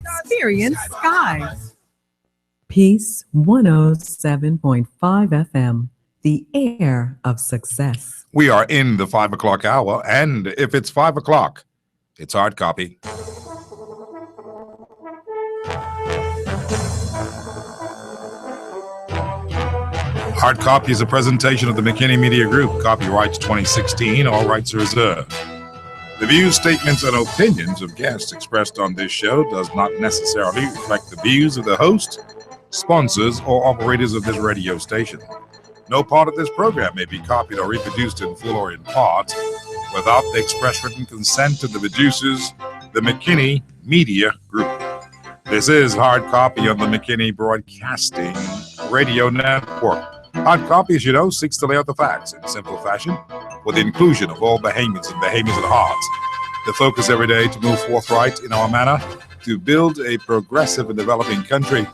experience skies. Peace 107.5 FM, the air of success. We are in the 5 o'clock hour, and if it's 5 o'clock, it's hard copy. Hard Copy is a presentation of the McKinney Media Group. Copyrights 2016. All rights are reserved. The views, statements, and opinions of guests expressed on this show does not necessarily reflect the views of the host, sponsors, or operators of this radio station. No part of this program may be copied or reproduced in full or in part without the express written consent of the producers, the McKinney Media Group. This is Hard Copy on the McKinney Broadcasting Radio Network. Hard Copy, as you know, seeks to lay out the facts in simple fashion with the inclusion of all Bahamians and Bahamians at heart. The focus every day to move forthright in our manner to build a progressive and developing country.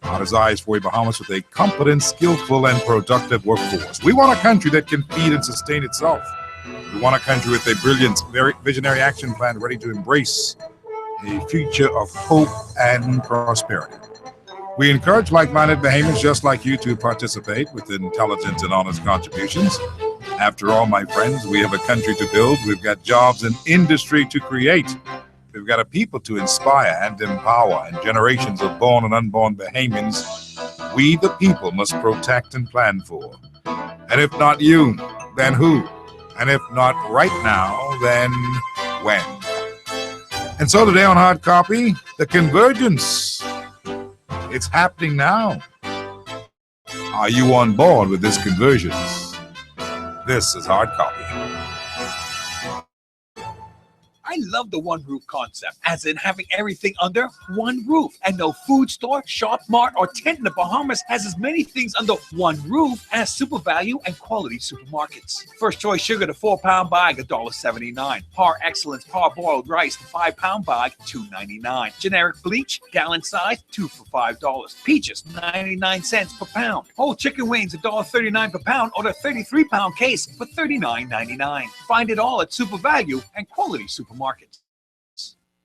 Our desire is for a Bahamas with a competent, skillful, and productive workforce. We want a country that can feed and sustain itself. We want a country with a brilliant, very visionary action plan ready to embrace a future of hope and prosperity. We encourage like-minded Bahamians just like you to participate with intelligent and honest contributions. After all, my friends, we have a country to build. We've got jobs and industry to create. We've got a people to inspire and empower, and generations of born and unborn Bahamians we the people must protect and plan for. And if not you, then who? And if not right now, then when? And so today on Hard Copy, the convergence. It's happening now. Are you on board with this convergence? This is Hard Copy. I love the one roof concept, as in having everything under one roof. And no food store, shop, mart, or tent in the Bahamas has as many things under one roof as Super Value and Quality supermarkets. First Choice Sugar, the 4-pound bag, $1.79. Par Excellence parboiled rice, the 5-pound bag, $2.99. Generic bleach, gallon size, 2 for $5. Peaches, 99 cents per pound. Whole chicken wings, $1.39 per pound, or the 33-pound case for $39.99. Find it all at Super Value and Quality supermarkets.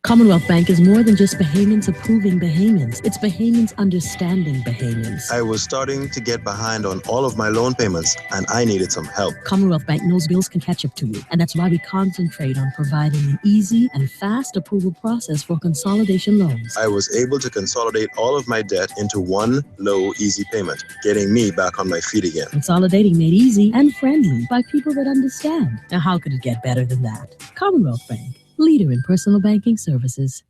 Commonwealth Bank is more than just Bahamians approving Bahamians. It's Bahamians understanding Bahamians. I was starting to get behind on all of my loan payments, and I needed some help. Commonwealth Bank knows bills can catch up to you, and that's why we concentrate on providing an easy and fast approval process for consolidation loans. I was able to consolidate all of my debt into one low, easy payment, getting me back on my feet again. Consolidating made easy and friendly by people that understand. Now, how could it get better than that? Commonwealth Bank, leader in personal banking services.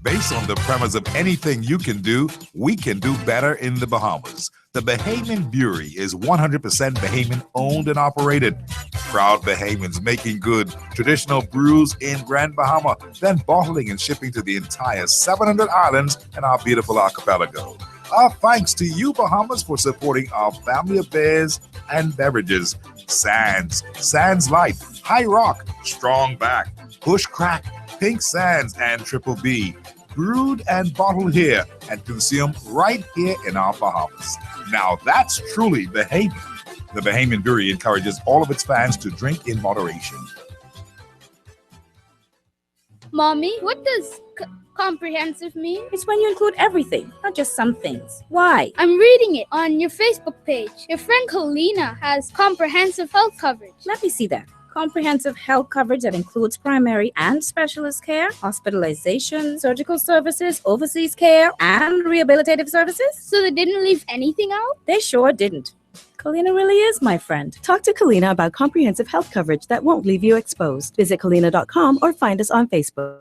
Based on the premise of anything you can do, we can do better in the Bahamas. The Bahamian Brewery is 100% Bahamian owned and operated. Proud Bahamians making good traditional brews in Grand Bahama, then bottling and shipping to the entire 700 islands and our beautiful archipelago. Our thanks to you, Bahamas, for supporting our family of beers and beverages. Sands, Sands Light, High Rock, Strong Back, Bush Crack, Pink Sands, and Triple B. Brewed and bottled here and consumed right here in our Bahamas. Now that's truly Bahamian. The Bahamian Brewery encourages all of its fans to drink in moderation. Mommy, what does comprehensive mean? It's when you include everything, not just some things. Why? I'm reading it on your Facebook page. Your friend Kalina has comprehensive health coverage. Let me see that. Comprehensive health coverage that includes primary and specialist care, hospitalization, surgical services, overseas care, and rehabilitative services. So they didn't leave anything out? They sure didn't. Kalina really is my friend. Talk to Kalina about comprehensive health coverage that won't leave you exposed. Visit Kalina.com or find us on Facebook.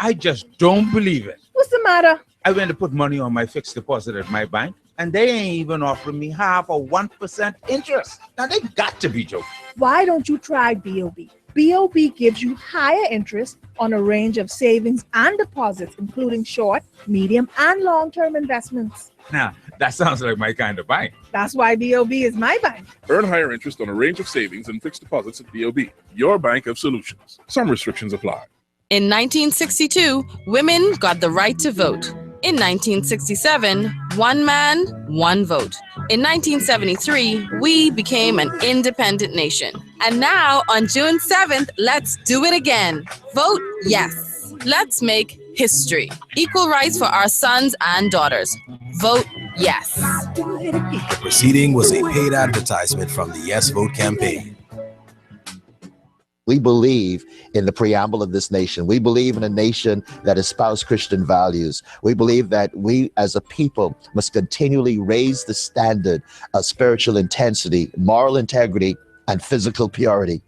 I just don't believe it. What's the matter? I went to put money on my fixed deposit at my bank, and they ain't even offering me half a 1% interest. Now, they got to be joking. Why don't you try BOB? BOB gives you higher interest on a range of savings and deposits, including short, medium, and long-term investments. Now, that sounds like my kind of bank. That's why BOB is my bank. Earn higher interest on a range of savings and fixed deposits at BOB, your bank of solutions. Some restrictions apply. In 1962, women got the right to vote. In 1967, one man, one vote. In 1973, we became an independent nation. And now, on June 7th, let's do it again. Vote yes. Let's make history. Equal rights for our sons and daughters. Vote yes. The proceeding was a paid advertisement from the Yes Vote campaign. We believe in the preamble of this nation. We believe in a nation that espouses Christian values. We believe that we as a people must continually raise the standard of spiritual intensity, moral integrity, and physical purity.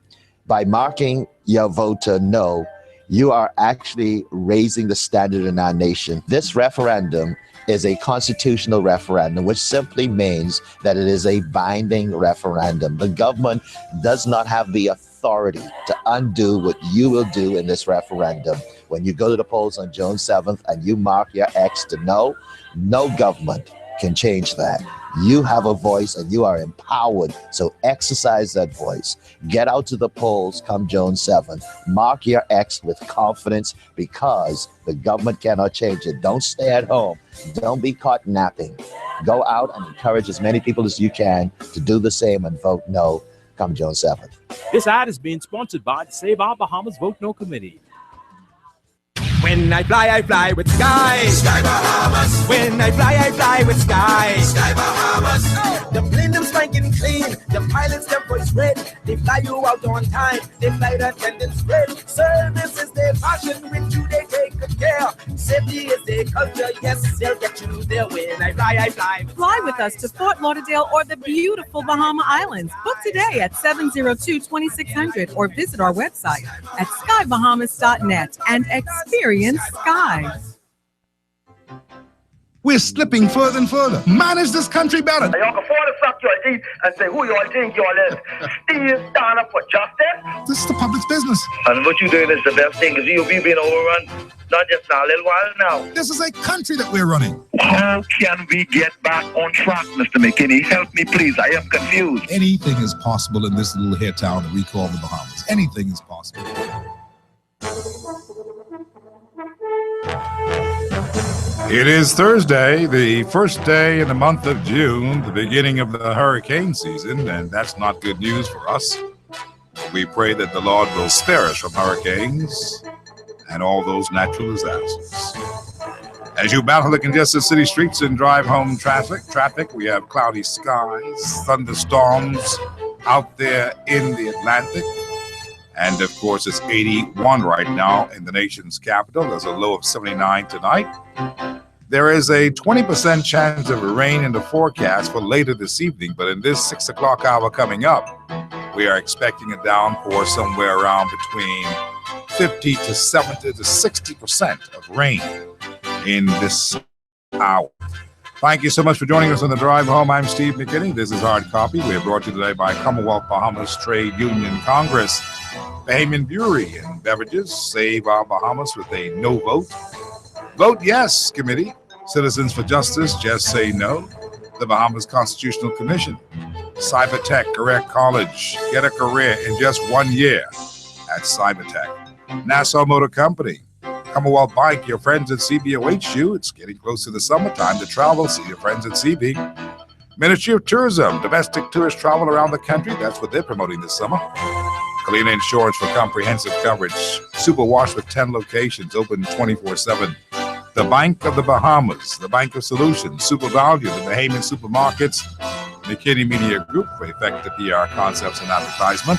By marking your vote to no, you are actually raising the standard in our nation. This referendum is a constitutional referendum, which simply means that it is a binding referendum. The government does not have the authority to undo what you will do in this referendum. When you go to the polls on June 7th and you mark your X to no, no government can change that. You have a voice and you are empowered. So exercise that voice. Get out to the polls come June 7th. Mark your X with confidence because the government cannot change it. Don't stay at home. Don't be caught napping. Go out and encourage as many people as you can to do the same and vote no come June 7th. This ad is being sponsored by the Save Our Bahamas Vote No Committee. When I fly with Sky. Sky Bahamas. When I fly with Sky. Sky Bahamas. The plane them spanking clean. The pilots them voice red. They fly you out on time. They fly the attendants red. Service is their passion. With you they take good care. Safety is their culture. Yes, they'll get you there. When I fly. Fly with us to Fort Lauderdale or the beautiful Bahama Islands. Book today at 702-2600 or visit our website at skybahamas.net and experience Sky. We're slipping further and further. Manage this country better. Y'all can afford to suck your teeth and say who y'all think y'all is. Still stand up for justice. This is the public's business. And what you're doing is the best thing because you'll be being overrun not just now, a little while now. This is a country that we're running. How can we get back on track, Mr. McKinney? Help me, please. I am confused. Anything is possible in this little hair town that we call the Bahamas. Anything is possible. It is Thursday, the first day in the month of June, the beginning of the hurricane season, and that's not good news for us. We pray that the Lord will spare us from hurricanes and all those natural disasters. As you battle the congested city streets and drive home traffic, we have cloudy skies, thunderstorms out there in the Atlantic. And of course, it's 81 right now in the nation's capital. There's a low of 79 tonight. There is a 20% chance of rain in the forecast for later this evening, but in this 6 o'clock hour coming up, we are expecting a downpour somewhere around between 50 to 70 to 60% of rain in this hour. Thank you so much for joining us on the drive home. I'm Steve McKinney. This is Hard Copy. We are brought to you today by Commonwealth Bahamas Trade Union Congress, Bahamian Brewery and Beverages. Save our Bahamas with a no vote. Vote yes committee. Citizens for Justice, just say no. The Bahamas Constitutional Commission. Cybertech Career College. Get a career in just 1 year at Cybertech. Nassau Motor Company. Commonwealth Bike, your friends at CB awaits you. It's getting close to the summertime to travel. See your friends at CB. Ministry of Tourism, domestic tourist travel around the country. That's what they're promoting this summer. Kalina Insurance for comprehensive coverage. Super Wash with 10 locations, open 24/7. The Bank of the Bahamas, the Bank of Solutions, Super Value, the Bahamian Supermarkets, McKinney Media Group for effective PR concepts and advertisement.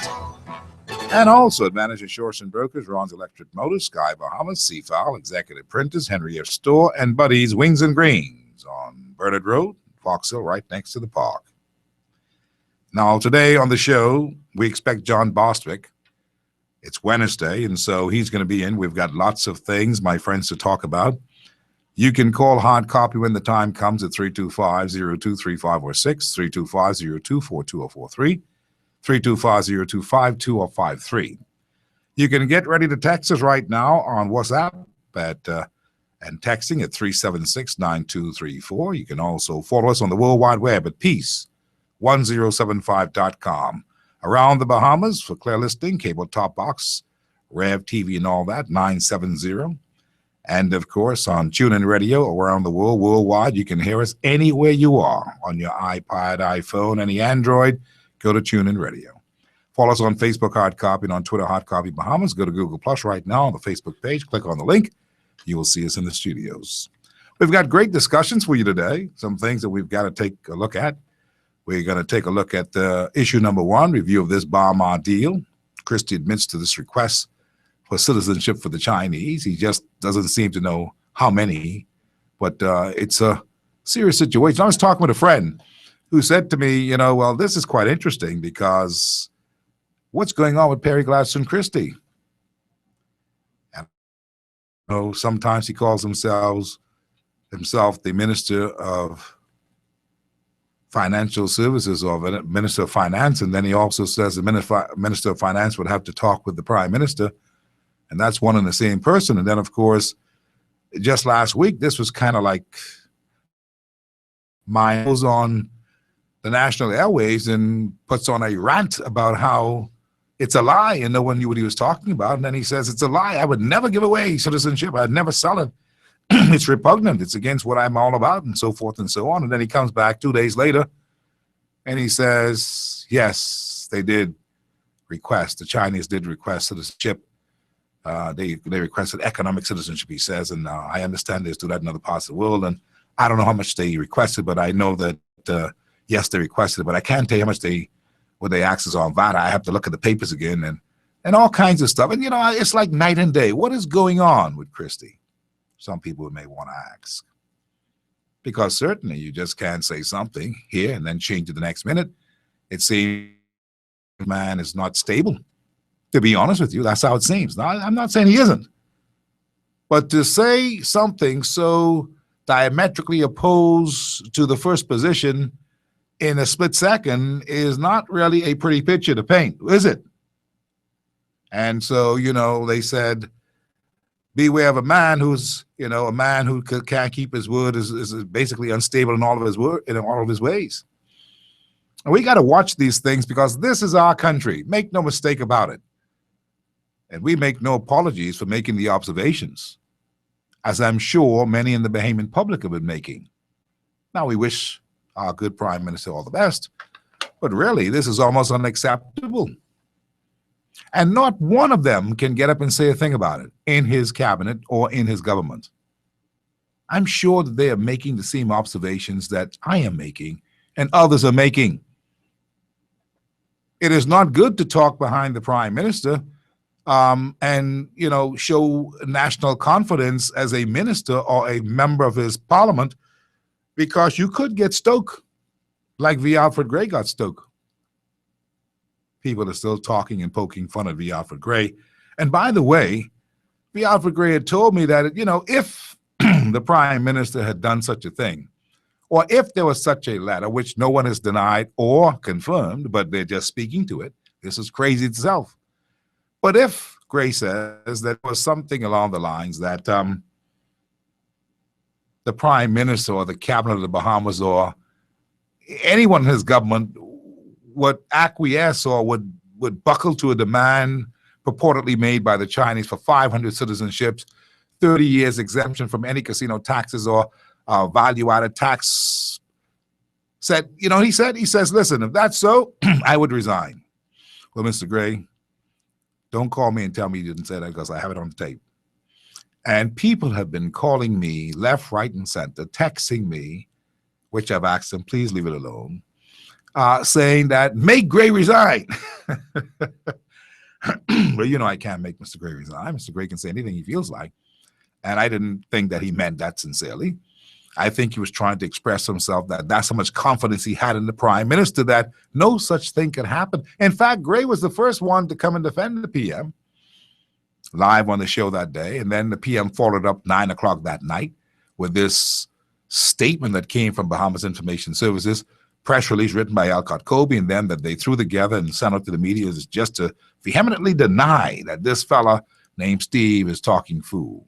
And also Advantage Insurance and Brokers, Ron's Electric Motors, Sky Bahamas, Seafowl, Executive Printers, Henrietta Store, and Buddy's Wings and Greens on Bernard Road, Fox Hill, right next to the park. Now, today on the show, we expect John Bostwick. It's Wednesday, and so he's going to be in. We've got lots of things, my friends, to talk about. You can call Hard Copy when the time comes at 325-0235 or 6, 325-0242 or 43, 325-0252 or 53. You can get ready to text us right now on WhatsApp and texting at 376-9234. You can also follow us on the World Wide Web at peace1075.com. Around the Bahamas, for clear listing, cable top box, Rev TV and all that, 970. And, of course, on TuneIn Radio around the world, worldwide, you can hear us anywhere you are on your iPod, iPhone, any Android. Go to TuneIn Radio. Follow us on Facebook, Hard Copy, and on Twitter, Hard Copy Bahamas. Go to Google Plus right now on the Facebook page. Click on the link. You will see us in the studios. We've got great discussions for you today, some things that we've got to take a look at. We're going to take a look at issue number 1, review of this Burma deal. Christie admits to this request for citizenship for the Chinese. He just doesn't seem to know how many, but it's a serious situation. I was talking with a friend who said to me, well, this is quite interesting because what's going on with Perry Gladstone Christie? And sometimes he calls himself the Minister of Financial Services or Minister of Finance, and then he also says the Minister of Finance would have to talk with the Prime Minister, and that's one and the same person. And then, of course, just last week, this was kind of like Miles on the national airways and puts on a rant about how it's a lie and no one knew what he was talking about. And then he says, it's a lie. I would never give away citizenship. I'd never sell it. It's repugnant. It's against what I'm all about, and so forth and so on. And then he comes back 2 days later and he says, yes, they did request. The Chinese did request citizenship. They requested economic citizenship, he says. And I understand they do that in other parts of the world. And I don't know how much they requested, but I know that, yes, they requested it. But I can't tell you how much what they asked us on VAT. I have to look at the papers again and all kinds of stuff. And, it's like night and day. What is going on with Christie? Some people may want to ask. Because certainly you just can't say something here and then change it the next minute. It seems the man is not stable. To be honest with you, that's how it seems. Now, I'm not saying he isn't. But to say something so diametrically opposed to the first position in a split second is not really a pretty picture to paint, is it? And so, they said, beware of a man who's, a man who can't keep his word is basically unstable in all of his ways. And we got to watch these things because this is our country. Make no mistake about it. And we make no apologies for making the observations, as I'm sure many in the Bahamian public have been making. Now, we wish our good Prime Minister all the best, but really, this is almost unacceptable. And not one of them can get up and say a thing about it in his cabinet or in his government. I'm sure that they are making the same observations that I am making and others are making. It is not good to talk behind the Prime Minister and, show national confidence as a minister or a member of his parliament, because you could get stoked like V. Alfred Gray got stoked. People are still talking and poking fun at V. Alfred Gray. And by the way, V. Alfred Gray had told me that, if the Prime Minister had done such a thing, or if there was such a letter, which no one has denied or confirmed, but they're just speaking to it, this is crazy itself. But if Gray says that there was something along the lines that the Prime Minister or the Cabinet of the Bahamas or anyone in his government would acquiesce or would buckle to a demand purportedly made by the Chinese for 500 citizenships, 30 years exemption from any casino taxes or value-added tax. He says, listen, if that's so, I would resign. Well, Mr. Gray, don't call me and tell me you didn't say that, because I have it on the tape. And people have been calling me left, right, and center, texting me, which I've asked them, please leave it alone, saying that make Gray resign. But I can't make Mr. Gray resign. Mr. Gray can say anything he feels like. And I didn't think that he meant that sincerely. I think he was trying to express himself that that's how much confidence he had in the Prime Minister that no such thing could happen. In fact, Gray was the first one to come and defend the PM live on the show that day. And then the PM followed up 9 o'clock that night with this statement that came from Bahamas Information Services, press release written by Alcott Colby and them that they threw together and sent out to the media is just to vehemently deny that this fella named Steve is talking fool.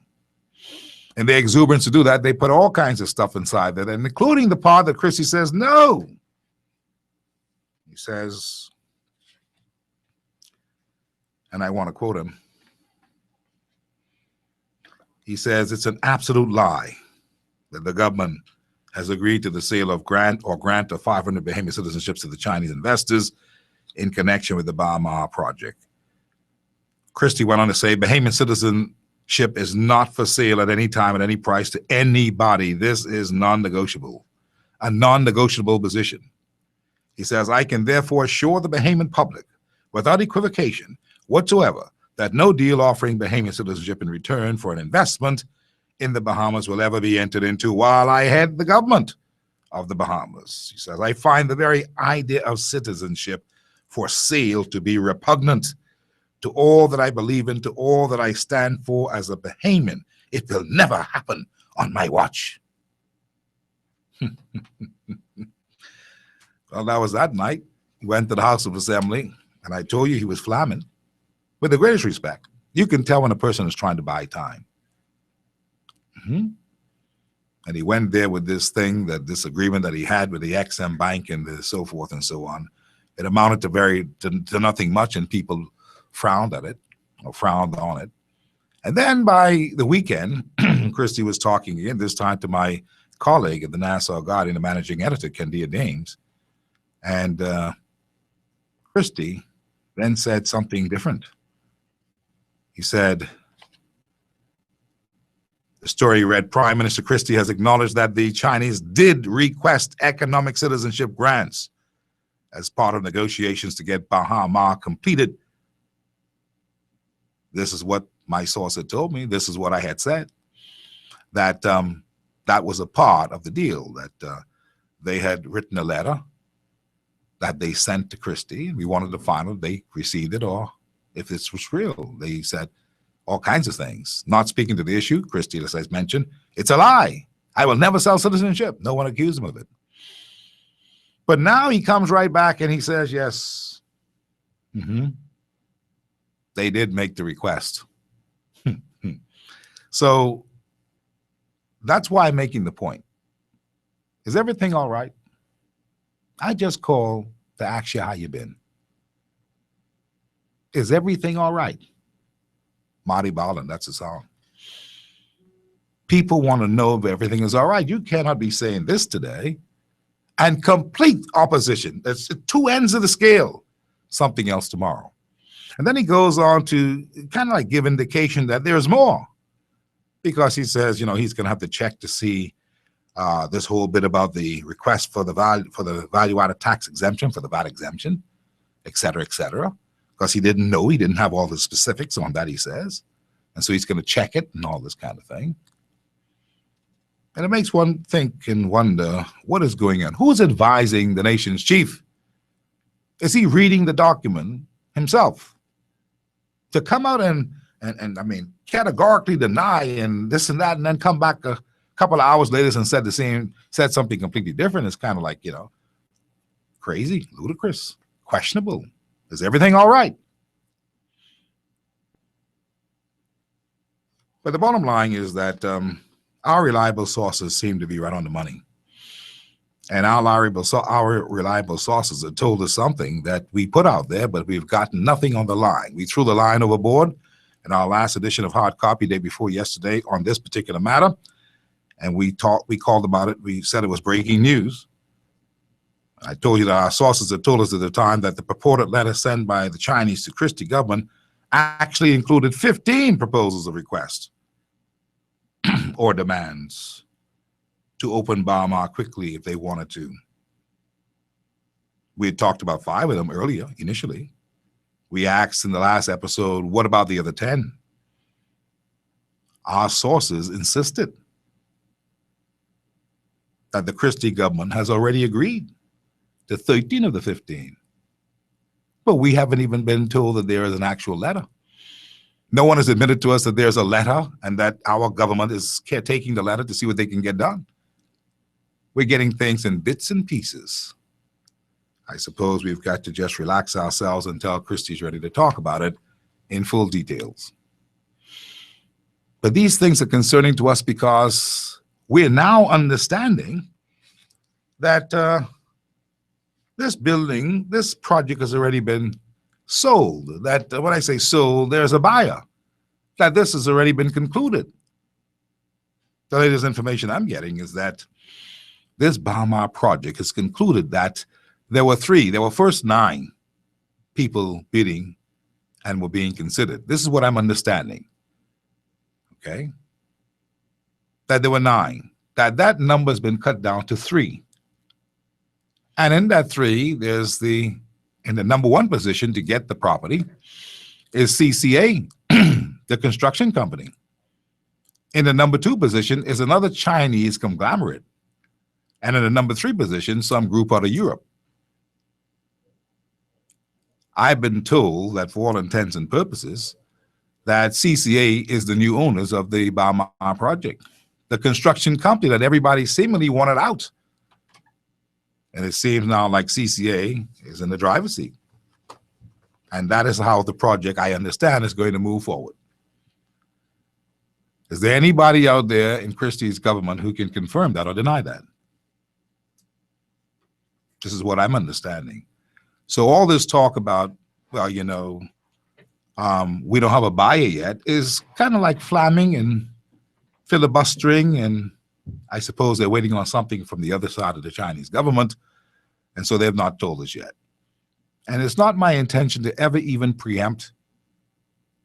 And the exuberance to do that, they put all kinds of stuff inside that, and including the part that Christie says, no. He says, and I want to quote him, he says, it's an absolute lie that the government has agreed to the sale of grant of 500 Bahamian citizenships to the Chinese investors. in connection with the Bahama project. Christie went on to say, Bahamian citizenship is not for sale at any time, at any price, to anybody. This is non-negotiable, a non-negotiable position. He says, I can therefore assure the Bahamian public, without equivocation whatsoever, that no deal offering Bahamian citizenship in return for an investment in the Bahamas will ever be entered into while I head the government of the Bahamas. He says, I find the very idea of citizenship for sale to be repugnant to all that I believe in, to all that I stand for as a Bahamian. It will never happen on my watch. Well, that was that night. He went to the House of Assembly, and I told you he was flaming. With the greatest respect, you can tell when a person is trying to buy time. And he went there with this thing, this agreement that he had with the XM Bank and so forth and so on. It amounted to nothing much, and people frowned at it or frowned on it. And then by the weekend, Christie was talking again, this time to my colleague at the Nassau Guardian, the managing editor, Kendia Dames. And Christie then said something different. He said, the story read, Prime Minister Christie has acknowledged that the Chinese did request economic citizenship grants as part of negotiations to get Bahama completed. This is what my source had told me. This is what I had said, that that was a part of the deal, that they had written a letter that they sent to Christie. We wanted to find out if they received it or if this was real. They said all kinds of things. Not speaking to the issue, Christie, as I mentioned, it's a lie. I will never sell citizenship. No one accused him of it. But now he comes right back and he says, yes, they did make the request. So that's why I'm making the point. Is everything all right? I just call to ask you how you been. Is everything all right? Marty Ballin, that's a song. People want to know if everything is all right. You cannot be saying this today and complete opposition. It's two ends of the scale. Something else tomorrow. And then he goes on to kind of like give indication that there's more, because he says, you know, he's going to have to check to see this whole bit about the request for the value-added tax exemption, for the VAT exemption, et cetera, because he didn't know, he didn't have all the specifics on that, he says. And so he's going to check it and all this kind of thing. And it makes one think and wonder, what is going on? Who's advising the nation's chief? Is he reading the document himself? To come out and I mean, categorically deny and this and that, and then come back a couple of hours later and said something completely different, is kind of like, you know, crazy, ludicrous, questionable. Is everything all right? But the bottom line is that our reliable sources seem to be right on the money. And our reliable sources have told us something that we put out there, but we've gotten nothing on the line. We threw the line overboard in our last edition of Hard Copy day before yesterday on this particular matter. And we called about it. We said it was breaking news. I told you that our sources had told us at the time that the purported letter sent by the Chinese to Christie government actually included 15 proposals of request or demands to open Bahama quickly if they wanted to. We had talked about 5 of them earlier, initially. We asked in the last episode, what about the other 10? Our sources insisted that the Christie government has already agreed to 13 of the 15. But we haven't even been told that there is an actual letter. No one has admitted to us that there's a letter and that our government is taking the letter to see what they can get done. We're getting things in bits and pieces. I suppose we've got to just relax ourselves until Christie's ready to talk about it in full details. But these things are concerning to us because we're now understanding that this building, this project has already been sold. That when I say sold, there's a buyer. That this has already been concluded. The latest information I'm getting is that this Bahama project has concluded that there were 3. There were first 9 people bidding and were being considered. This is what I'm understanding. Okay? That there were 9. That number has been cut down to 3. And in that 3, there's in the number 1 position to get the property is CCA, the construction company. In the number 2 position is another Chinese conglomerate. And in the number 3 position, some group out of Europe. I've been told that for all intents and purposes, that CCA is the new owners of the Baha Ma project, the construction company that everybody seemingly wanted out. And it seems now like CCA is in the driver's seat. And that is how the project, I understand, is going to move forward. Is there anybody out there in Christie's government who can confirm that or deny that? This is what I'm understanding. So all this talk about, well, we don't have a buyer yet is kind of like flamming and filibustering, and I suppose they're waiting on something from the other side of the Chinese government, and so they've not told us yet. And it's not my intention to ever even preempt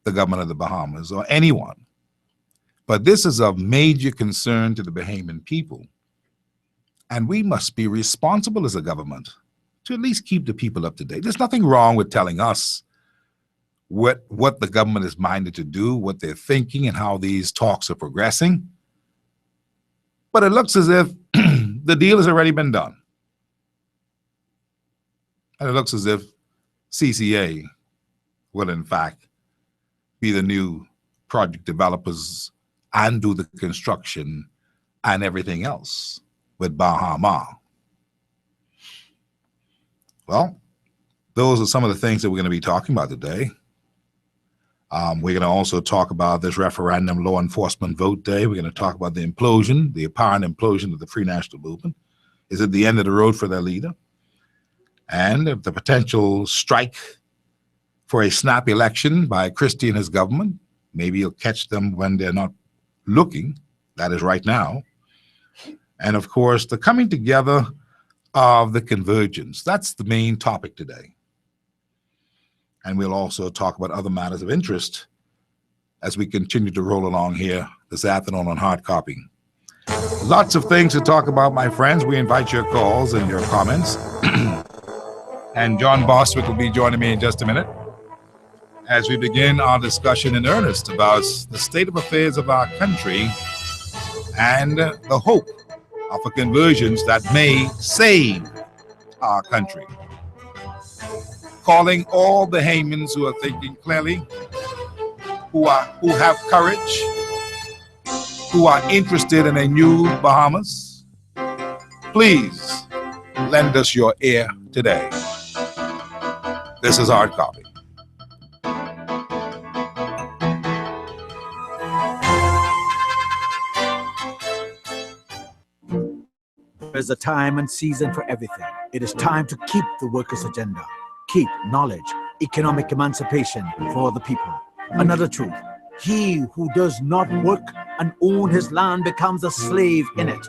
the government of the Bahamas or anyone, but this is of major concern to the Bahamian people, and we must be responsible as a government to at least keep the people up to date. There's nothing wrong with telling us what the government is minded to do, what they're thinking, and how these talks are progressing. But it looks as if the deal has already been done. And it looks as if CCA will, in fact, be the new project developers and do the construction and everything else with Baha Ma. Well, those are some of the things that we're going to be talking about today. We're going to also talk about this referendum law enforcement vote day. We're going to talk about the implosion, the apparent implosion of the Free National Movement. Is it the end of the road for their leader? And the potential strike for a snap election by Christie and his government. Maybe he'll catch them when they're not looking. That is right now. And of course, the coming together of the convergence. That's the main topic today. And we'll also talk about other matters of interest as we continue to roll along here this afternoon on Hard Copy. Lots of things to talk about, my friends. We invite your calls and your comments. And John Bostwick will be joining me in just a minute as we begin our discussion in earnest about the state of affairs of our country and the hope of a convergence that may save our country. Calling all Bahamians who are thinking clearly, who have courage, who are interested in a new Bahamas, please lend us your ear today. This is Hard Copy. There's a time and season for everything. It is time to keep the workers' agenda. Keep knowledge, economic emancipation for the people. Another truth, he who does not work and own his land becomes a slave in it.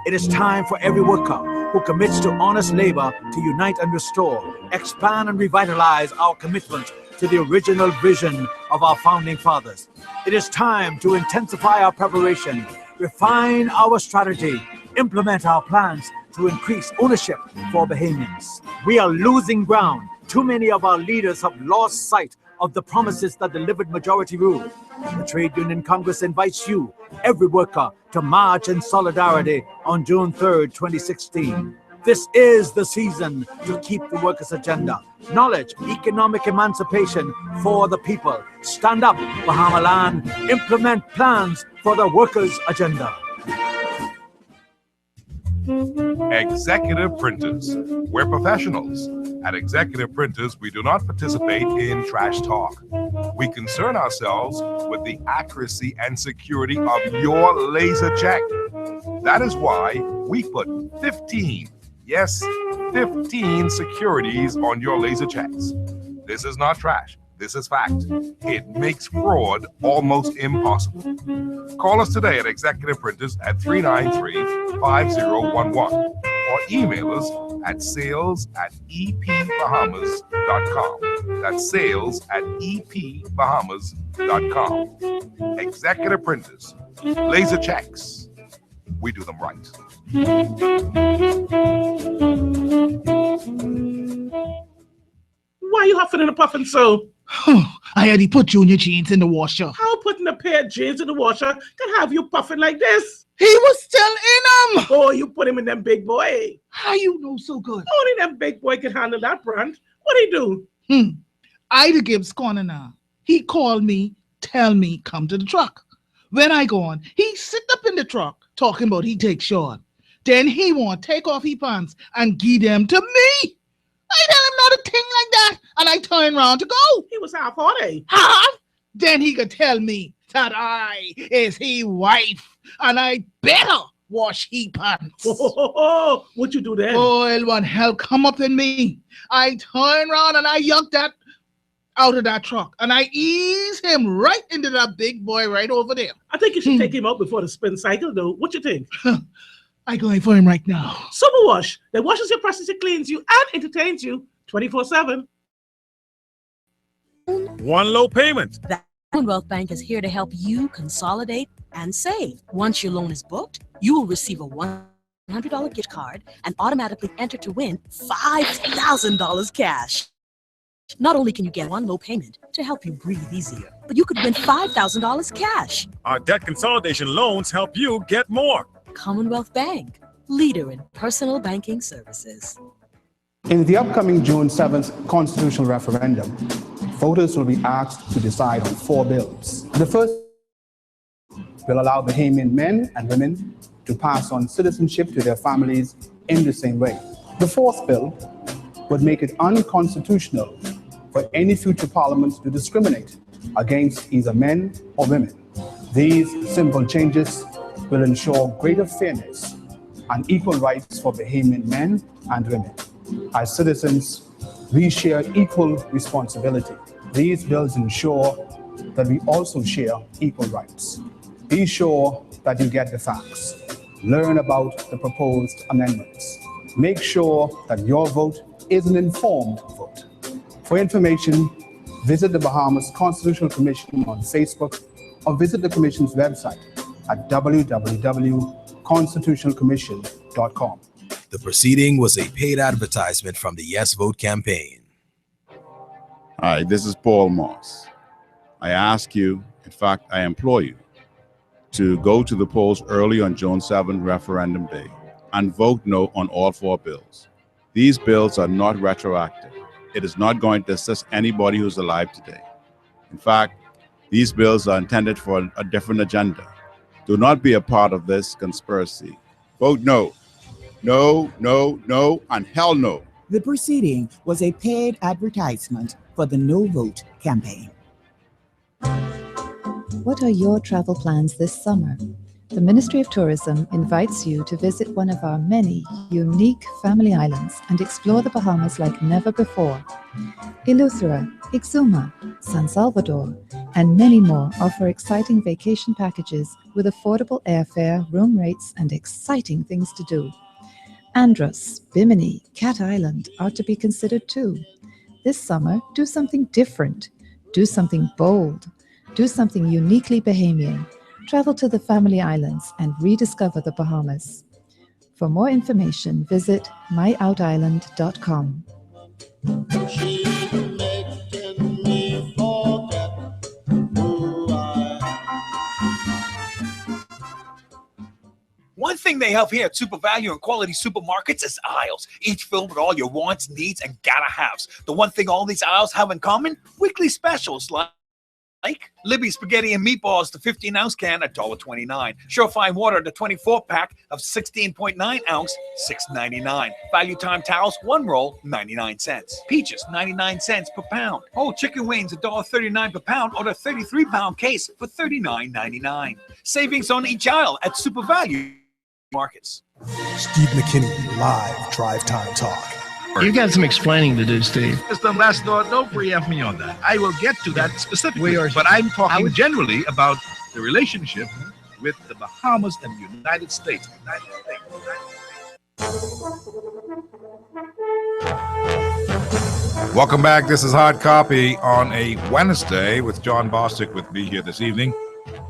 It is time for every worker who commits to honest labor to unite and restore, expand and revitalize our commitment to the original vision of our founding fathers. It is time to intensify our preparation, refine our strategy, implement our plans to increase ownership for Bahamians. We are losing ground. Too many of our leaders have lost sight of the promises that delivered majority rule. The Trade Union Congress invites you, every worker, to march in solidarity on June 3rd, 2016. This is the season to keep the workers' agenda. Knowledge, economic emancipation for the people. Stand up, Bahama land. Implement plans for the workers' agenda. Executive Printers. We're professionals. At Executive Printers, we do not participate in trash talk. We concern ourselves with the accuracy and security of your laser check. That is why we put 15 securities on your laser checks. This is not trash. This is fact. It makes fraud almost impossible. Call us today at Executive Printers at 393-5011 or or email us at sales@epbahamas.com. That's sales@epbahamas.com. Executive printers, laser checks. We do them right. Why you huffing and puffing so? I already put Junior jeans in the washer. How putting a pair of jeans in the washer can have you puffing like this? He was still in them. Oh, you put him in them big boy. How you know so good? Only them big boy can handle that brand. What he do? I the Gibbs corner now. He called me, tell me come to the truck. When I go on, he sit up in the truck talking about he take short. Then he want take off his pants and give them to me. I tell him not a thing like that, and I turn around to go. He was half-hearted. Half? Then he could tell me that I is he wife, and I better wash he pants. What you do then? Oh, one hell come up in me. I turn around and I yank that out of that truck, and I ease him right into that big boy right over there. I think you should take him out before the spin cycle, though. What you think? I'm going for him right now. Super Wash that washes your presses, it cleans you, and entertains you 24/7. One low payment. The Commonwealth Bank is here to help you consolidate and save. Once your loan is booked, you will receive a $100 gift card and automatically enter to win $5,000 cash. Not only can you get one low payment to help you breathe easier, but you could win $5,000 cash. Our debt consolidation loans help you get more. Commonwealth Bank, leader in personal banking services. In the upcoming June 7th constitutional referendum, voters will be asked to decide on 4 bills. The first will allow Bahamian men and women to pass on citizenship to their families in the same way. The fourth bill would make it unconstitutional for any future parliament to discriminate against either men or women. These simple changes will ensure greater fairness and equal rights for Bahamian men and women. As citizens, we share equal responsibility. These bills ensure that we also share equal rights. Be sure that you get the facts. Learn about the proposed amendments. Make sure that your vote is an informed vote. For information, visit the Bahamas Constitutional Commission on Facebook or visit the Commission's website at www.constitutionalcommission.com. The proceeding was a paid advertisement from the Yes Vote campaign. Hi, this is Paul Moss. I ask you, in fact, I implore you, to go to the polls early on June 7 referendum day and vote no on all 4 bills. These bills are not retroactive. It is not going to assist anybody who's alive today. In fact, these bills are intended for a different agenda. Do not be a part of this conspiracy. Vote no. No, no, no, and hell no. The proceeding was a paid advertisement for the No Vote campaign. What are your travel plans this summer? The Ministry of Tourism invites you to visit one of our many unique family islands and explore the Bahamas like never before. Eleuthera, Exuma, San Salvador, and many more offer exciting vacation packages with affordable airfare, room rates, and exciting things to do. Andros, Bimini, Cat Island are to be considered too. This summer, do something different. Do something bold. Do something uniquely Bahamian. Travel to the family islands and rediscover the Bahamas. For more information, visit myoutisland.com. One thing they have here at Super Value and Quality Supermarkets is aisles, each filled with all your wants, needs, and gotta-haves. The one thing all these aisles have in common, weekly specials like Libby's Spaghetti and Meatballs, the 15-ounce can at $1.29. Surefine Water, the 24-pack of 16.9 ounce, $6.99. Value Time Towels, 1 roll, 99 cents. Peaches, 99 cents per pound. Whole chicken wings, $1.39 per pound, or the 33-pound case for $39.99. Savings on each aisle at Super Value Markets. Steve McKinney, live Drive Time Talk. You've got some explaining to do, Steve. Mr. Ambassador, don't preempt me on that. I will get to that specifically, but I'm talking generally about the relationship with the Bahamas and the United States. Welcome back. This is Hard Copy on a Wednesday with John Bostwick with me here this evening.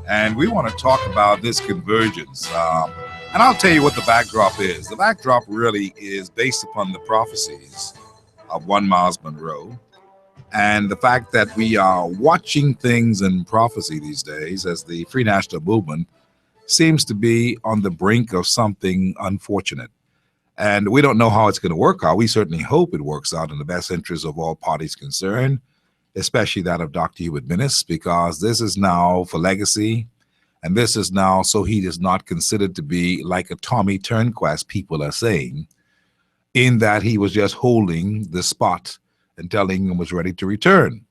And we want to talk about this convergence. And I'll tell you what the backdrop is. The backdrop really is based upon the prophecies of one Miles Monroe and the fact that we are watching things in prophecy these days as the Free National Movement seems to be on the brink of something unfortunate. And we don't know how it's going to work out. We certainly hope it works out in the best interest of all parties concerned, especially that of Dr. Hubert Minnis, because this is now for legacy, and this is now so he is not considered to be like a Tommy Turnquest, people are saying, in that he was just holding the spot until England was ready to return.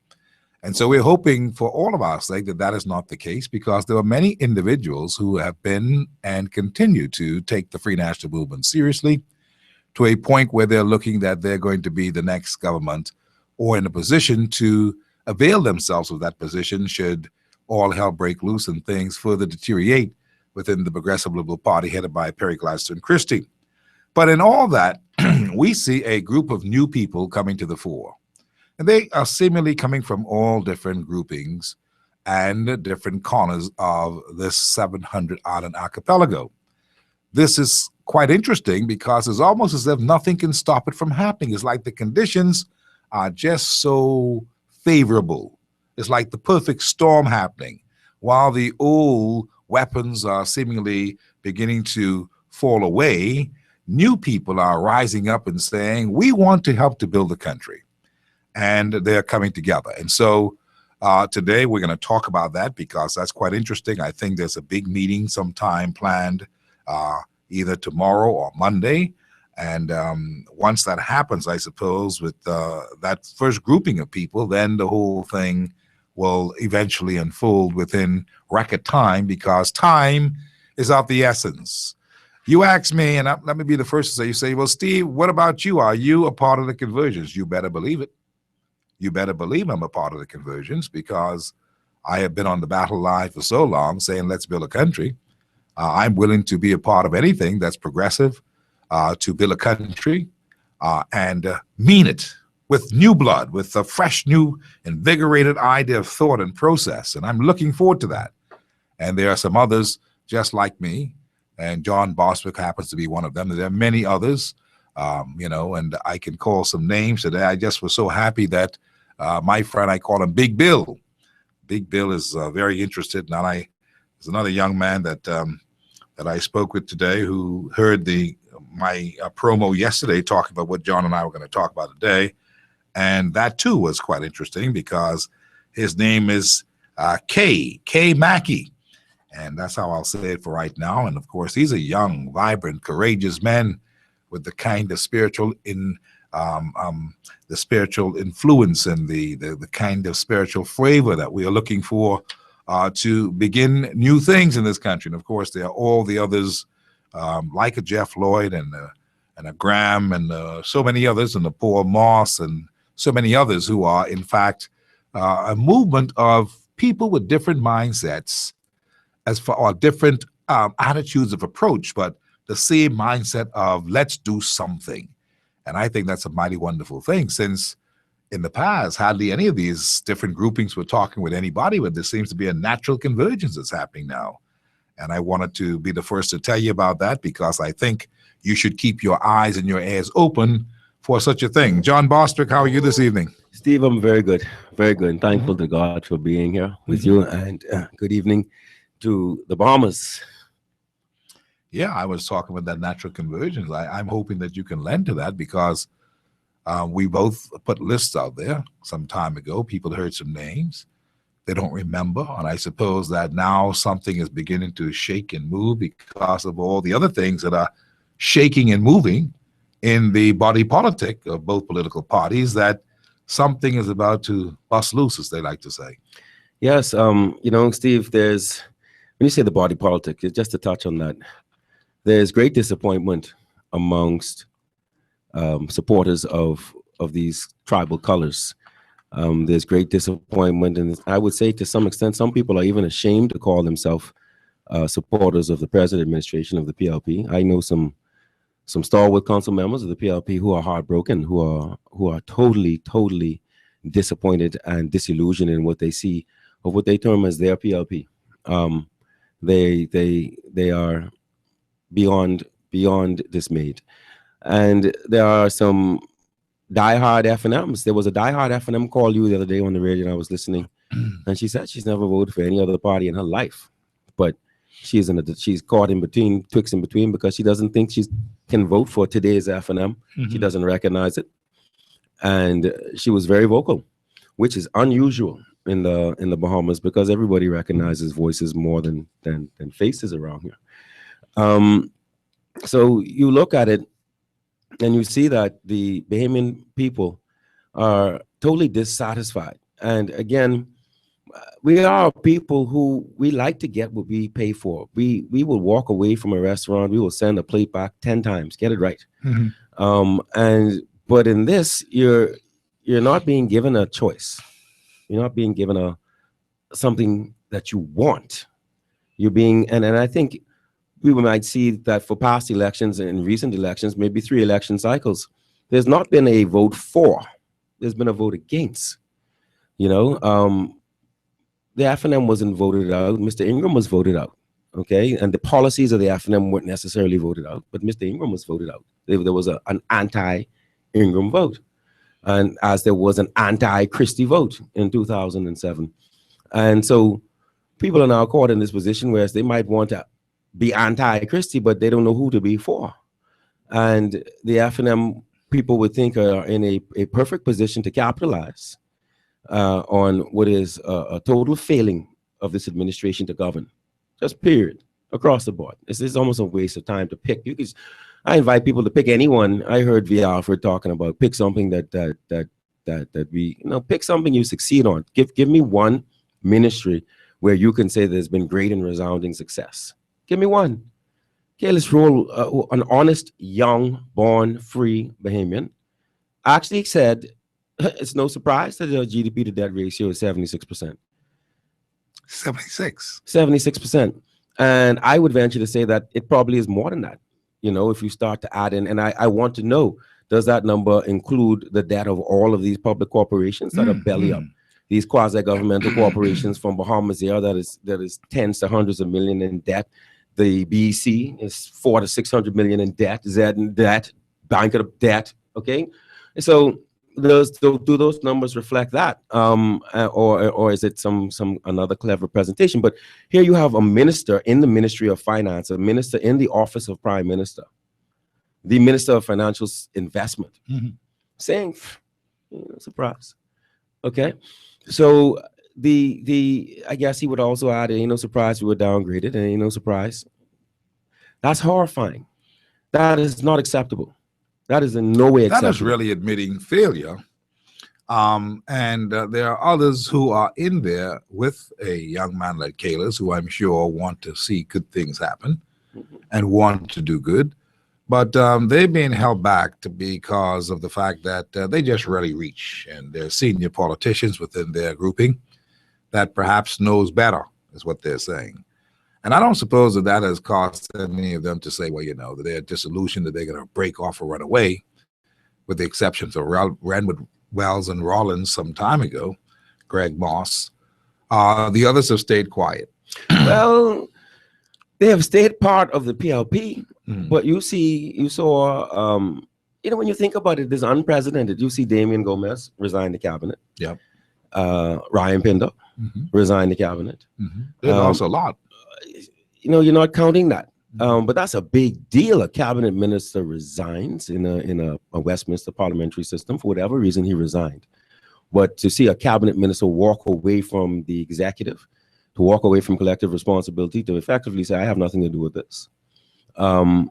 And so we're hoping for all of our sake that that is not the case, because there are many individuals who have been and continue to take the Free National Movement seriously to a point where they're looking that they're going to be the next government or in a position to avail themselves of that position should all hell break loose and things further deteriorate within the Progressive Liberal Party headed by Perry Gladstone Christie. But in all that, we see a group of new people coming to the fore. And they are seemingly coming from all different groupings and different corners of this 700-island archipelago. This is quite interesting because it's almost as if nothing can stop it from happening. It's like the conditions are just so favorable. It's like the perfect storm happening. While the old weapons are seemingly beginning to fall away, new people are rising up and saying, we want to help to build the country. And they're coming together. And so today we're going to talk about that because that's quite interesting. I think there's a big meeting sometime planned either tomorrow or Monday. And once that happens, I suppose, with that first grouping of people, then the whole thing will eventually unfold within record time because time is of the essence. You ask me, and let me be the first to say, you say, well, Steve, what about you? Are you a part of the convergence? You better believe it. You better believe I'm a part of the convergence because I have been on the battle line for so long saying, let's build a country. I'm willing to be a part of anything that's progressive to build a country and mean it with new blood, with a fresh, new, invigorated idea of thought and process. And I'm looking forward to that. And there are some others just like me, and John Bostwick happens to be one of them. There are many others, and I can call some names today. I just was so happy that my friend, I call him Big Bill. Big Bill is very interested. And there's another young man that I spoke with today who heard my promo yesterday talking about what John and I were going to talk about today. And that too was quite interesting because his name is K Mackey. And that's how I'll say it for right now. And of course, he's a young, vibrant, courageous man with the kind of spiritual influence and the kind of spiritual flavor that we are looking for to begin new things in this country. And of course, there are all the others like a Jeff Lloyd and a Graham and so many others, and a Paul Moss and so many others who are, in fact, a movement of people with different mindsets or different attitudes of approach, but the same mindset of let's do something. And I think that's a mighty wonderful thing, since in the past, hardly any of these different groupings were talking with anybody, but there seems to be a natural convergence that's happening now. And I wanted to be the first to tell you about that because I think you should keep your eyes and your ears open for such a thing. John Bostwick, how are you this evening? Steve, I'm very good. Very good. And thankful to God for being here with you. And good evening to the Bahamas. Yeah, I was talking about that natural convergence. I'm hoping that you can lend to that because we both put lists out there some time ago. People heard some names. They don't remember. And I suppose that now something is beginning to shake and move because of all the other things that are shaking and moving in the body politic of both political parties, that something is about to bust loose, as they like to say. Yes, Steve, when you say the body politic, just to touch on that, there's great disappointment amongst supporters of these tribal colors. There's great disappointment, and I would say to some extent, some people are even ashamed to call themselves supporters of the present administration of the PLP. I know some some stalwart council members of the PLP who are heartbroken, who are totally disappointed and disillusioned in what they see of what they term as their PLP. They are beyond dismayed, and there are some diehard FNMs. There was a diehard FNM call you the other day on the radio, and I was listening, and she said she's never voted for any other party in her life, but she's caught in between, twixt in between, because she doesn't think she can vote for today's FNM. She doesn't recognize it, and she was very vocal, which is unusual in the Bahamas, because everybody recognizes voices more than faces around here. So you look at it and you see that the Bahamian people are totally dissatisfied. And again, we are people who we like to get what we pay for. We will walk away from a restaurant, we will send a plate back 10 times, get it right. But in this, you're not being given a choice. You're not being given something that you want. You're being, and I think we might see that for past elections and recent elections, maybe 3 election cycles, there's not been a vote for, there's been a vote against. You know, the FNM wasn't voted out. Mr. Ingram was voted out, okay? And the policies of the FNM weren't necessarily voted out, but Mr. Ingram was voted out. There was an anti-Ingram vote, and as there was an anti-Christie vote in 2007. And so people are now caught in this position where they might want to be anti-Christie, but they don't know who to be for. And the FNM people would think are in a perfect position to capitalize on what is a total failing of this administration to govern, just period, across the board. This is almost a waste of time to pick. I invite people to pick anyone. I heard V. Alfred talking about pick something that we, pick something you succeed on. Give me one ministry where you can say there's been great and resounding success. Give me one. Okay, let's roll. An honest, young, born, free Bahamian actually said, it's no surprise that the GDP to debt ratio is 76%. 76%. And I would venture to say that it probably is more than that. You know, if you start to add in, and I want to know, does that number include the debt of all of these public corporations that are belly up? These quasi-governmental corporations from Bahamas here that is tens to hundreds of million in debt. The BEC is 400 to 600 million in debt. Zed in debt, Bank of debt. Okay, so do those numbers reflect that, or is it some another clever presentation? But here you have a minister in the Ministry of Finance, a minister in the Office of Prime Minister, the Minister of Financial Investment, saying, surprise. Okay, so I guess he would also add, ain't no surprise we were downgraded, and ain't no surprise. That's horrifying. That is not acceptable. That is in no way acceptable. That is really admitting failure. And there are others who are in there with a young man like Kalis, who I'm sure want to see good things happen and want to do good. But they've been held back because of the fact that they just rarely reach. And they're senior politicians within their grouping that perhaps knows better, is what they're saying. And I don't suppose that has caused any of them to say, well, that they're disillusioned that they're going to break off or run away, with the exceptions of Renwood Wells and Rollins some time ago, Greg Moss. The others have stayed quiet. Well, they have stayed part of the PLP, but you saw, when you think about it, this unprecedented. You see Damian Gomez resign the cabinet. Yep. Ryan Pinder resign the cabinet. They lost a lot. You're not counting that. But that's a big deal. A cabinet minister resigns in a Westminster parliamentary system. For whatever reason, he resigned. But to see a cabinet minister walk away from the executive, to walk away from collective responsibility, to effectively say, I have nothing to do with this. That's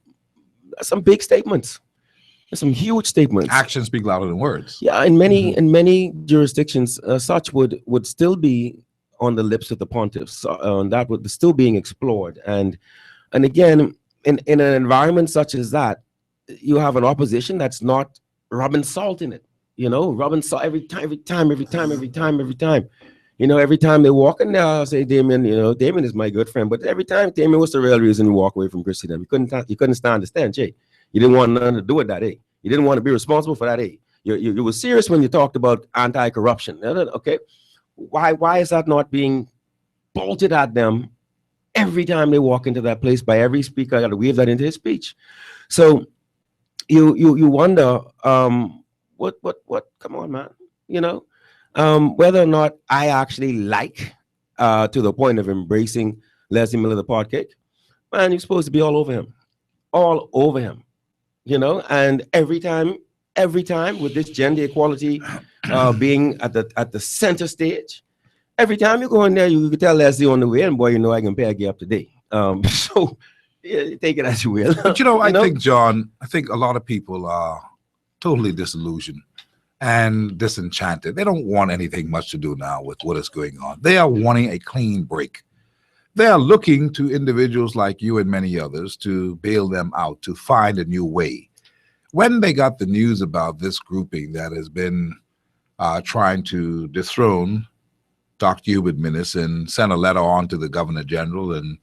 some big statements. There's some huge statements. Actions speak louder than words. Yeah, in many jurisdictions, such would still be on the lips of the pontiffs. That would still being explored. And again, in an environment such as that, you have an opposition that's not rubbing salt in it. Rubbing salt every time. Every time they walk in there, I'll say, Damien, Damien is my good friend. But every time, Damien was the real reason we walk away from Christendom. You couldn't stand the stench, eh? You didn't want nothing to do with that, eh? You didn't want to be responsible for that, eh? You were serious when you talked about anti-corruption. Okay, why is that not being bolted at them every time they walk into that place by every speaker? I got to weave that into his speech. So you wonder, what? Come on, man. You know, whether or not I actually like to the point of embracing Leslie Miller, the pod cake. Man, you're supposed to be all over him. You know, and every time with this gender equality being at the center stage, every time you go in there, you can tell Leslie on the way, and boy, you know I can pay you up today. So yeah, take it as you will. But I think, John, a lot of people are totally disillusioned and disenchanted. They don't want anything much to do now with what is going on. They are wanting a clean break. They are looking to individuals like you and many others to bail them out, to find a new way. When they got the news about this grouping that has been trying to dethrone Dr. Hubert Minnis and send a letter on to the Governor General and,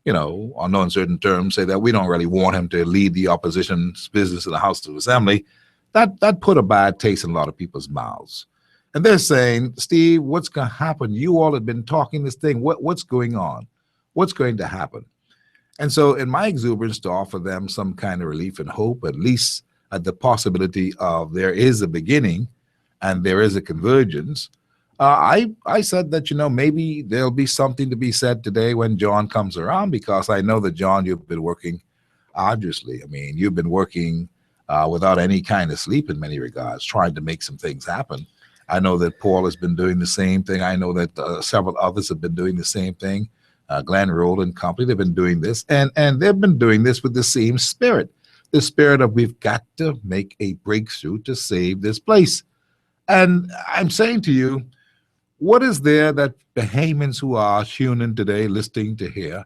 on no uncertain terms, say that we don't really want him to lead the opposition's business in the House of Assembly, that put a bad taste in a lot of people's mouths. And they're saying, Steve, what's going to happen? You all have been talking this thing. What's going on? What's going to happen? And so in my exuberance to offer them some kind of relief and hope, at least at the possibility of there is a beginning and there is a convergence, I said that, maybe there'll be something to be said today when John comes around, because I know that, John, you've been working arduously. I mean, you've been working without any kind of sleep in many regards, trying to make some things happen. I know that Paul has been doing the same thing. I know that several others have been doing the same thing. Glenn Roll and company, they've been doing this, and they've been doing this with the same spirit, the spirit of we've got to make a breakthrough to save this place. And I'm saying to you, what is there that Bahamians who are tuning today, listening to hear,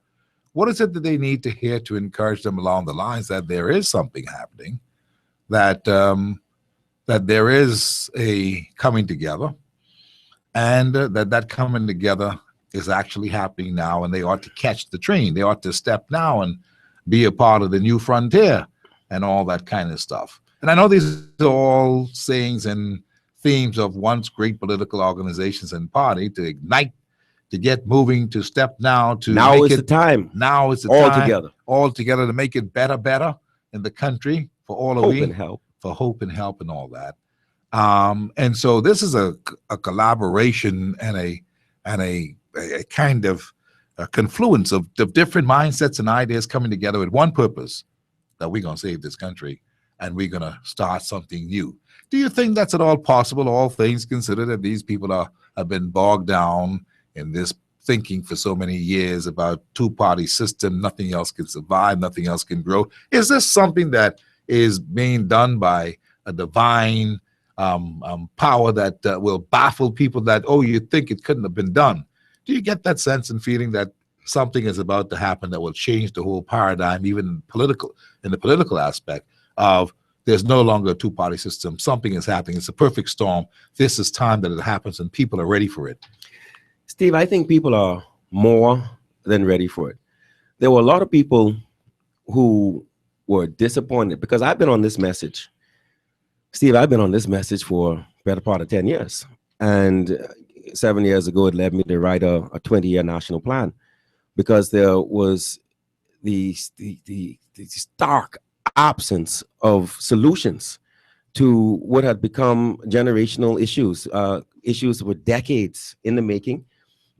what is it that they need to hear to encourage them along the lines that there is something happening, that there is a coming together, and that coming together is actually happening now, and they ought to catch the train. They ought to step now and be a part of the new frontier and all that kind of stuff. And I know these are all sayings and themes of once great political organizations and party to ignite, to get moving, to step now, to now make is the time. Now is the all time. All together to make it better in the country for all of hope we, and help. For hope and help and all that. And so this is a collaboration and a kind of a confluence of different mindsets and ideas coming together with one purpose, that we're going to save this country and we're going to start something new. Do you think that's at all possible, all things considered, that these people have been bogged down in this thinking for so many years about two-party system, nothing else can survive, nothing else can grow? Is this something that is being done by a divine power that will baffle people that, oh, you think it couldn't have been done? Do you get that sense and feeling that something is about to happen that will change the whole paradigm, even in the political aspect of there's no longer a two-party system. Something is happening. It's a perfect storm. This is time that it happens, and people are ready for it. Steve, I think people are more than ready for it. There were a lot of people who were disappointed, because I've been on this message. Steve, I've been on this message for a better part of 10 years. And 7 years ago, it led me to write a 20-year national plan, because there was the stark absence of solutions to what had become generational issues, issues were decades in the making.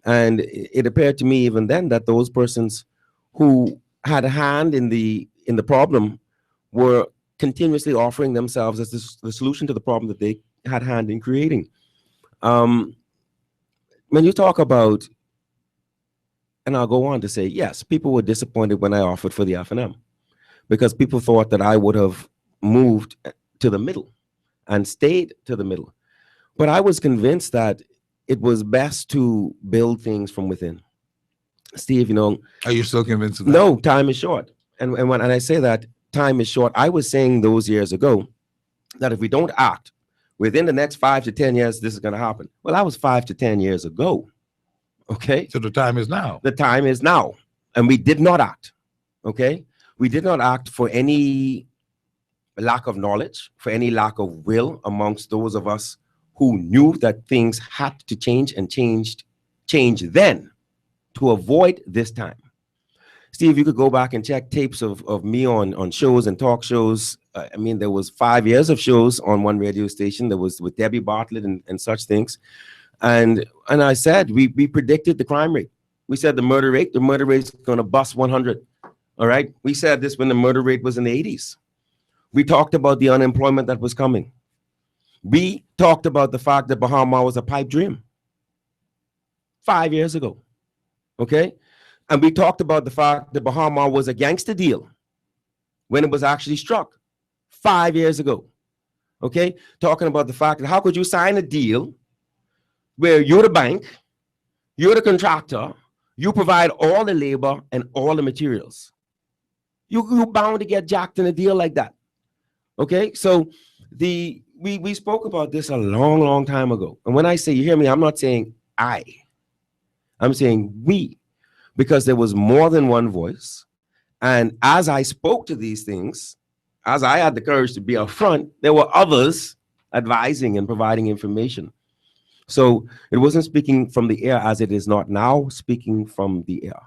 And it appeared to me even then that those persons who had a hand in the problem were continuously offering themselves as the solution to the problem that they had hand in creating. When you talk about, and I'll go on to say, yes, people were disappointed when I offered for the F&M, because people thought that I would have moved to the middle and stayed to the middle. But I was convinced that it was best to build things from within. Steve, Are you still convinced of that? No, time is short. And when I say that time is short, I was saying those years ago that if we don't act within the next 5 to 10 years, this is going to happen. Well, that was 5 to 10 years ago. Okay. So the time is now. The time is now. And we did not act. Okay. We did not act for any lack of knowledge, for any lack of will amongst those of us who knew that things had to change and change then to avoid this time. Steve, you could go back and check tapes of me on shows and talk shows. I mean, there was 5 years of shows on one radio station. There was with Debbie Bartlett and such things. And I said, we predicted the crime rate. We said the murder rate is going to bust 100. All right. We said this when the murder rate was in the 80s. We talked about the unemployment that was coming. We talked about the fact that Bahama was a pipe dream 5 years ago. Okay. And we talked about the fact that Bahama was a gangster deal when it was actually struck 5 years ago. Okay. Talking about the fact that how could you sign a deal where you're the bank, you're the contractor, you provide all the labor and all the materials. You're bound to get jacked in a deal like that. Okay, so we spoke about this a long time ago. And when I say, you hear me, I'm not saying I'm saying we, because there was more than one voice. And as I spoke to these things, as I had the courage to be upfront, there were others advising and providing information. So it wasn't speaking from the air as it is not now speaking from the air.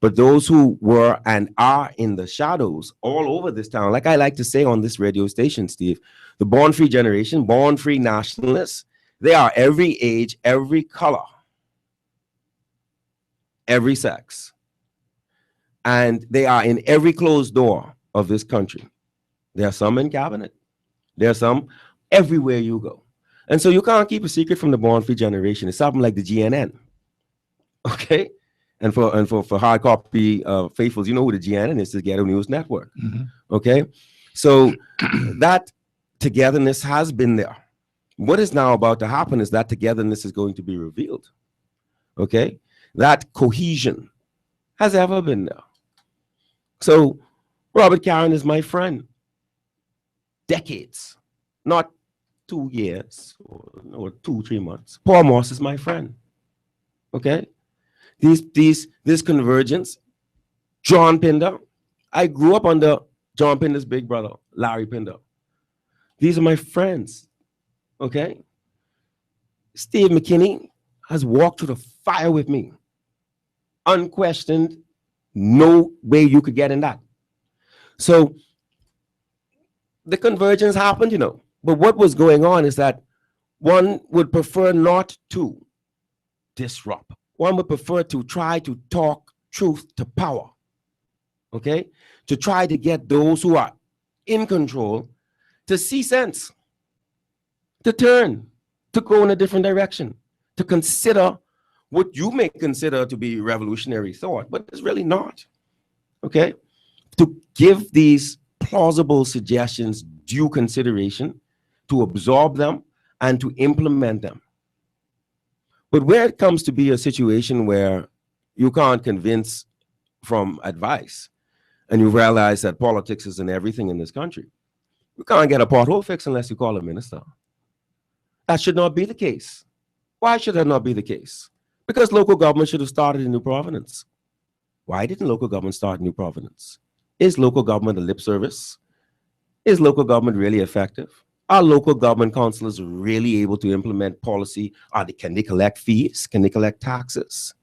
But those who were and are in the shadows all over this town, like I like to say on this radio station, Steve, the born free generation, born free nationalists, they are every age, every color, every sex. And they are in every closed door of this country. There are some in cabinet. There are some everywhere you go. And so you can't keep a secret from the born free generation. It's something like the GNN. Okay? And for hard copy faithfuls, you know who the GNN is, the Ghetto News Network. Okay? So that togetherness has been there. What is now about to happen is that togetherness is going to be revealed. Okay? That cohesion has ever been there. So Robert Karen is my friend. Decades, not 2 years or 2-3 months. Paul Moss is my friend. Okay? This convergence, John Pinder. I grew up under John Pinder's big brother, Larry Pinder. These are my friends. Okay? Steve McKinney has walked through the fire with me. Unquestioned, no way you could get in that. So the convergence happened, you know. But what was going on is that one would prefer not to disrupt. One would prefer to try to talk truth to power. Okay? To try to get those who are in control to see sense, to turn, to go in a different direction, to consider what you may consider to be revolutionary thought, but it's really not. Okay? To give these plausible suggestions due consideration, to absorb them and to implement them. But where it comes to be a situation where you can't convince from advice and you realize that politics is in everything in this country, you can't get a pothole fix unless you call a minister. That should not be the case. Why should that not be the case? Because local government should have started in New Providence. Why didn't local government start in New Providence? Is local government a lip service? Is local government really effective? Are local government councillors really able to implement policy? Can they collect fees? Can they collect taxes?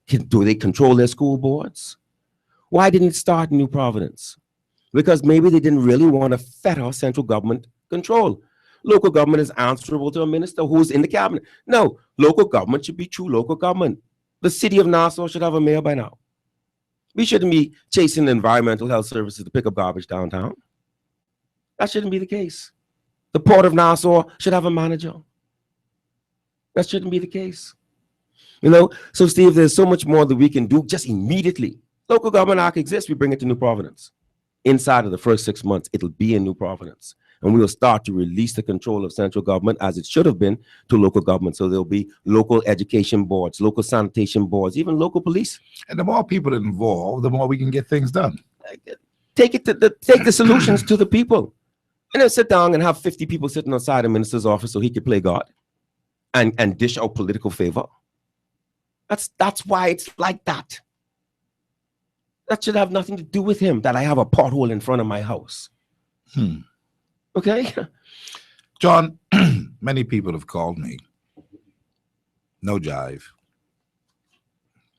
Do they control their school boards? Why didn't it start in New Providence? Because maybe they didn't really want to fetter central government control. Local government is answerable to a minister who's in the cabinet. No, local government should be true local government. The city of Nassau should have a mayor by now. We shouldn't be chasing the environmental health services to pick up garbage downtown. That shouldn't be the case. The Port of Nassau should have a manager. That shouldn't be the case. You know, so Steve, there's so much more that we can do just immediately. Local government act exists, we bring it to New Providence. Inside of the first 6 months, it'll be in New Providence. And we will start to release the control of central government as it should have been to local government. So there'll be local education boards, local sanitation boards, even local police. And the more people involved, the more we can get things done. Take the solutions to the people. And then sit down and have 50 people sitting outside the minister's office so he could play God and dish out political favor. That's why it's like that. That should have nothing to do with him, that I have a pothole in front of my house. Okay. John, many people have called me. No jive.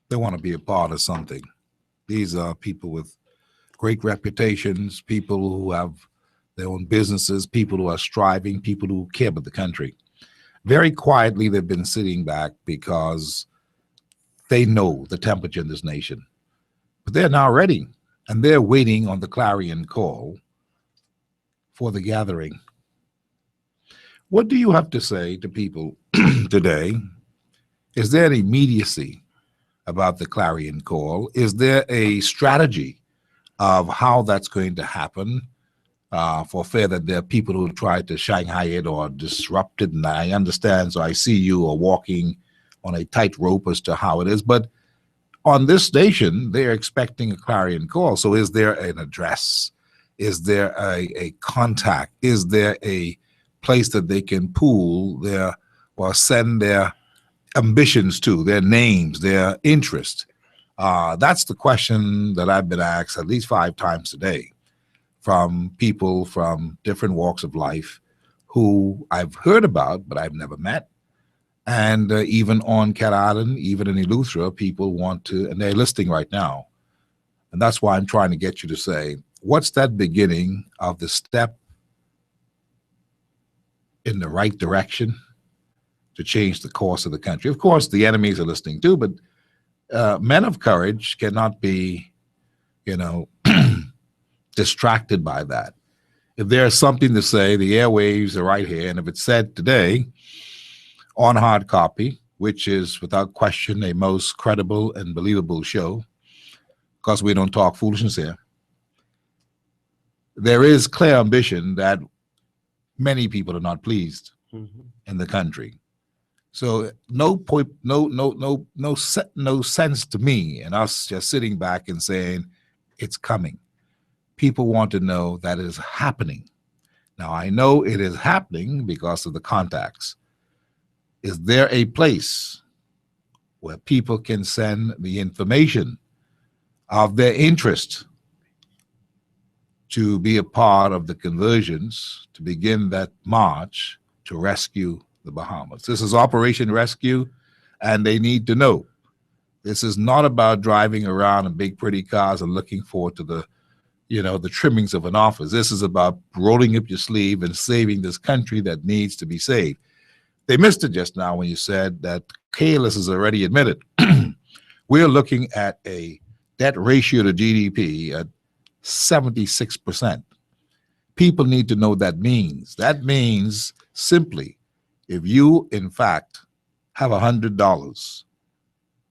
They want to be a part of something. These are people with great reputations, people who have their own businesses, people who are striving, people who care about the country. Very quietly, they've been sitting back because they know the temperature in this nation. But they're now ready, and they're waiting on the clarion call for the gathering. What do you have to say to people today? Is there an immediacy about the clarion call? Is there a strategy of how that's going to happen? For fear that there are people who try to Shanghai it or disrupt it, and I understand, so I see you are walking on a tightrope as to how it is, but on this station, they're expecting a clarion call. So is there an address? Is there a contact? Is there a place that they can pool their or send their ambitions to, their names, their interest? That's the question that I've been asked at least 5 times today from people from different walks of life who I've heard about, but I've never met. And even on Cat Island, even in Eleuthera, people want to, and they're listening right now. And that's why I'm trying to get you to say, what's that beginning of the step in the right direction to change the course of the country? Of course, the enemies are listening too, but men of courage cannot be, distracted by that. If there's something to say, the airwaves are right here. And if it's said today on hard copy, which is without question a most credible and believable show, because we don't talk foolishness here, there is clear ambition that many people are not pleased in the country. So no sense to me and us just sitting back and saying it's coming. People want to know that it is happening. Now, I know it is happening because of the contacts. Is there a place where people can send the information of their interest to be a part of the conversions, to begin that march to rescue the Bahamas? This is Operation Rescue, and they need to know. This is not about driving around in big, pretty cars and looking forward to the trimmings of an office. This is about rolling up your sleeve and saving this country that needs to be saved. They missed it just now when you said that Kalis has already admitted. We're looking at a debt ratio to GDP at 76%. People need to know what that means. That means simply, if you, in fact, have $100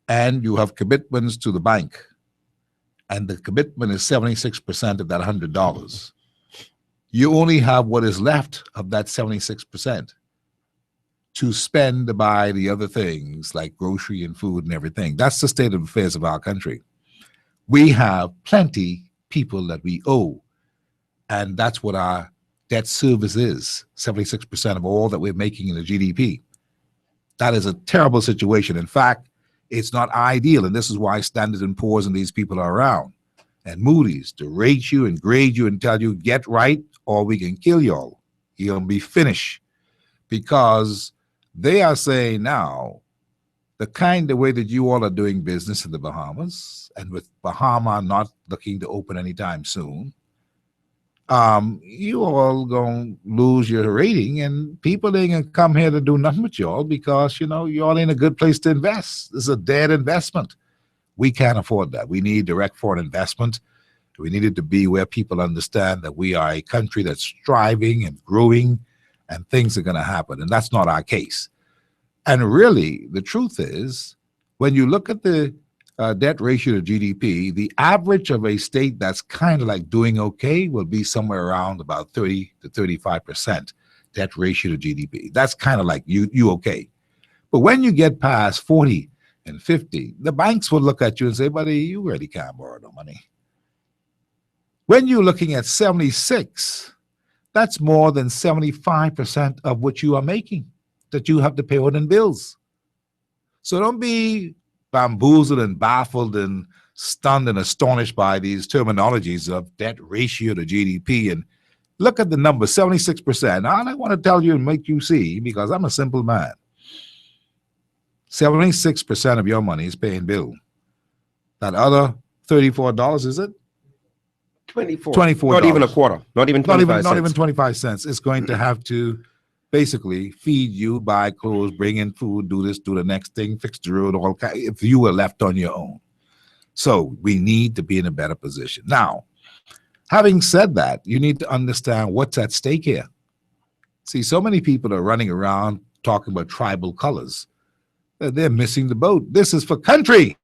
and you have commitments to the bank, and the commitment is 76% of that $100, you only have what is left of that 76% to spend to buy the other things like grocery and food and everything. That's the state of affairs of our country. We have plenty people that we owe, and that's what our debt service is, 76% of all that we're making in the GDP. That is a terrible situation. In fact, it's not ideal, and this is why Standard & Poor's and these people are around, and Moody's, to rate you and grade you and tell you, get right, or we can kill y'all. You'll be finished. Because they are saying now, the kind of way that you all are doing business in the Bahamas, and with Bahama not looking to open anytime soon, you all gonna lose your rating, and people ain't gonna come here to do nothing with y'all because y'all ain't a good place to invest. This is a dead investment. We can't afford that. We need direct foreign investment. We need it to be where people understand that we are a country that's striving and growing, and things are gonna happen. And that's not our case. And really, the truth is, when you look at the debt ratio to GDP, the average of a state that's kind of like doing okay will be somewhere around about 30 to 35% debt ratio to GDP. That's kind of like you okay. But when you get past 40 and 50, the banks will look at you and say, buddy, you really can't borrow no money. When you're looking at 76, that's more than 75% of what you are making that you have to pay out in bills. So don't be bamboozled and baffled and stunned and astonished by these terminologies of debt ratio to GDP and Look at the number, 76%. Now, I want to tell you and make you see, because I'm a simple man. 76% of your money is paying bill. That other $34, is it? 24. $24. Not even a quarter. Not even 25 cents. Not even 25 cents. It's going to have to basically feed you, buy clothes, bring in food, do this, do the next thing, fix the road, all kind, if you were left on your own. So we need to be in a better position. Now, having said that, you need to understand what's at stake here. See, so many people are running around talking about tribal colors. They're missing the boat. This is for country.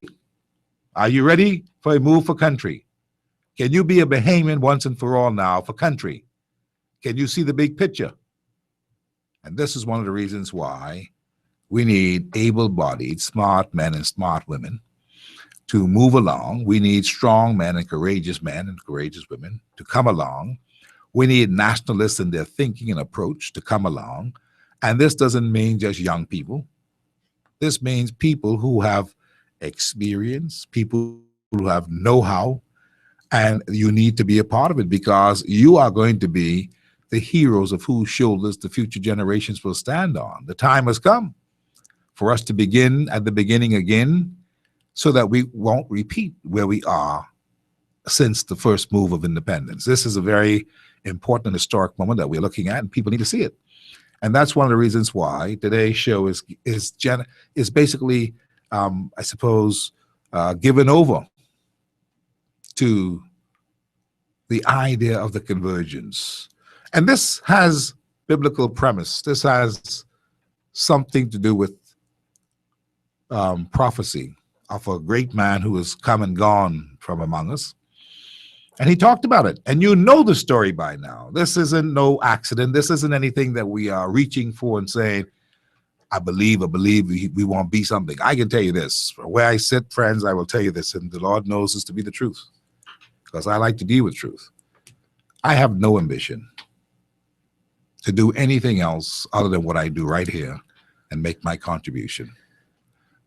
Are you ready for a move for country? Can you be a Bahamian once and for all now for country? Can you see the big picture? And this is one of the reasons why we need able-bodied, smart men and smart women to move along. We need strong men and courageous women to come along. We need nationalists in their thinking and approach to come along. And this doesn't mean just young people. This means people who have experience, people who have know-how, and you need to be a part of it, because you are going to be the heroes of whose shoulders the future generations will stand on. The time has come for us to begin at the beginning again, so that we won't repeat where we are since the first move of independence. This is a very important and historic moment that we're looking at, and people need to see it. And that's one of the reasons why today's show is basically, I suppose, given over to the idea of the convergence. And this has biblical premise. This has something to do with prophecy of a great man who has come and gone from among us. And he talked about it. And you know the story by now. This isn't no accident. This isn't anything that we are reaching for and saying, I believe we won't be something. I can tell you this. From where I sit, friends, I will tell you this, and the Lord knows this to be the truth, because I like to deal with truth. I have no ambition to do anything else other than what I do right here and make my contribution.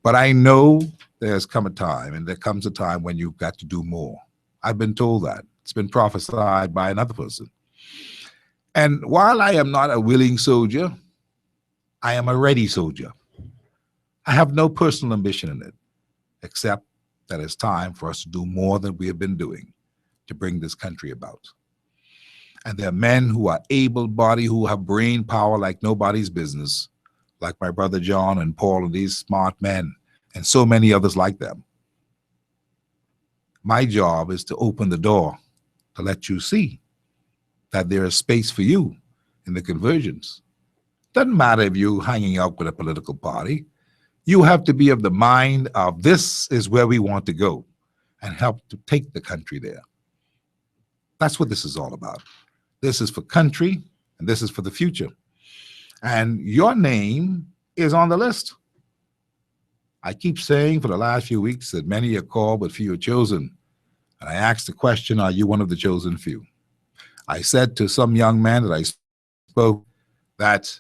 But I know there's come a time, and there comes a time when you've got to do more. I've been told that. It's been prophesied by another person. And while I am not a willing soldier, I am a ready soldier. I have no personal ambition in it, except that it's time for us to do more than we have been doing to bring this country about. And there are men who are able-bodied, who have brain power like nobody's business, like my brother John and Paul and these smart men, and so many others like them. My job is to open the door to let you see that there is space for you in the convergence. Doesn't matter if you're hanging out with a political party. You have to be of the mind of this is where we want to go and help to take the country there. That's what this is all about. This is for country, and this is for the future. And your name is on the list. I keep saying for the last few weeks that many are called, but few are chosen. And I asked the question, are you one of the chosen few? I said to some young man that I spoke that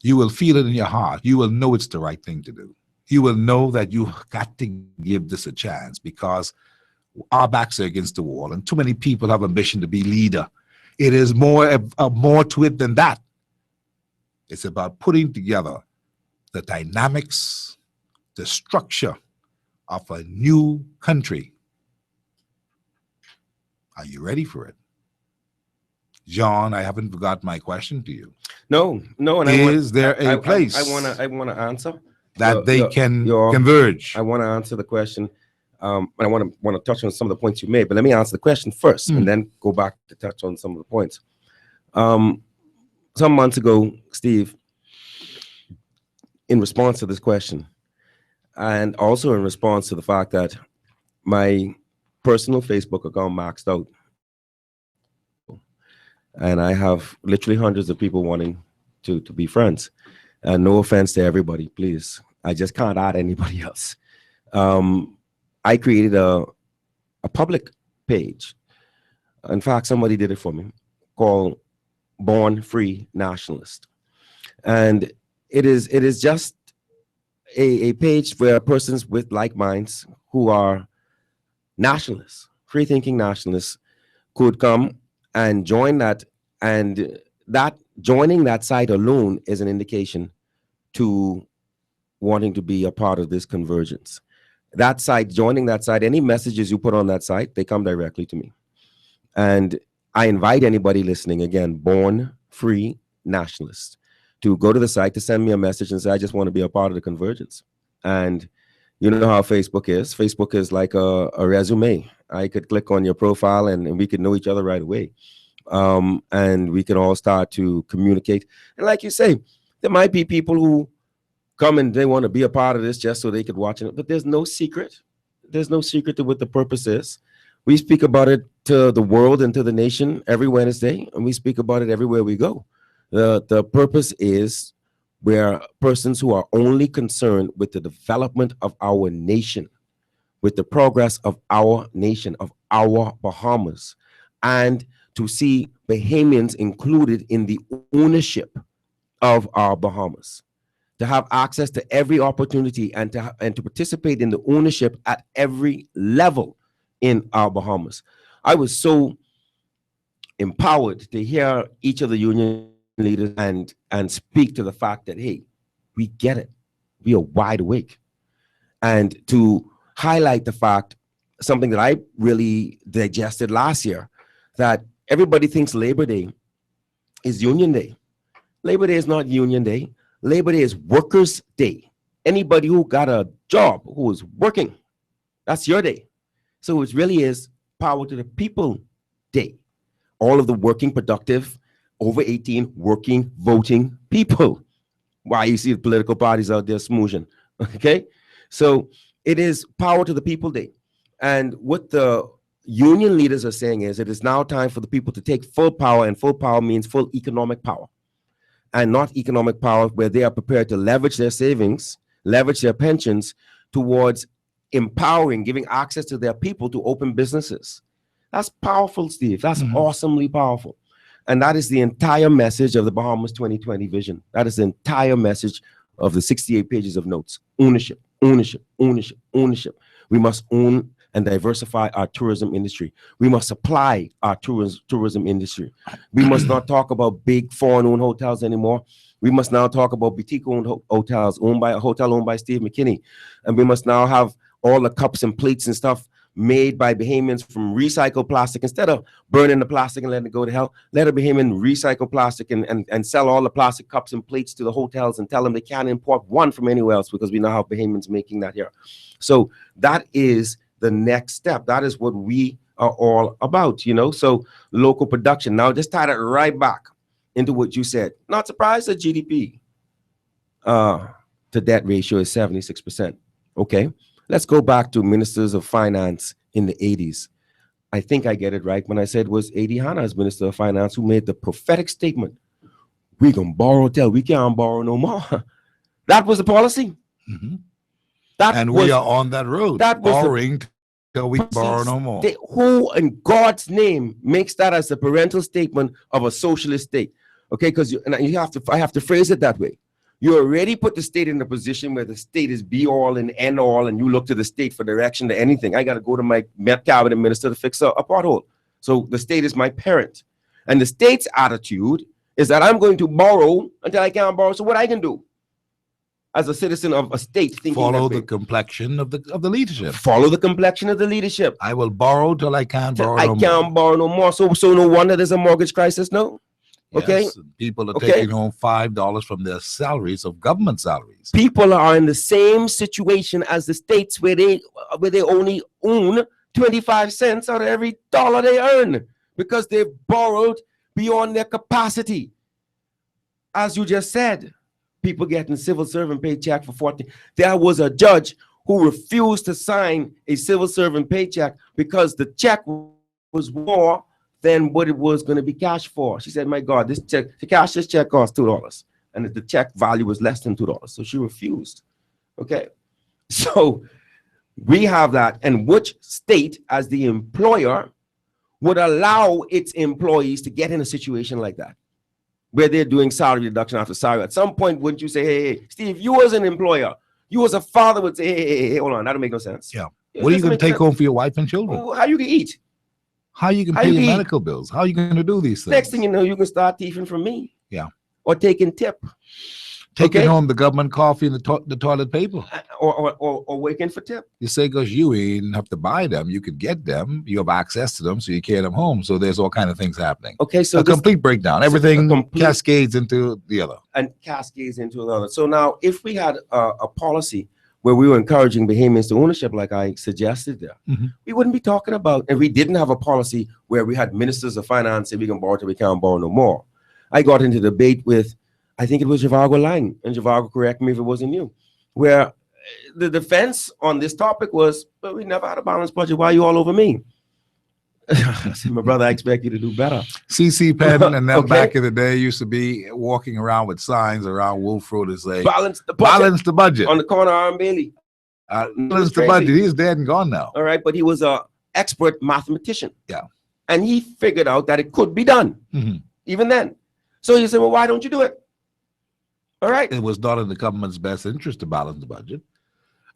you will feel it in your heart. You will know it's the right thing to do. You will know that you got to give this a chance, because our backs are against the wall, and too many people have ambition to be leader. It is more to it than that. It's about putting together the dynamics, the structure of a new country. Are you ready for it? John, I haven't forgot my question to you. No. And is there a place I want to answer that they can converge? I want to answer the question. And I want to touch on some of the points you made, but let me answer the question first, and then go back to touch on some of the points. Some months ago, Steve, in response to this question, and also in response to the fact that my personal Facebook account maxed out, and I have literally hundreds of people wanting to be friends. And no offense to everybody, please. I just can't add anybody else. I created a public page. In fact, somebody did it for me, called Born Free Nationalist. And it is just a page where persons with like minds who are nationalists, free-thinking nationalists, could come and join that And that joining that site alone is an indication to wanting to be a part of this convergence. That site, joining that site, any messages you put on that site, they come directly to me. And I invite anybody listening, again, born free nationalists, to go to the site, to send me a message and say, I just want to be a part of the convergence. And you know how Facebook is. Facebook is like a resume. I could click on your profile and we could know each other right away. And we can all start to communicate. And like you say, there might be people who come and they want to be a part of this just so they could watch it. But there's no secret. There's no secret to what the purpose is. We speak about it to the world and to the nation every Wednesday, and we speak about it everywhere we go. The purpose is where persons who are only concerned with the development of our nation, with the progress of our nation, of our Bahamas, and to see Bahamians included in the ownership of our Bahamas, to have access to every opportunity and to participate in the ownership at every level in our Bahamas. I was so empowered to hear each of the union leaders and speak to the fact that, hey, we get it. We are wide awake. And to highlight the fact, something that I really digested last year, that everybody thinks Labor Day is Union Day. Labor Day is not Union Day. Labor Day is Workers' Day. Anybody who got a job, who is working, that's your day. So it really is Power to the People Day. All of the working, productive, over 18, working, voting people. Why you see the political parties out there smooching, okay? So it is Power to the People Day. And what the union leaders are saying is it is now time for the people to take full power, and full power means full economic power. And not economic power where they are prepared to leverage their savings, leverage their pensions towards empowering, giving access to their people to open businesses. That's powerful, Steve. That's awesomely powerful. And that is the entire message of the Bahamas 2020 vision. That is the entire message of the 68 pages of notes. Ownership, ownership, ownership, ownership. We must own and diversify our tourism industry. We must supply our tourism industry. We must not talk about big foreign-owned hotels anymore. We must now talk about boutique-owned hotels, owned by Steve McKinney. And we must now have all the cups and plates and stuff made by Bahamians from recycled plastic. Instead of burning the plastic and letting it go to hell, let a Bahamian recycle plastic and sell all the plastic cups and plates to the hotels and tell them they can't import one from anywhere else, because we now have Bahamians making that here. So that is the next step. That is what we are all about, you know. So local production. Now just tie it right back into what you said. Not surprised that GDP to debt ratio is 76%. Okay. Let's go back to ministers of finance in the 80s. I think I get it right when I said it was A.D. Hanna as Minister of Finance who made the prophetic statement, we're going to borrow till we can't borrow no more. That was the policy. And we are on that road, borrowing till we borrow no more. Who in God's name makes that as a parental statement of a socialist state? Okay, because I have to phrase it that way. You already put the state in a position where the state is be all and end all, and you look to the state for direction to anything. I got to go to my cabinet minister to fix a pothole. So the state is my parent. And the state's attitude is that I'm going to borrow until I can't borrow. So what I can do as a citizen of a state, thinking follow the complexion of the leadership. Follow the complexion of the leadership. I will borrow till I can't borrow no more. I can't borrow no more. So no wonder there's a mortgage crisis, no? Okay. Yes, people are taking home $5 from their salaries, of government salaries. People are in the same situation as the states where they only own 25 cents out of every dollar they earn because they've borrowed beyond their capacity. As you just said, people getting civil servant paycheck for 40. There was a judge who refused to sign a civil servant paycheck because the check was more than what it was going to be cashed for. She said, my God, this check, to cash this check costs $2. And the check value was less than $2. So she refused. Okay. So we have that. And which state as the employer would allow its employees to get in a situation like that, where they're doing salary reduction after salary? At some point, wouldn't you say, hey, Steve, you as an employer, you as a father would say, hey, hold on, that don't make no sense. Yeah. What are you going to take home for your wife and children? How you can eat? How you can How pay you your be- medical bills? How you going to do these things? Next thing you know, you can start thieving from me. Yeah. Or taking tip. Taking Okay? home the government coffee and the toilet paper. Or waiting for tip. You say because you ain't have to buy them, you could get them. You have access to them, so you carry them home. So there's all kind of things happening. Okay, so a complete breakdown. Everything cascades into the other. And cascades into another. So now, if we had a policy where we were encouraging Bahamians to ownership, like I suggested there, we wouldn't be talking about, and we didn't have a policy where we had ministers of finance saying we can borrow till we can't borrow no more. I got into debate with, I think it was Javago Lang, and Javago, correct me if it wasn't you, where the defense on this topic was, well, we never had a balanced budget. Why are you all over me? I said, my brother, I expect you to do better. CC Penn and them Okay. back in the day used to be walking around with signs around Wolf Road to say, Balance the budget. balance the budget. On the corner of Arm Bailey. Balance the budget. He's dead and gone now. All right, but he was a expert mathematician. Yeah. And he figured out that it could be done, even then. So you say, well, why don't you do it? All right. It was not in the government's best interest to balance the budget.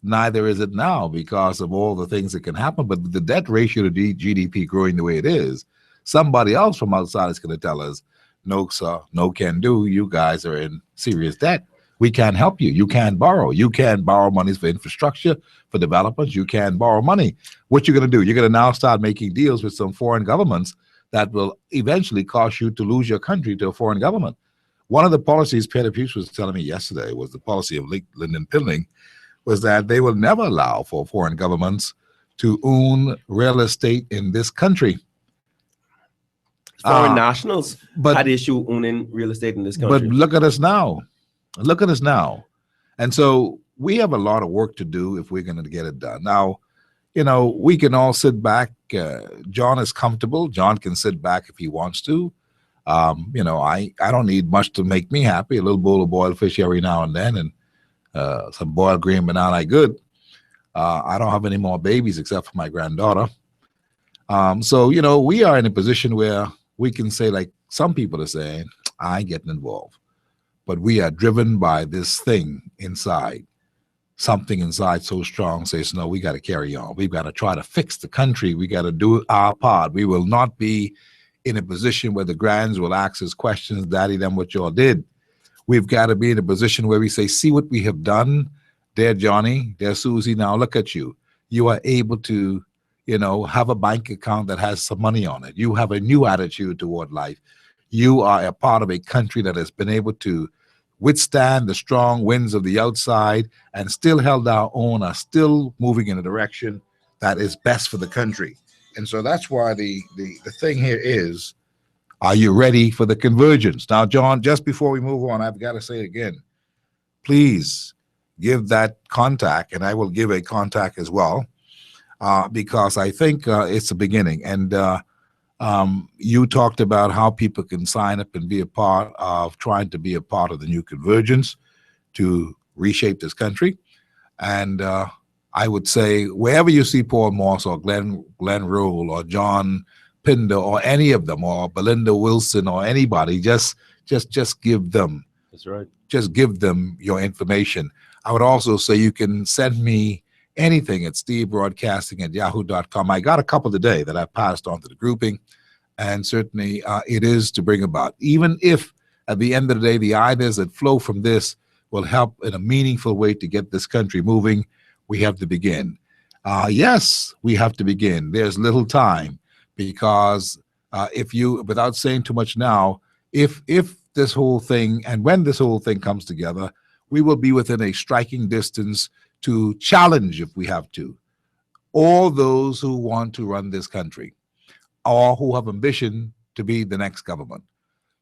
Neither is it now because of all the things that can happen. But the debt ratio to GDP growing the way it is, somebody else from outside is going to tell us, no, sir, no can do. You guys are in serious debt. We can't help you. You can't borrow. You can't borrow monies for infrastructure, for development. You can't borrow money. What you're going to do? You're going to now start making deals with some foreign governments that will eventually cause you to lose your country to a foreign government. One of the policies Peter Peace was telling me yesterday was the policy of Lyndon Pilling, was that they will never allow for foreign governments to own real estate in this country. Foreign nationals had issue owning real estate in this country. But look at us now. Look at us now. And so we have a lot of work to do if we're going to get it done. Now, you know, we can all sit back. John is comfortable. John can sit back if he wants to. You know, I don't need much to make me happy. A little bowl of boiled fish every now and then, and some boiled green banana good. I don't have any more babies except for my granddaughter. So, you know, we are in a position where we can say, like some people are saying, I ain't getting involved. But we are driven by this thing inside. Something inside so strong says, no, we got to carry on. We've got to try to fix the country. We got to do our part. We will not be in a position where the grands will ask us questions, Daddy, them what y'all did. We've got to be in a position where we say, see what we have done. There, Johnny, there, Susie, now look at you. You are able to, you know, have a bank account that has some money on it. You have a new attitude toward life. You are a part of a country that has been able to withstand the strong winds of the outside and still held our own, are still moving in a direction that is best for the country. And so that's why the thing here is, are you ready for the convergence? Now, John, just before we move on, I've got to say again, please give that contact, and I will give a contact as well, because I think it's a beginning. And you talked about how people can sign up and be a part of trying to be a part of the new convergence to reshape this country. And I would say wherever you see Paul Morse or Glenn Rule or John Pinder or any of them or Belinda Wilson or anybody, just give them. That's right. Just give them your information. I would also say you can send me anything at stevebroadcasting@yahoo.com. I got a couple today that I passed on to the grouping, and certainly it is to bring about. Even if at the end of the day, the ideas that flow from this will help in a meaningful way to get this country moving, we have to begin. Yes, we have to begin. There's little time because if you, without saying too much now, if this whole thing and when this whole thing comes together, we will be within a striking distance to challenge, if we have to, all those who want to run this country or who have ambition to be the next government.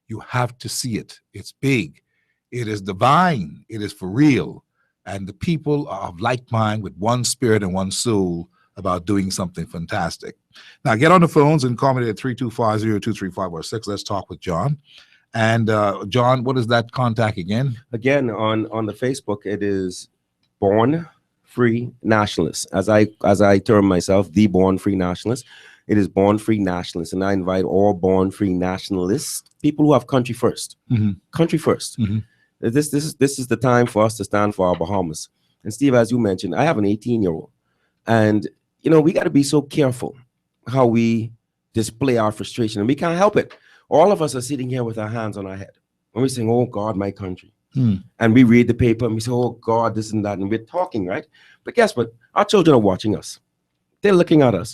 You have to see it. It's big. It is divine. It is for real. And the people are of like mind with one spirit and one soul about doing something fantastic. Now, get on the phones and call me at 325-023506. Let's talk with John. And John, what is that contact again? Again, on the Facebook, it is Born Free Nationalists. As I term myself, the Born Free Nationalist. It is Born Free Nationalists, and I invite all Born Free Nationalists, people who have country first. Country first. This is the time for us to stand for our Bahamas. And Steve, as you mentioned, I have an 18-year-old, and you know we got to be so careful how we display our frustration, and we can't help it. All of us are sitting here with our hands on our head, and we're saying, "Oh God, my country." And we read the paper and we say, "Oh God, this and that," and we're talking, right? But guess what? Our children are watching us. They're looking at us.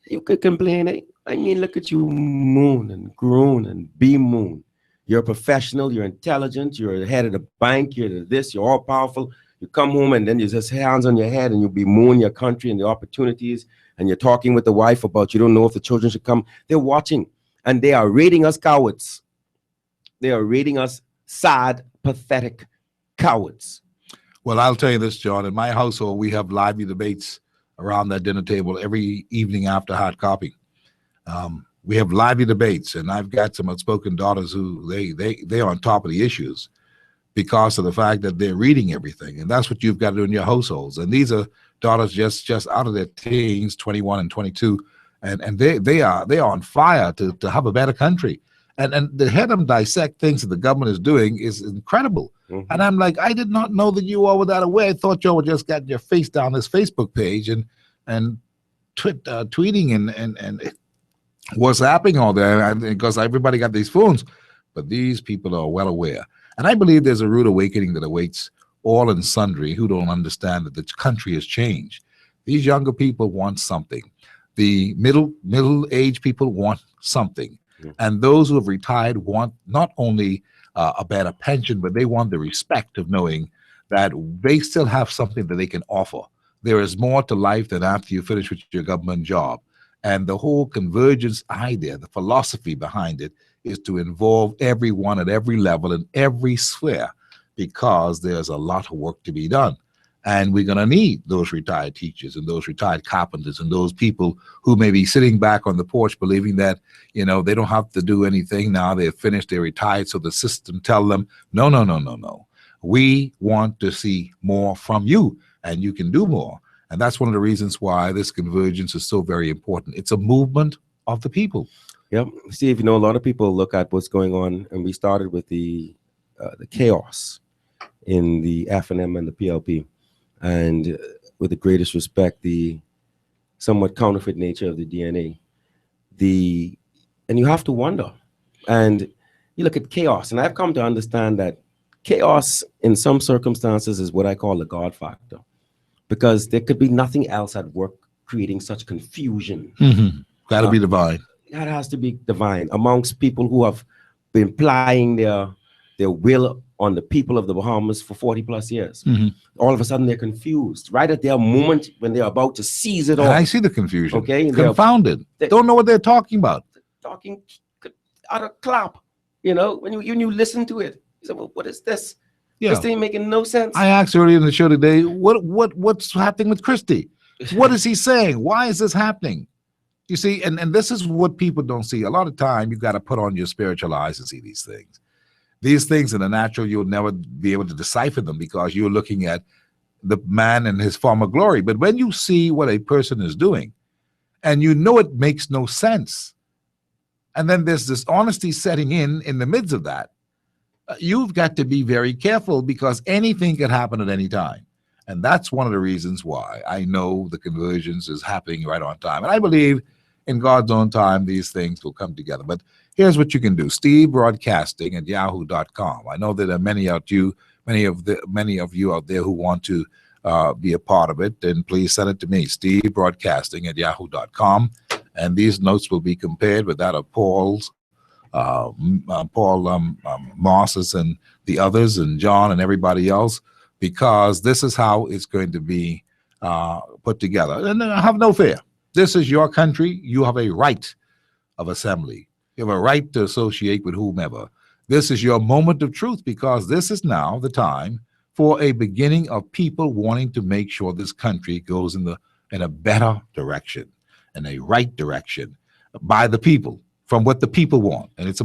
You could complain, eh? I mean, look at you, moon and groan and be moon. You're a professional, you're intelligent, you're the head of the bank, you're this, you're all powerful. You come home and then you just hands on your head and you bemoan your country and the opportunities, and you're talking with the wife about you don't know if the children should come. They're watching and they are rating us cowards. They are rating us sad, pathetic cowards. Well, I'll tell you this, John. In my household, we have lively debates around that dinner table every evening after hard copy. We have lively debates, and I've got some outspoken daughters who they're on top of the issues because of the fact that they're reading everything, and that's what you've got to do in your households. And these are daughters just out of their teens, 21 and 22, and they are on fire to have a better country. And to hear them dissect things that the government is doing is incredible. And I'm like, I did not know that you all were that aware. I thought you all were just getting your face down this Facebook page and tweeting and WhatsApping all that, because everybody got these phones. But these people are well aware. And I believe there's a rude awakening that awaits all and sundry who don't understand that the country has changed. These younger people want something. The middle-aged people want something. And those who have retired want not only a better pension, but they want the respect of knowing that they still have something that they can offer. There is more to life than after you finish with your government job. And the whole convergence idea, the philosophy behind it, is to involve everyone at every level in every sphere, because there's a lot of work to be done. And we're going to need those retired teachers and those retired carpenters and those people who may be sitting back on the porch believing that, they don't have to do anything now. They're finished, they're retired, so the system tell them, no, no, no, no, no. We want to see more from you, and you can do more. And that's one of the reasons why this convergence is so very important. It's a movement of the people. Yep. Steve, a lot of people look at what's going on, and we started with the chaos in the F&M and the PLP. And with the greatest respect, the somewhat counterfeit nature of the DNA, and you have to wonder. And you look at chaos, and I've come to understand that chaos in some circumstances is what I call the God factor, because there could be nothing else at work creating such confusion. Got to be divine. That has to be divine amongst people who have been plying their will on the people of the Bahamas for 40 plus years. All of a sudden they're confused right at their moment when they're about to seize it all. And I see the confusion. Okay, confounded. Don't know what they're talking about. Talking out of clap. When you listen to it, you say, "Well, what is this? Yeah. This thing making no sense." I asked earlier in the show today, what's happening with Christie? What is he saying? Why is this happening? You see, and this is what people don't see. A lot of time you got to put on your spiritual eyes and see these things. These things in the natural, you'll never be able to decipher them because you're looking at the man in his former glory. But when you see what a person is doing, and it makes no sense, and then there's this honesty setting in the midst of that, you've got to be very careful, because anything can happen at any time. And that's one of the reasons why I know the convergence is happening right on time. And I believe in God's own time, these things will come together. But here's what you can do: stevebroadcasting@yahoo.com. I know that there are many of you out there who want to be a part of it, and please send it to me, stevebroadcasting@yahoo.com. And these notes will be compared with that of Paul Moss's and the others, and John and everybody else, because this is how it's going to be put together. And have no fear. This is your country. You have a right of assembly. You have a right to associate with whomever. This is your moment of truth, because this is now the time for a beginning of people wanting to make sure this country goes in a better direction, in a right direction, by the people, from what the people want. And it's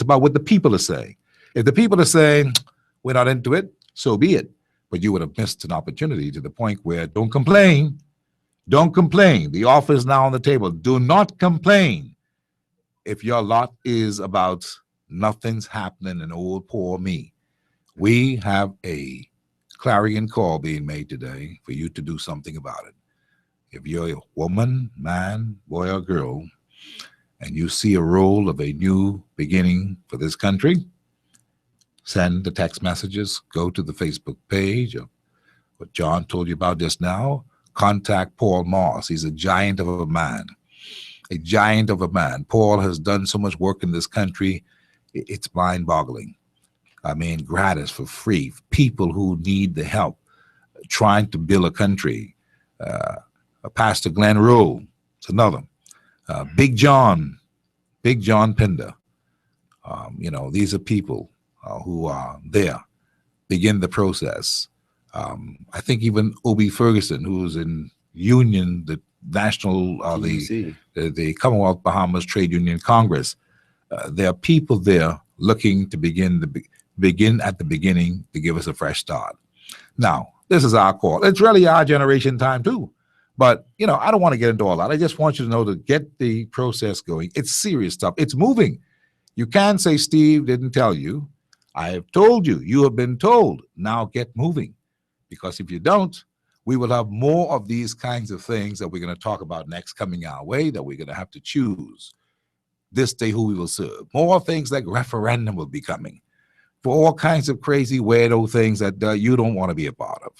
about what the people are saying. If the people are saying, "We're not into it," so be it. But you would have missed an opportunity to the point where don't complain. Don't complain. The offer is now on the table. Do not complain if your lot is about nothing's happening and old poor me. We have a clarion call being made today for you to do something about it. If you're a woman, man, boy, or girl, and you see a role of a new beginning for this country, send the text messages, go to the Facebook page of what John told you about just now. Contact Paul Moss. He's a giant of a man. A giant of a man. Paul has done so much work in this country, it's mind-boggling. I mean, gratis, for free. People who need the help, trying to build a country. Pastor Glenn Rowe, it's another. Big John Pinder. These are people who are there, begin the process. I think even Obie Ferguson, who's in Union, the National, the Commonwealth Bahamas Trade Union Congress. There are people there looking to begin at the beginning to give us a fresh start. Now, this is our call. It's really our generation time too. But, I don't want to get into all that. I just want you to know to get the process going. It's serious stuff. It's moving. You can't say Steve didn't tell you. I have told you. You have been told. Now get moving. Because if you don't, we will have more of these kinds of things that we're going to talk about next coming our way, that we're going to have to choose this day who we will serve. More things like referendum will be coming for all kinds of crazy, weirdo things that you don't want to be a part of.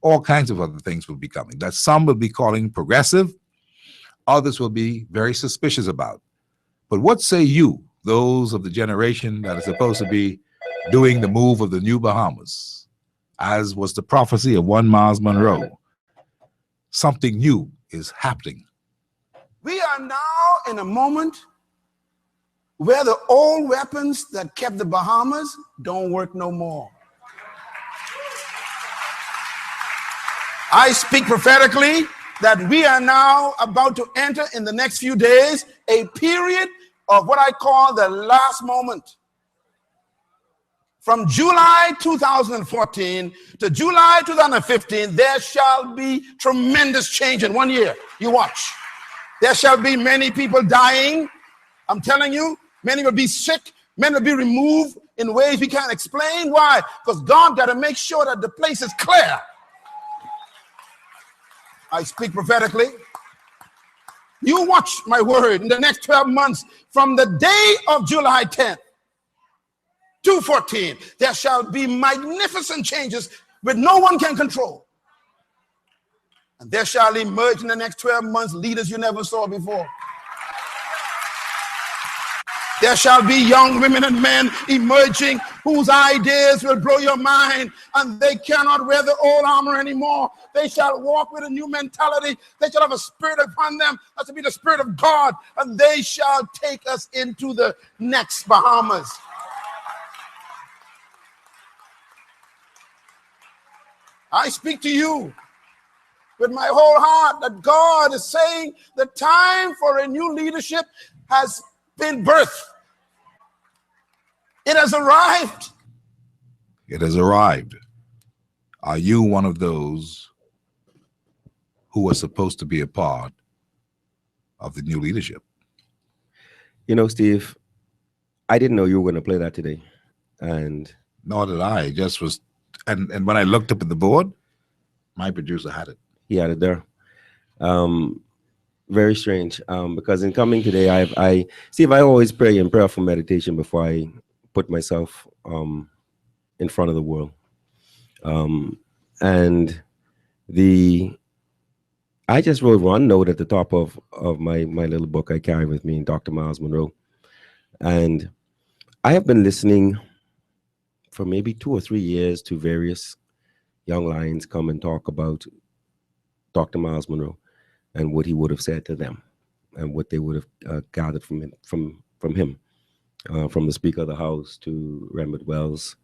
All kinds of other things will be coming that some will be calling progressive, others will be very suspicious about. But what say you, those of the generation that are supposed to be doing the move of the new Bahamas? As was the prophecy of one Miles Monroe, something new is happening. We are now in a moment where the old weapons that kept the Bahamas don't work no more. I speak prophetically that we are now about to enter in the next few days a period of what I call the last moment. From July 2014 to July 2015, there shall be tremendous change in 1 year. You watch. There shall be many people dying. I'm telling you, many will be sick. Many will be removed in ways we can't explain. Why? Because God got to make sure that the place is clear. I speak prophetically. You watch my word in the next 12 months from the day of July 10th. 2:14, there shall be magnificent changes which no one can control. And there shall emerge in the next 12 months leaders you never saw before. There shall be young women and men emerging whose ideas will blow your mind, and they cannot wear the old armor anymore. They shall walk with a new mentality. They shall have a spirit upon them that shall be the Spirit of God, and they shall take us into the next Bahamas. I speak to you with my whole heart that God is saying the time for a new leadership has been birthed. It has arrived. It has arrived. Are you one of those who are supposed to be a part of the new leadership? Steve, I didn't know you were going to play that today. And nor did I. It just was. And when I looked up at the board, my producer had it. He had it there. Very strange. Because in coming today, I always pray in prayerful meditation before I put myself in front of the world. And I just wrote one note at the top of my little book I carry with me, Dr. Miles Monroe. And I have been listening for maybe 2 or 3 years to various young lions come and talk about Dr. Miles Monroe and what he would have said to them and what they would have gathered from him, from the Speaker of the House to Rembert Wells,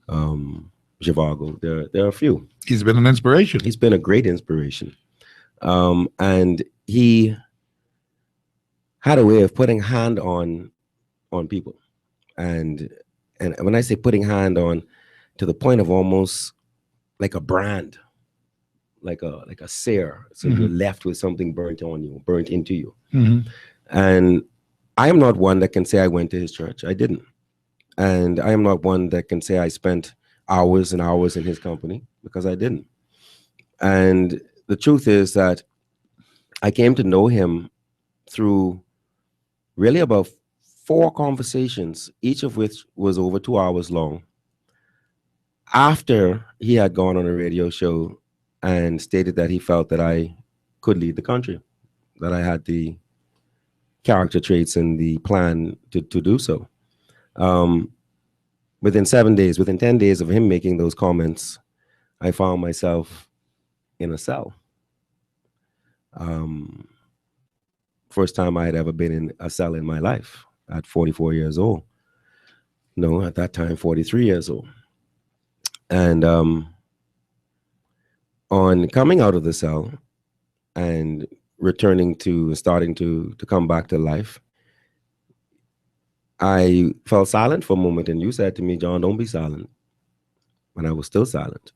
Zhivago. There are a few. He's been an inspiration. He's been a great inspiration. And he had a way of putting hand on people. And when I say putting hand on, to the point of almost like a brand, like a sear. So you're left with something burnt into you. And I am not one that can say I went to his church. I didn't. And I am not one that can say I spent hours and hours in his company, because I didn't. And the truth is that I came to know him through really about 4 conversations, each of which was over 2 hours long, after he had gone on a radio show and stated that he felt that I could lead the country, that I had the character traits and the plan to do so. Within 7 days, within 10 days of him making those comments, I found myself in a cell. First time I had ever been in a cell in my life at 44 years old. No, at that time, 43 years old. And on coming out of the cell and returning to, starting to come back to life, I fell silent for a moment, and you said to me, John, don't be silent. And I was still silent.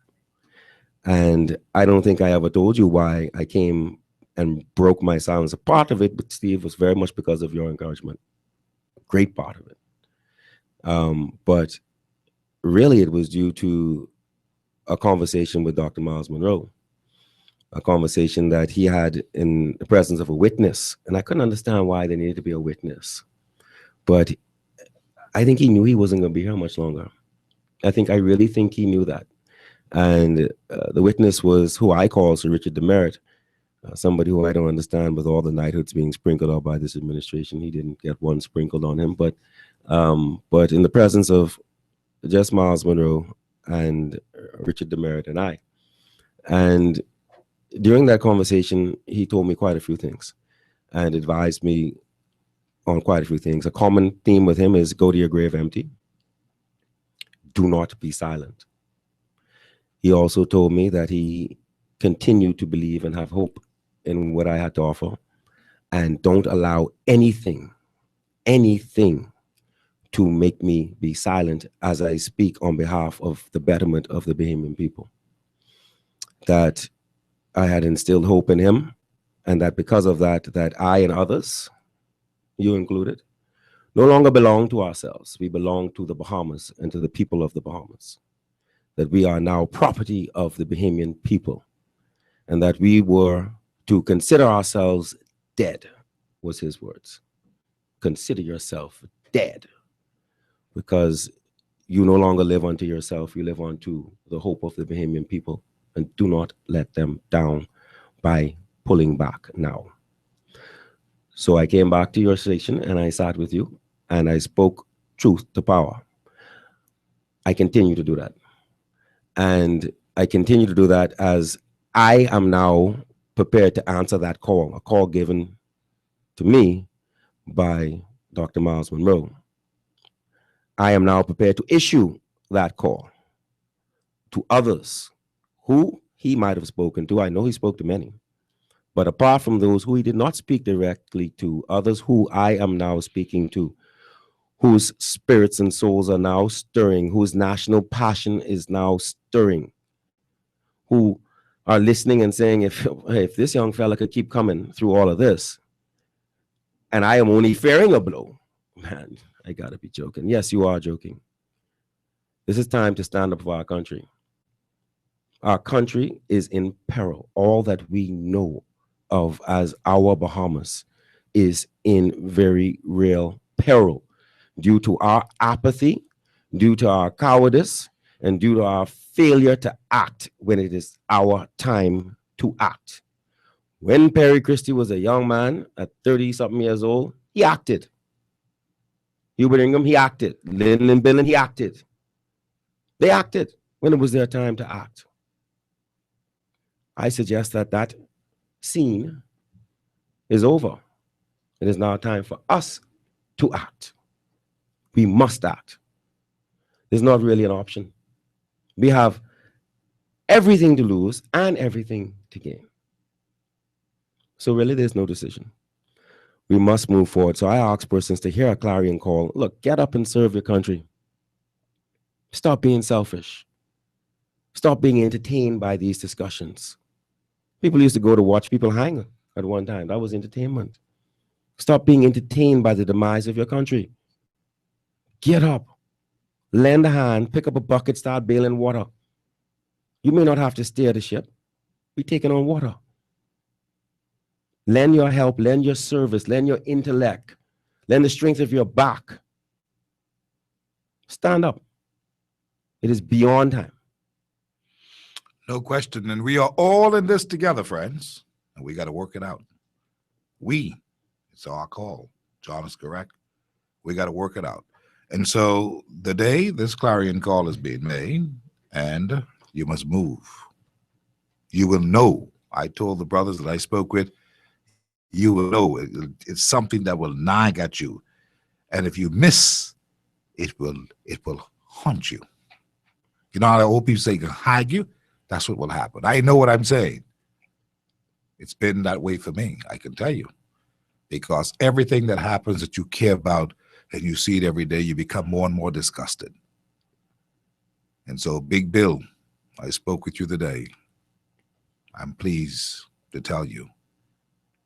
And I don't think I ever told you why I came and broke my silence. A part of it, but Steve, was very much because of your encouragement. A great part of it. But really it was due to a conversation with Dr. Miles Monroe, a conversation that he had in the presence of a witness. And I couldn't understand why there needed to be a witness. But I think he knew he wasn't going to be here much longer. I really think he knew that. And the witness was who I call Sir Richard Demerit, somebody who I don't understand with all the knighthoods being sprinkled out by this administration. He didn't get one sprinkled on him. But in the presence of just Miles Monroe and Richard Demerit and I. And during that conversation, he told me quite a few things and advised me on quite a few things. A common theme with him is go to your grave empty. Do not be silent. He also told me that he continued to believe and have hope in what I had to offer, and don't allow anything to make me be silent as I speak on behalf of the betterment of the Bahamian people. That I had instilled hope in him, and that because of that, that I and others, you included, no longer belong to ourselves. We belong to the Bahamas and to the people of the Bahamas. That we are now property of the Bahamian people, and that we were to consider ourselves dead, was his words. Consider yourself dead, because you no longer live unto yourself, you live unto the hope of the Bahamian people, and do not let them down by pulling back now. So I came back to your station and I sat with you and I spoke truth to power. I continue to do that. And I continue to do that as I am now prepared to answer that call, a call given to me by Dr. Miles Monroe. I am now prepared to issue that call to others who he might have spoken to. I know he spoke to many. But apart from those who he did not speak directly to, others who I am now speaking to, whose spirits and souls are now stirring, whose national passion is now stirring, who are listening and saying, if this young fella could keep coming through all of this, and I am only fearing a blow, man, I gotta be joking. Yes, you are joking. This is time to stand up for our country. Our country is in peril. All that we know of as our Bahamas is in very real peril due to our apathy, due to our cowardice, and due to our failure to act when it is our time to act. When Perry Christie was a young man at 30-something years old, he acted. Hubert Ingham, he acted. Lyndon Billen, he acted. They acted when it was their time to act. I suggest that that scene is over. It is now time for us to act. We must act. There's not really an option. We have everything to lose and everything to gain. So really, there's no decision. We must move forward. So I ask persons to hear a clarion call. Look, get up and serve your country. Stop being selfish. Stop being entertained by these discussions. People used to go to watch people hang at one time. That was entertainment. Stop being entertained by the demise of your country. Get up, lend a hand, pick up a bucket, start bailing water. You may not have to steer the ship. Be taking on water. Lend your help, lend your service, lend your intellect lend the strength of your back. Stand up. It is beyond time. No question. And we are all in this together, friends. And we got to work it out. It's our call. John is correct. We got to work it out. And so the day this clarion call is being made, and you must move. You will know. I told the brothers that I spoke with, you will know. It's something that will nag at you. And if you miss, it will haunt you. You know how the old people say, can hide you? That's what will happen. I know what I'm saying. It's been that way for me, I can tell you. Because everything that happens that you care about and you see it every day, you become more and more disgusted. And so, Big Bill, I spoke with you today. I'm pleased to tell you,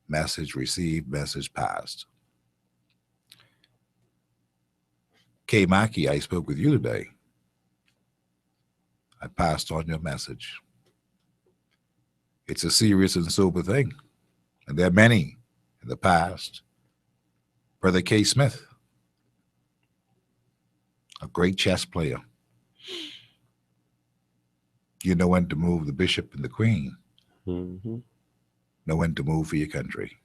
message received, message passed. K. Mackey, I spoke with you today. I passed on your message. It's a serious and sober thing. And there are many in the past. Brother K. Smith, a great chess player. You know when to move the bishop and the queen. Mm-hmm. Know when to move for your country.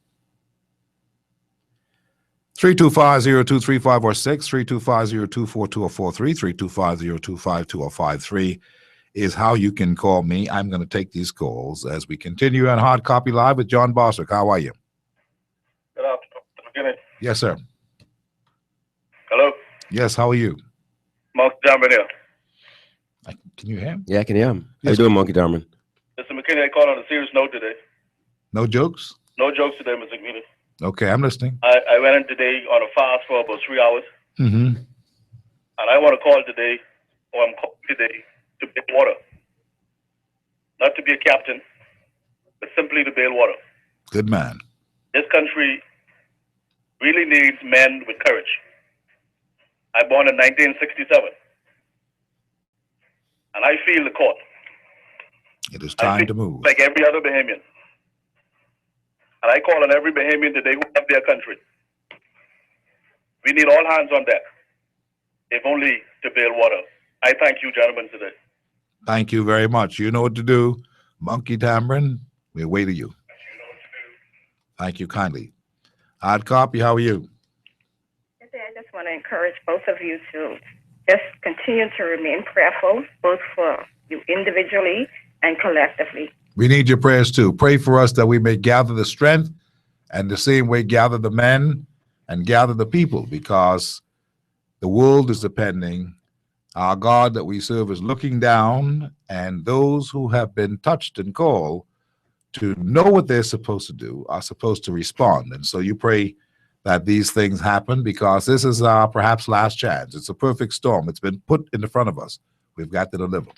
325-0235 or 6, 325-0242 or 43, 325-0252 or 53 is how you can call me. I'm going to take these calls as we continue on Hard Copy Live with John Bostwick. How are you? Good afternoon. Yes, sir. Hello? Yes, how are you? Mark Diamond here. Can you hear him? Yeah, I can hear him. How you doing, Monkey Darman? Mr. McKinney, I called on a serious note today. No jokes? No jokes today, Mr. McKinney. Okay, I'm listening. I went in today on a fast for about 3 hours, Mm-hmm. and I want to call today, or I'm calling today, to bail water. Not to be a captain, but simply to bail water. Good man. This country really needs men with courage. I born in 1967, and I feel the court. It is time to move. Like every other Bahamian. And I call on every Bahamian today who love their country. We need all hands on deck, if only to bail water. I thank you, gentlemen, today. Thank you very much. You know what to do. Monkey Tamron, we wait to you. Thank you kindly. Hard Copy, how are you? I just want to encourage both of you to just continue to remain prayerful, both for you individually and collectively. We need your prayers too. Pray for us that we may gather the strength and the same way gather the men and gather the people, because the world is depending. Our God that we serve is looking down, and those who have been touched and called to know what they're supposed to do are supposed to respond. And so you pray that these things happen, because this is our perhaps last chance. It's a perfect storm. It's been put in the front of us. We've got to deliver.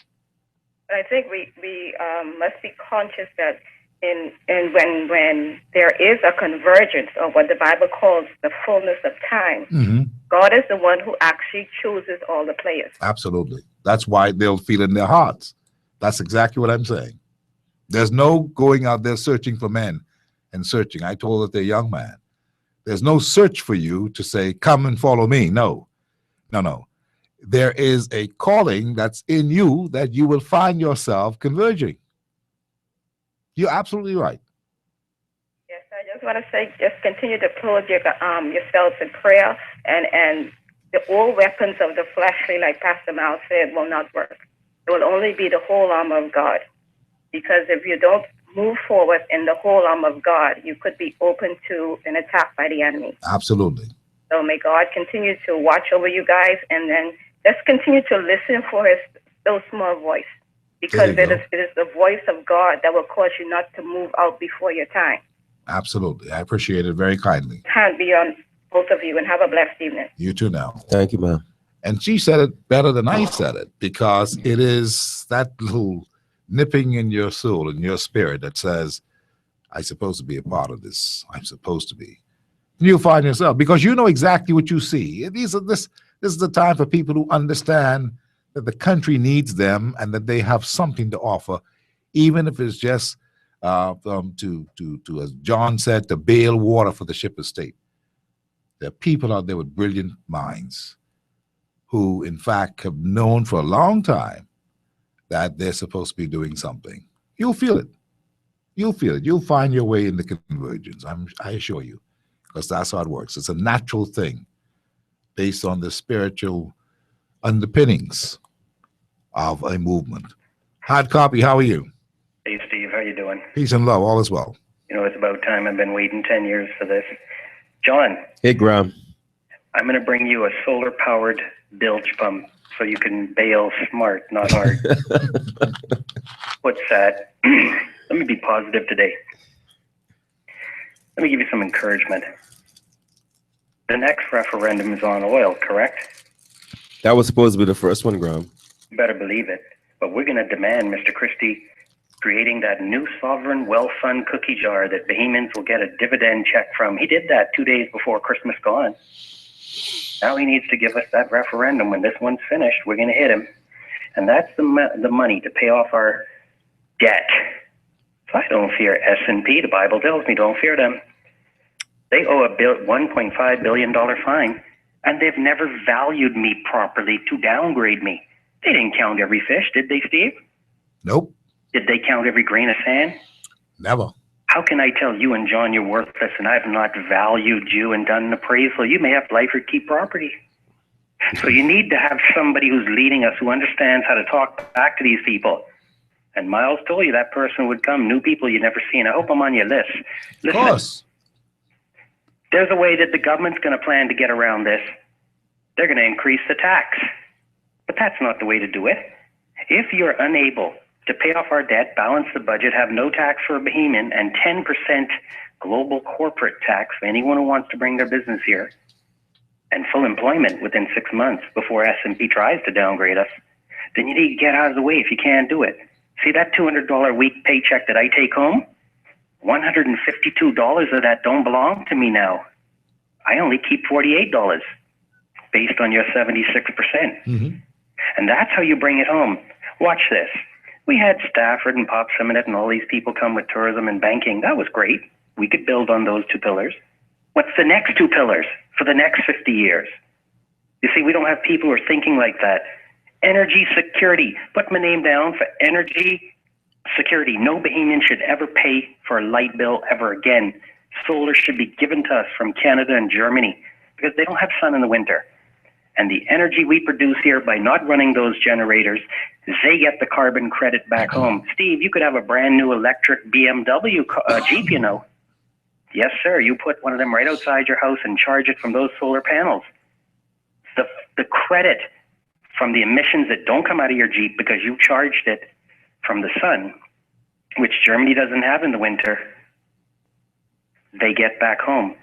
I think we must be conscious that when there is a convergence, or what the Bible calls the fullness of time, Mm-hmm. God is the one who actually chooses all the players. Absolutely. That's why they'll feel in their hearts. That's exactly what I'm saying. There's no going out there searching for men and searching. I told that they're young man. There's no search for you to say, come and follow me. No. There is a calling that's in you that you will find yourself converging. You're absolutely right. Yes, I just want to say, just continue to clothe yourselves in prayer, and the old weapons of the fleshly, like Pastor Mal said, will not work. It will only be the whole armor of God. Because if you don't move forward in the whole armor of God, you could be open to an attack by the enemy. Absolutely. So may God continue to watch over you guys, and then let's continue to listen for his still small voice, because it is the voice of God that will cause you not to move out before your time. Absolutely. I appreciate it very kindly. Hand be on both of you, and have a blessed evening. You too now. Thank you, ma'am. And she said it better than I said it, because it is that little nipping in your soul, in your spirit, that says, I'm supposed to be a part of this. I'm supposed to be. And you'll find yourself, because you know exactly what you see. This is the time for people who understand that the country needs them and that they have something to offer, even if it's just to as John said, to bail water for the ship of state. There are people out there with brilliant minds who, in fact, have known for a long time that they're supposed to be doing something. You'll feel it. You'll feel it. You'll find your way in the convergence, I assure you, because that's how it works. It's a natural thing based on the spiritual underpinnings of a movement. Hard copy, how are you? Hey, Steve, how you doing? Peace and love, all is well. You know, it's about time. I've been waiting 10 years for this. John. Hey, Graham. I'm going to bring you a solar-powered bilge pump so you can bail smart, not hard. What's that? Let me be positive today. Let me give you some encouragement. The next referendum is on oil, correct? That was supposed to be the first one, Graham. You better believe it. But we're going to demand, Mr. Christie, creating that new sovereign wealth fund cookie jar that Bahamians will get a dividend check from. He did that 2 days before Christmas gone. Now he needs to give us that referendum. When this one's finished, we're going to hit him. And that's the money to pay off our debt. So I don't fear S&P. The Bible tells me don't fear them. They owe a $1.5 billion fine, and they've never valued me properly to downgrade me. They didn't count every fish, did they, Steve? Nope. Did they count every grain of sand? Never. How can I tell you and John you're worthless and I've not valued you and done an appraisal? You may have life or keep property. So you need to have somebody who's leading us, who understands how to talk back to these people. And Miles told you that person would come, new people you've never seen. I hope I'm on your list. Listen, of course. There's a way that the government's going to plan to get around this. They're going to increase the tax. But that's not the way to do it. If you're unable to pay off our debt, balance the budget, have no tax for a Bahamian, and 10% global corporate tax for anyone who wants to bring their business here, and full employment within 6 months before S&P tries to downgrade us, then you need to get out of the way if you can't do it. See that $200 a week paycheck that I take home? $152 of that don't belong to me now. I only keep $48 based on your 76%. Mm-hmm. And that's how you bring it home. Watch this. We had Stafford and Pop Simonet and all these people come with tourism and banking. That was great. We could build on those two pillars. What's the next two pillars for the next 50 years? You see, we don't have people who are thinking like that. Energy security. Put my name down for energy security. No Bahamian should ever pay for a light bill ever again. Solar should be given to us from Canada and Germany because they don't have sun in the winter. And the energy we produce here by not running those generators, they get the carbon credit back home. Steve, you could have a brand new electric BMW Jeep, you know. Yes, sir. You put one of them right outside your house and charge it from those solar panels. The credit from the emissions that don't come out of your Jeep because you charged it from the sun, which Germany doesn't have in the winter, they get back home.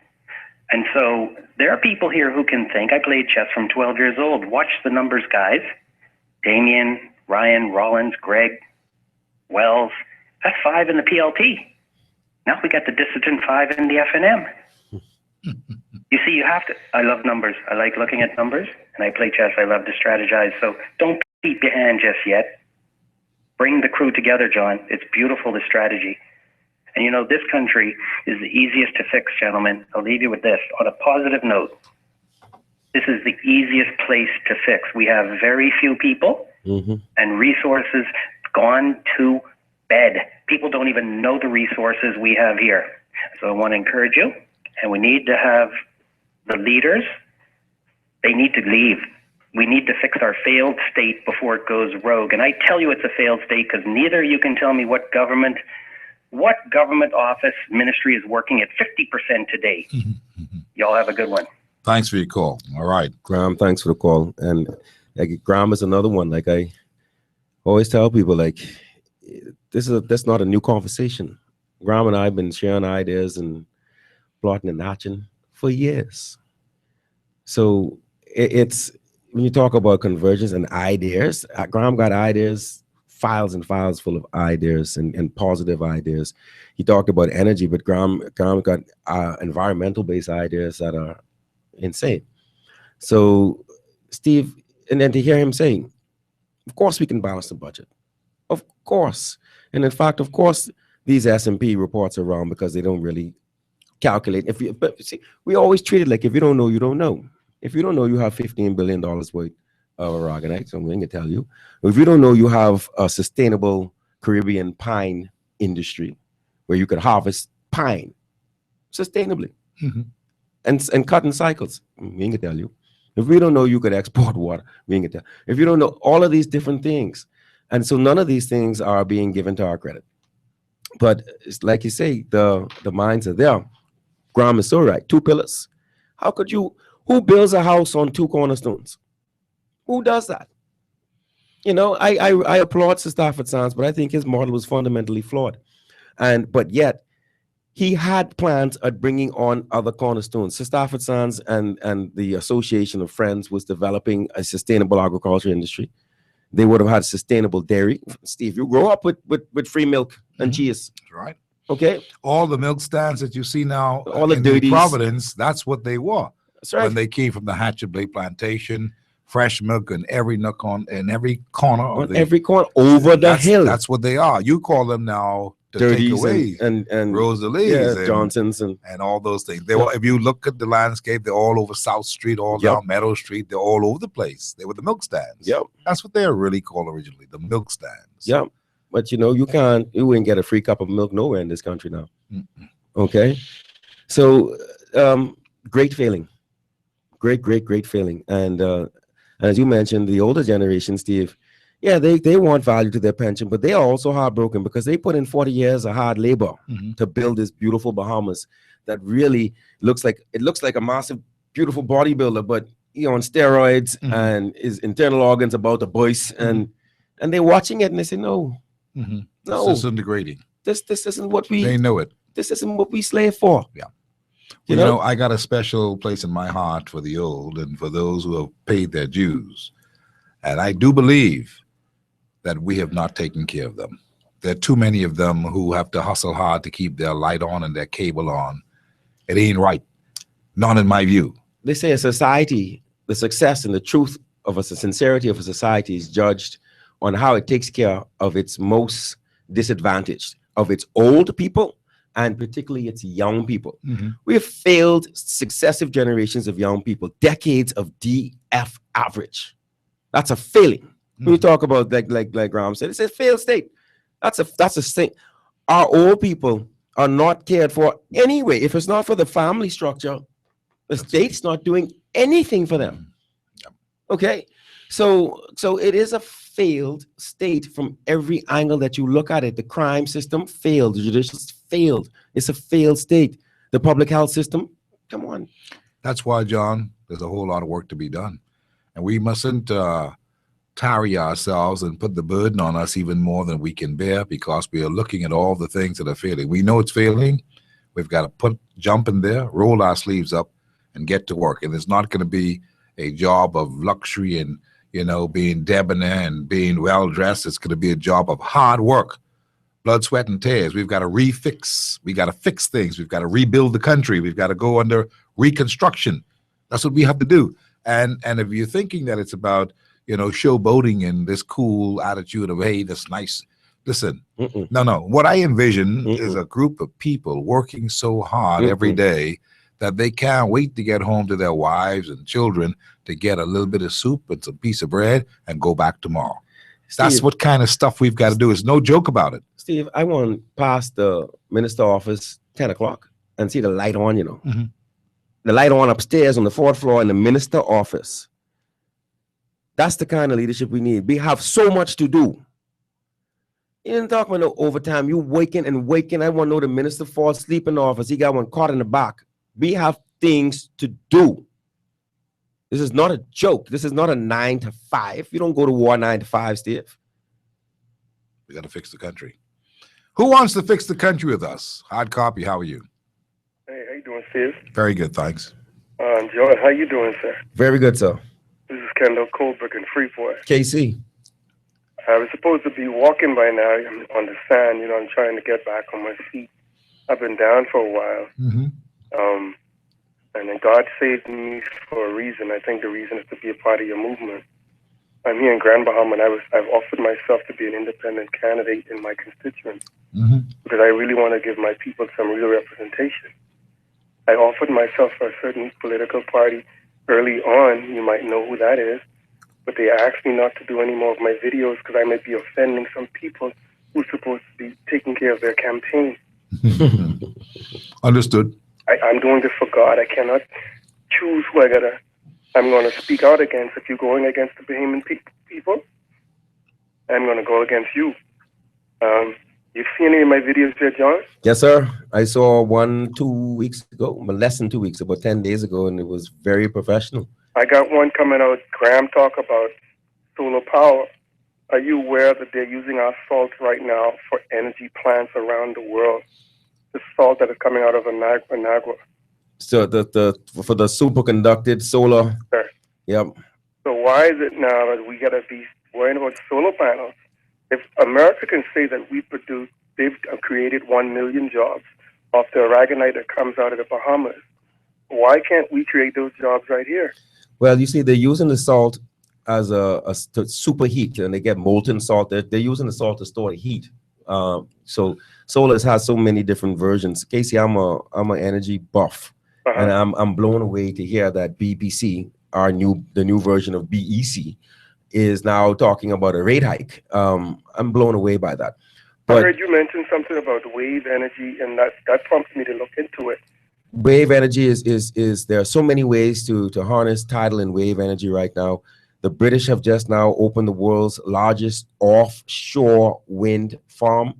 And so there are people here who can think. I played chess from 12 years old. Watch the numbers, guys. Damien, Ryan, Rollins, Greg, Wells. That's 5 in the PLP. Now we got the dissident 5 in the FNM. You see, you have to. I love numbers. I like looking at numbers. And I play chess. I love to strategize. So don't keep your hand just yet. Bring the crew together, John. It's beautiful, the strategy. And you know, this country is the easiest to fix, gentlemen. I'll leave you with this. On a positive note, this is the easiest place to fix. We have very few people and resources gone to bed. People don't even know the resources we have here. So I want to encourage you, and we need to have the leaders. They need to leave. We need to fix our failed state before it goes rogue. And I tell you it's a failed state because neither you can tell me what government office ministry is working at 50% today. Y'all have a good one. Thanks for your call. All right. Graham, thanks for the call. And like, Graham is another one. Like I always tell people, like, that's not a new conversation. Graham and I have been sharing ideas and plotting and hatching for years. So it's, when you talk about convergence and ideas, Graham got ideas, files and files full of ideas and positive ideas. He talked about energy, but Graham got environmental-based ideas that are insane. So, Steve, and then to hear him saying, of course we can balance the budget. Of course. And in fact, of course, these S&P reports are wrong because they don't really calculate. But see, we always treat it like if you don't know, you don't know. If you don't know, you have $15 billion worth of aragonite. So I'm going to tell you. If you don't know, you have a sustainable Caribbean pine industry where you could harvest pine sustainably and cut in cycles. We ain't going to tell you. If we don't know, you could export water. We ain't going to tell. If you don't know all of these different things, and so none of these things are being given to our credit. But it's like you say, the mines are there. Graham is so right. 2 pillars. How could you? Who builds a house on 2 cornerstones? Who does that? You know, I applaud Sir Stafford Sands, but I think his model was fundamentally flawed. But yet he had plans at bringing on other cornerstones. Sir Stafford Sands and the Association of Friends was developing a sustainable agriculture industry. They would have had sustainable dairy. Steve, you grow up with free milk and cheese. That's right. Okay. All the milk stands that you see now all the in dirties. Providence, that's what they were. That's right. When they came from the Hatchet Blade Plantation, fresh milk in every nook in every corner of every corner over the hill. That's what they are. You call them now the Dirties takeaways and Rosalie's yeah, Johnson's and all those things. They were, if you look at the landscape, they're all over South Street, all down Meadow Street. They're all over the place. They were the milk stands. Yep. That's what they were really called originally, the milk stands. Yep. But you know, you wouldn't get a free cup of milk nowhere in this country now. Okay. So great failing. Great failing. And as you mentioned, the older generation, Steve, yeah, they want value to their pension, but they are also heartbroken because they put in 40 years of hard labor to build this beautiful Bahamas that really looks like a massive, beautiful bodybuilder, but on steroids and his internal organs about to burst, and they're watching it and they say, no, no, this isn't degrading. This isn't what we. They know it. This isn't what we slave for. Yeah. You know, know, I got a special place in my heart for the old and for those who have paid their dues. And I do believe that we have not taken care of them. There are too many of them who have to hustle hard to keep their light on and their cable on. It ain't right. Not in my view. They say a society, the success and the truth of the sincerity of a society is judged on how it takes care of its most disadvantaged, of its old people, and particularly its young people. We have failed successive generations of young people, decades of DF average. That's a failing. When you talk about like Graham said, it's a failed state. That's a thing. Our old people are not cared for anyway. If it's not for the family structure, the state's not doing anything for them. Okay, so it is a failed state from every angle that you look at it. The crime system failed. The judicial system failed. It's a failed state. The public health system, come on. That's why, John, there's a whole lot of work to be done. And we mustn't tarry ourselves and put the burden on us even more than we can bear, because we are looking at all the things that are failing. We know it's failing. We've got to jump in there, roll our sleeves up, and get to work. And it's not going to be a job of luxury and, being debonair and being well-dressed. It's going to be a job of hard work, blood, sweat, and tears. We've got to refix. We got to fix things. We've got to rebuild the country. We've got to go under reconstruction. That's what we have to do. And if you're thinking that it's about, showboating and this cool attitude of, hey, that's nice. Listen, no. What I envision is a group of people working so hard every day that they can't wait to get home to their wives and children to get a little bit of soup and some piece of bread and go back tomorrow. That's what kind of stuff we've got to do. It's no joke about it. Steve, I want to pass the minister office 10 o'clock and see the light on, the light on upstairs on the 4th floor in the minister office. That's the kind of leadership we need. We have so much to do. You didn't talk about no overtime. You waking and waking. I want to know the minister falls asleep in the office. He got one caught in the back. We have things to do. This is not a joke. This is not a 9 to 5. You don't go to war 9 to 5, Steve. We got to fix the country. Who wants to fix the country with us? Hard copy. How are you? Hey, how you doing, Steve? Very good, thanks. John, how you doing, sir? Very good, sir. This is Kendall Colbrook in Freeport. KC. I was supposed to be walking by now. I'm on the sand. I'm trying to get back on my feet. I've been down for a while. And then God saved me for a reason. I think the reason is to be a part of your movement. I'm here in Grand Bahama, and I've offered myself to be an independent candidate in my constituents because I really want to give my people some real representation. I offered myself for a certain political party early on. You might know who that is. But they asked me not to do any more of my videos because I might be offending some people who's supposed to be taking care of their campaign. Understood. I'm doing this for God. I cannot choose who I'm going to speak out against. If you're going against the Bahamian people, I'm going to go against you. You've seen any of my videos there, John? Yes, sir. I saw one 2 weeks ago, but less than 2 weeks, about 10 days ago, and it was very professional. I got one coming out. Graham talk about solar power. Are you aware that they're using our salt right now for energy plants around the world? The salt that is coming out of Niagara. So for the superconducted solar. Sure. Yep. So why is it now that we got to be worrying about solar panels? If America can say that they've created 1 million jobs off the aragonite that comes out of the Bahamas, why can't we create those jobs right here? Well, you see, they're using the salt as to superheat, and they get molten salt. They're using the salt to store the heat. So solar has so many different versions. Casey, I'm an energy buff, and I'm blown away to hear that BBC, the new version of BEC, is now talking about a rate hike. I'm blown away by that. But I heard you mention something about wave energy, and that prompted me to look into it. Wave energy is there are so many ways to harness tidal and wave energy right now. The British have just now opened the world's largest offshore wind farm,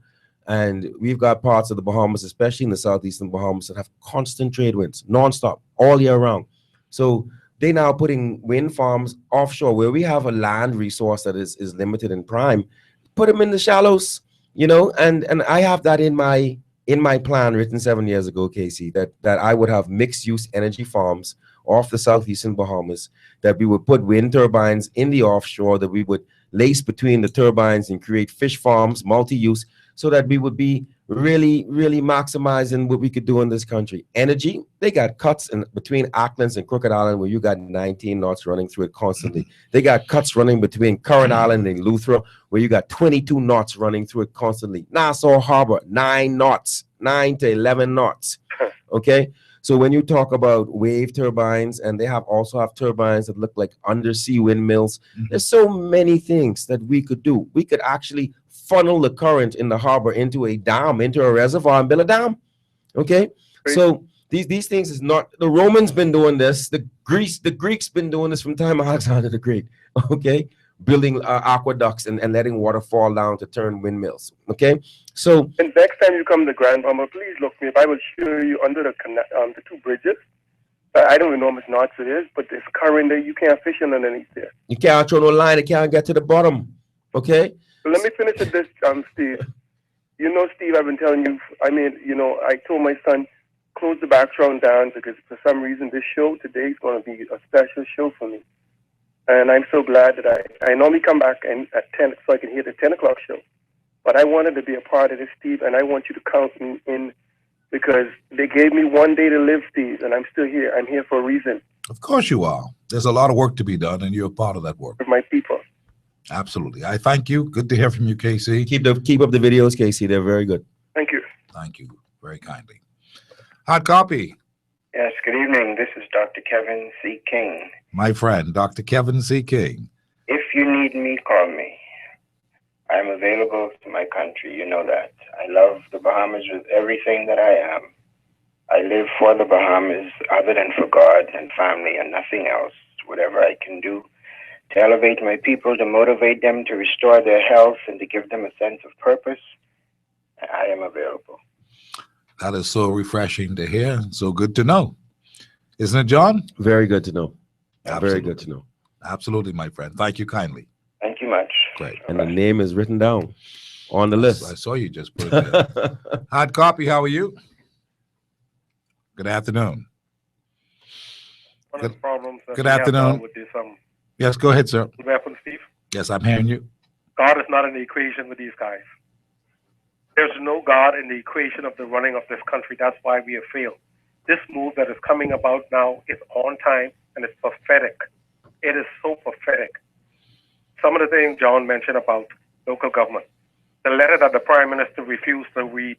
and we've got parts of the Bahamas, especially in the southeastern Bahamas, that have constant trade winds, nonstop, all year round. So they now putting wind farms offshore where we have a land resource that is limited and prime. Put them in the shallows, and I have that in my plan written 7 years ago, Casey, that I would have mixed use energy farms off the southeastern Bahamas, that we would put wind turbines in the offshore, that we would lace between the turbines and create fish farms, multi-use, so that we would be really, really maximizing what we could do in this country. Energy, they got cuts in between Acklands and Crooked Island where you got 19 knots running through it constantly. They got cuts running between Current Island and Luther where you got 22 knots running through it constantly. Nassau Harbor, 9 knots, 9 to 11 knots. Okay? So when you talk about wave turbines, and they also have turbines that look like undersea windmills, there's so many things that we could do. We could actually funnel the current in the harbor into a dam, into a reservoir, and build a dam. Okay? So these things is not, the Romans been doing this, the Greeks been doing this from time of Alexander the Great. Okay? Building aqueducts and letting water fall down to turn windmills. Okay? So and next time you come to Grand Bahama, please look me up. I will show you under the two bridges. I don't even know how much knots it is, but there's current there. You can't fish underneath there. You can't throw no line. It can't get to the bottom. Okay? So let me finish with this, Steve. Steve, I've been telling you, I told my son, close the background down because for some reason this show today is going to be a special show for me. And I'm so glad that I normally come back at 10 so I can hear the 10 o'clock show. But I wanted to be a part of this, Steve, and I want you to count me in because they gave me 1 day to live, Steve, and I'm still here. I'm here for a reason. Of course you are. There's a lot of work to be done, and you're a part of that work. With my people. Absolutely. I thank you. Good to hear from you, Casey. Keep up the videos, Casey. They're very good. Thank you. Thank you very kindly. Hard copy. Yes, good evening. This is Dr. Kevin C. King. My friend, Dr. Kevin C. King. If you need me, call me. I'm available to my country. You know that. I love the Bahamas with everything that I am. I live for the Bahamas other than for God and family and nothing else. Whatever I can do to elevate my people, to motivate them, to restore their health, and to give them a sense of purpose, I am available. That is so refreshing to hear. So good to know. Isn't it, John? Very good to know. Absolutely. Very good to know. Absolutely, my friend. Thank you kindly. Thank you much. Great. And the name is written down on the list. I saw you just put it there. Hard copy, how are you? Good afternoon. One of the problems that Good we have afternoon. now with this, Yes, go ahead, sir. what happened, Steve? Yes, I'm hearing you. God is not in the equation with these guys. There's no God in the equation of the running of this country. That's why we have failed. This move that is coming about now is on time and it's prophetic. It is so prophetic. Some of the things John mentioned about local government, the letter that the Prime Minister refused to read,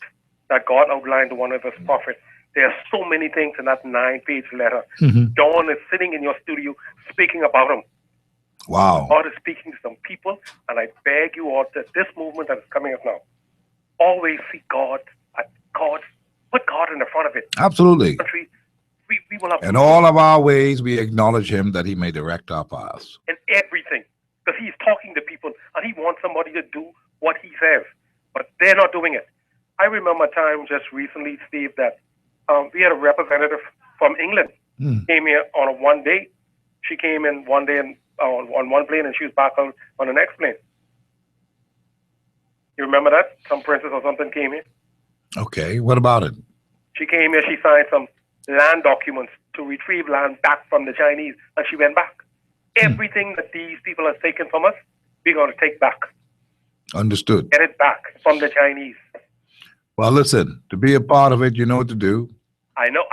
that God outlined to one of his prophets, There are so many things in that 9-page letter. Mhm. John is sitting in your studio speaking about him. Wow. God is speaking to some people, and I beg you all that this movement that is coming up now, always see God, put God in the front of it. Absolutely. Country, we will have In all of our ways, we acknowledge him that he may direct our paths. in everything, because he's talking to people, and he wants somebody to do what he says, but they're not doing it. I remember a time just recently, Steve, that we had a representative from England came here on a one day. She came in one day and on one plane, and she was back on the next plane. You remember that? Some princess or something came here. Okay, what about it? She came here, she signed some land documents to retrieve land back from the Chinese, and she went back. Everything that these people have taken from us, we're going to take back. Understood. Get it back from the Chinese. Well, listen, to be a part of it, you know what to do. I know.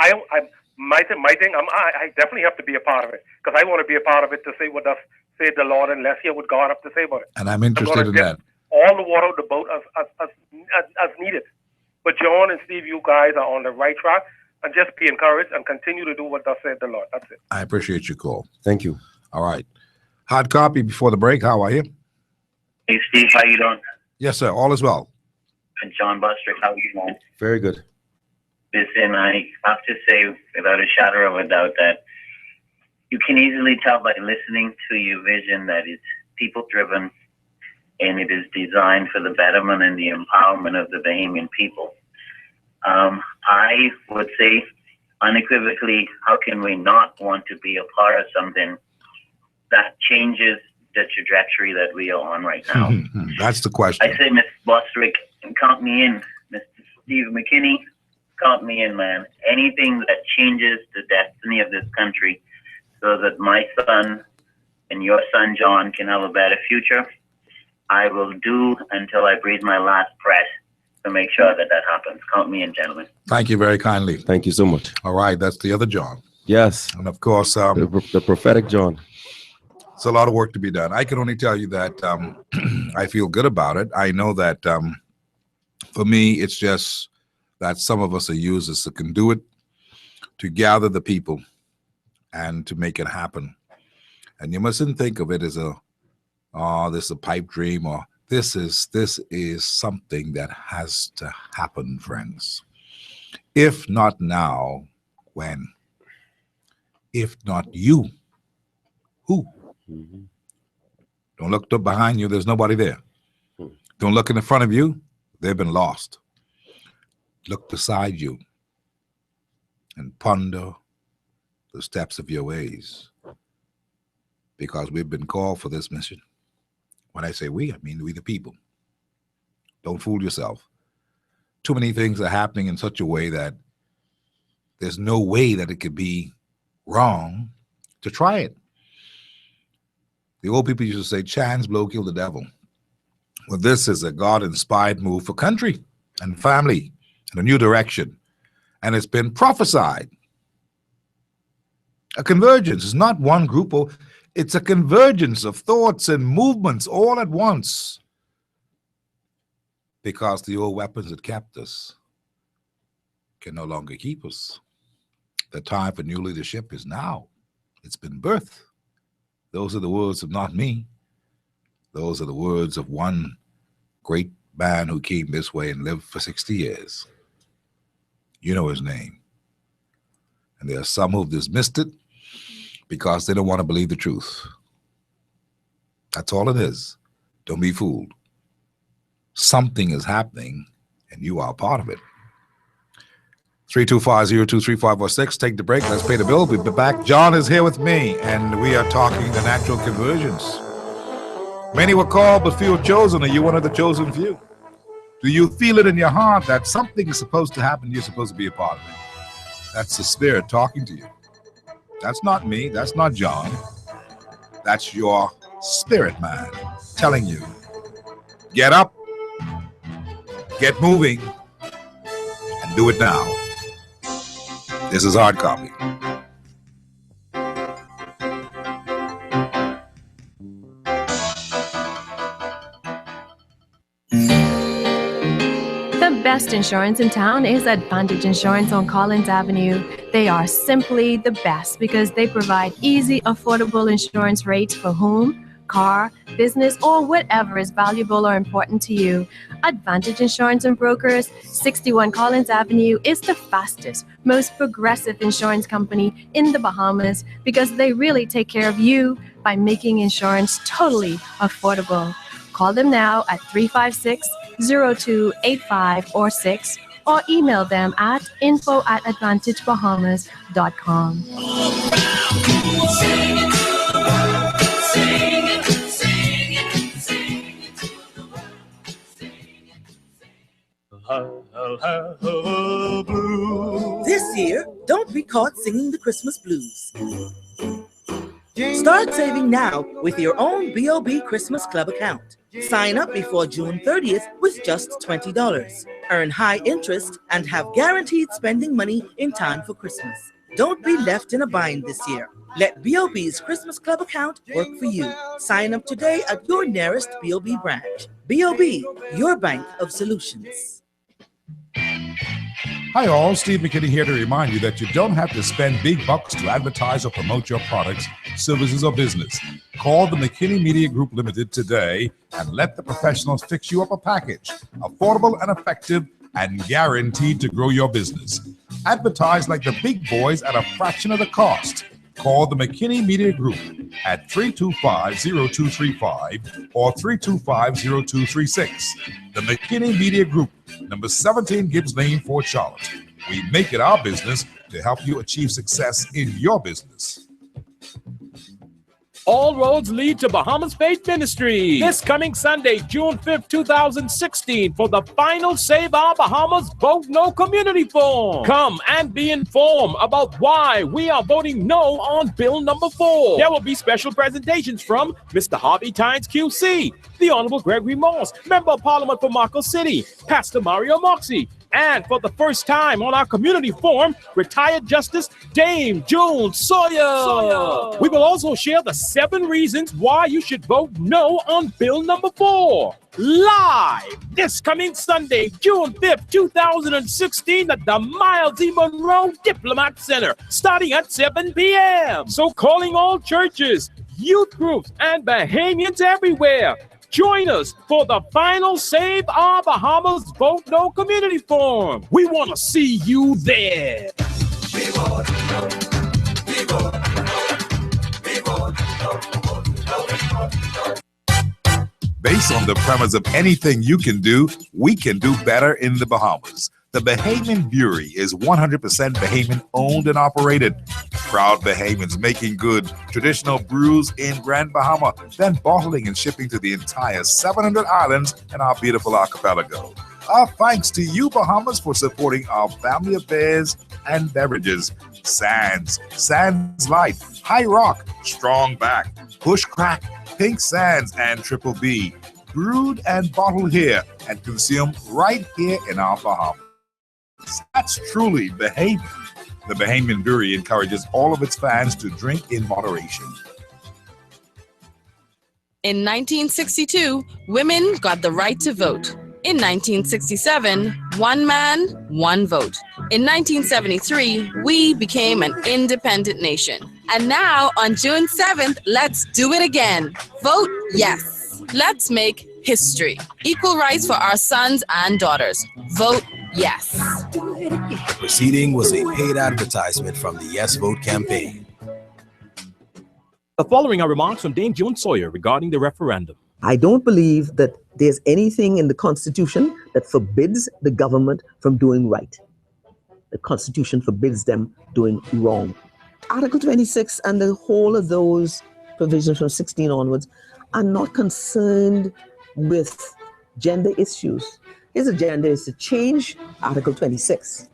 My thing. I definitely have to be a part of it, because I want to be a part of it to say what does say the Lord, and let's hear what God has to say about it. And I'm interested in that. All the water of the boat as needed. But John and Steve, you guys are on the right track, and just be encouraged and continue to do what thus said the Lord. That's it. I appreciate your call. Thank you. All right. Hard copy before the break. How are you? Hey, Steve, how you doing? Yes, sir. All is well. And John Bostwick, how you doing? Very good. Listen, I have to say, without a shadow of a doubt, that you can easily tell by listening to your vision that it's people-driven, and it is designed for the betterment and the empowerment of the Bahamian people. I would say unequivocally, how can we not want to be a part of something that changes the trajectory that we are on right now? That's the question. I say, Mr. Bostwick, count me in. Mr. Steve McKinney, count me in, man. Anything that changes the destiny of this country so that my son and your son, John, can have a better future, I will do until I breathe my last breath to make sure that that happens. Count me in, gentlemen. Thank you very kindly. Thank you so much. All right, that's the other John. Yes. And of course, the prophetic John. It's a lot of work to be done. I can only tell you that I feel good about it. I know that for me, it's just that some of us are used as a conduit to gather the people and to make it happen. And you mustn't think of it as this is a pipe dream, or this is something that has to happen, friends. If not now, when? If not you, who? Don't look up behind you, there's nobody there. Don't look in the front of you, they've been lost. Look beside you and ponder the steps of your ways, because we've been called for this mission. When I say we, I mean we the people. Don't fool yourself. Too many things are happening in such a way that there's no way that it could be wrong to try it. The old people used to say, chance blow kill the devil. Well, this is a God-inspired move for country and family and a new direction. And it's been prophesied. A convergence is not one group, it's a convergence of thoughts and movements all at once. Because the old weapons that kept us can no longer keep us. The time for new leadership is now. It's been birthed. Those are the words of not me. Those are the words of one great man who came this way and lived for 60 years. You know his name. And there are some who've dismissed it because they don't want to believe the truth. That's all it is. Don't be fooled. Something is happening, and you are a part of it. 325-023546. Take the break. Let's pay the bill. We'll be back. John is here with me, and we are talking the natural conversions. Many were called, but few were chosen. Are you one of the chosen few? Do you feel it in your heart that something is supposed to happen? You're supposed to be a part of it. That's the Spirit talking to you. That's not me. That's not John. That's your spirit man telling you, get up, get moving, and do it now. This is Hard Copy. The best insurance in town is Advantage Insurance on Collins Avenue. They are simply the best because they provide easy, affordable insurance rates for home, car, business, or whatever is valuable or important to you. Advantage Insurance and Brokers, 61 Collins Avenue, is the fastest, most progressive insurance company in the Bahamas because they really take care of you by making insurance totally affordable. Call them now at 356-0285 or 6 or email them at info@advantagebahamas.com. This year, don't be caught singing the Christmas blues. Start saving now with your own B.O.B. Christmas Club account. Sign up before June 30th with just $20. Earn high interest and have guaranteed spending money in time for Christmas. Don't be left in a bind this year. Let B.O.B.'s Christmas Club account work for you. Sign up today at your nearest B.O.B. branch. B.O.B., your bank of solutions. Hi all, Steve McKinney here to remind you that you don't have to spend big bucks to advertise or promote your products, services, or business. Call the McKinney Media Group Limited today and let the professionals fix you up a package, affordable and effective and guaranteed to grow your business. Advertise like the big boys at a fraction of the cost. Call the McKinney Media Group at 325-0235 or 325-0236. The McKinney Media Group, number 17 Gibbs Lane, Fort Charlotte. We make it our business to help you achieve success in your business. All roads lead to Bahamas Faith Ministry this coming Sunday, June 5th, 2016, for the final Save Our Bahamas Vote No Community Forum. Come and be informed about why we are voting no on Bill number 4. There will be special presentations from Mr. Harvey Tynes QC, the Honorable Gregory Moss, Member of Parliament for Marco City, Pastor Mario Moxie, and for the first time on our community forum, retired Justice Dame June Sawyer. We will also share the 7 reasons why you should vote no on Bill number 4. Live this coming Sunday, June 5th, 2016 at the Miles E. Monroe Diplomat Center, starting at 7 p.m. So calling all churches, youth groups, and Bahamians everywhere, join us for the final Save Our Bahamas Vote No Community Forum. We want to see you there. Based on the premise of anything you can do, we can do better in the Bahamas. The Bahamian Brewery is 100% Bahamian owned and operated. Proud Bahamians making good traditional brews in Grand Bahama, then bottling and shipping to the entire 700 islands in our beautiful archipelago. Our thanks to you, Bahamas, for supporting our family of beers and beverages. Sands, Sands Light, High Rock, Strong Back, Bush Crack, Pink Sands, and Triple B. Brewed and bottled here and consumed right here in our Bahamas. That's truly Bahamian. The Bahamian Brewery encourages all of its fans to drink in moderation. In 1962, women got the right to vote. In 1967, one man, one vote. In 1973, we became an independent nation. And now, on June 7th, let's do it again. Vote yes. Let's make history. Equal rights for our sons and daughters. Vote yes. The proceeding was a paid advertisement from the Yes Vote campaign. The following are remarks from Dame June Sawyer regarding the referendum. I don't believe that there's anything in the Constitution that forbids the government from doing right. The Constitution forbids them doing wrong. Article 26 and the whole of those provisions from 16 onwards are not concerned with gender issues. His agenda is to change Article 26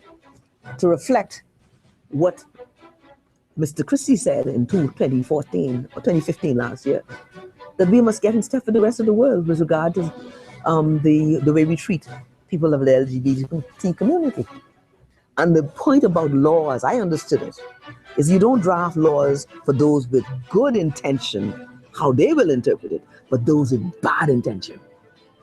to reflect what Mr. Christie said in 2014 or 2015 last year, that we must get in step with the rest of the world with regard to the way we treat people of the LGBT community. And the point about laws, I understood it, is you don't draft laws for those with good intention, how they will interpret it, but those with bad intention.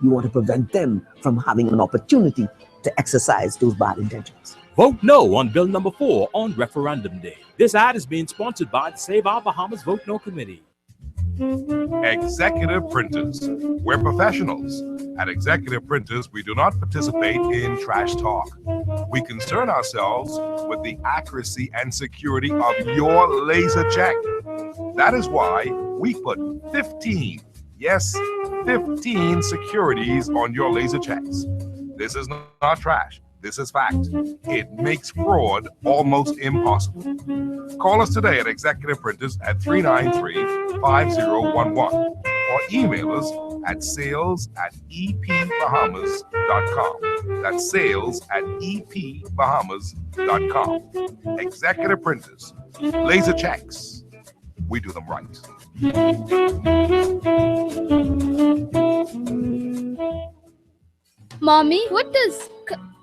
You want to prevent them from having an opportunity to exercise those bad intentions. Vote no on Bill number 4 on referendum day. This ad is being sponsored by the Save Our Bahamas Vote No Committee. Executive Printers. We're professionals. At Executive Printers, we do not participate in trash talk. We concern ourselves with the accuracy and security of your laser check. That is why we put 15 securities on your laser checks. This is not trash. This is fact. It makes fraud almost impossible. Call us today at Executive Printers at 393-5011 or email us at sales@epbahamas.com. That's sales@epbahamas.com. Executive Printers. Laser checks. We do them right. Mommy, what does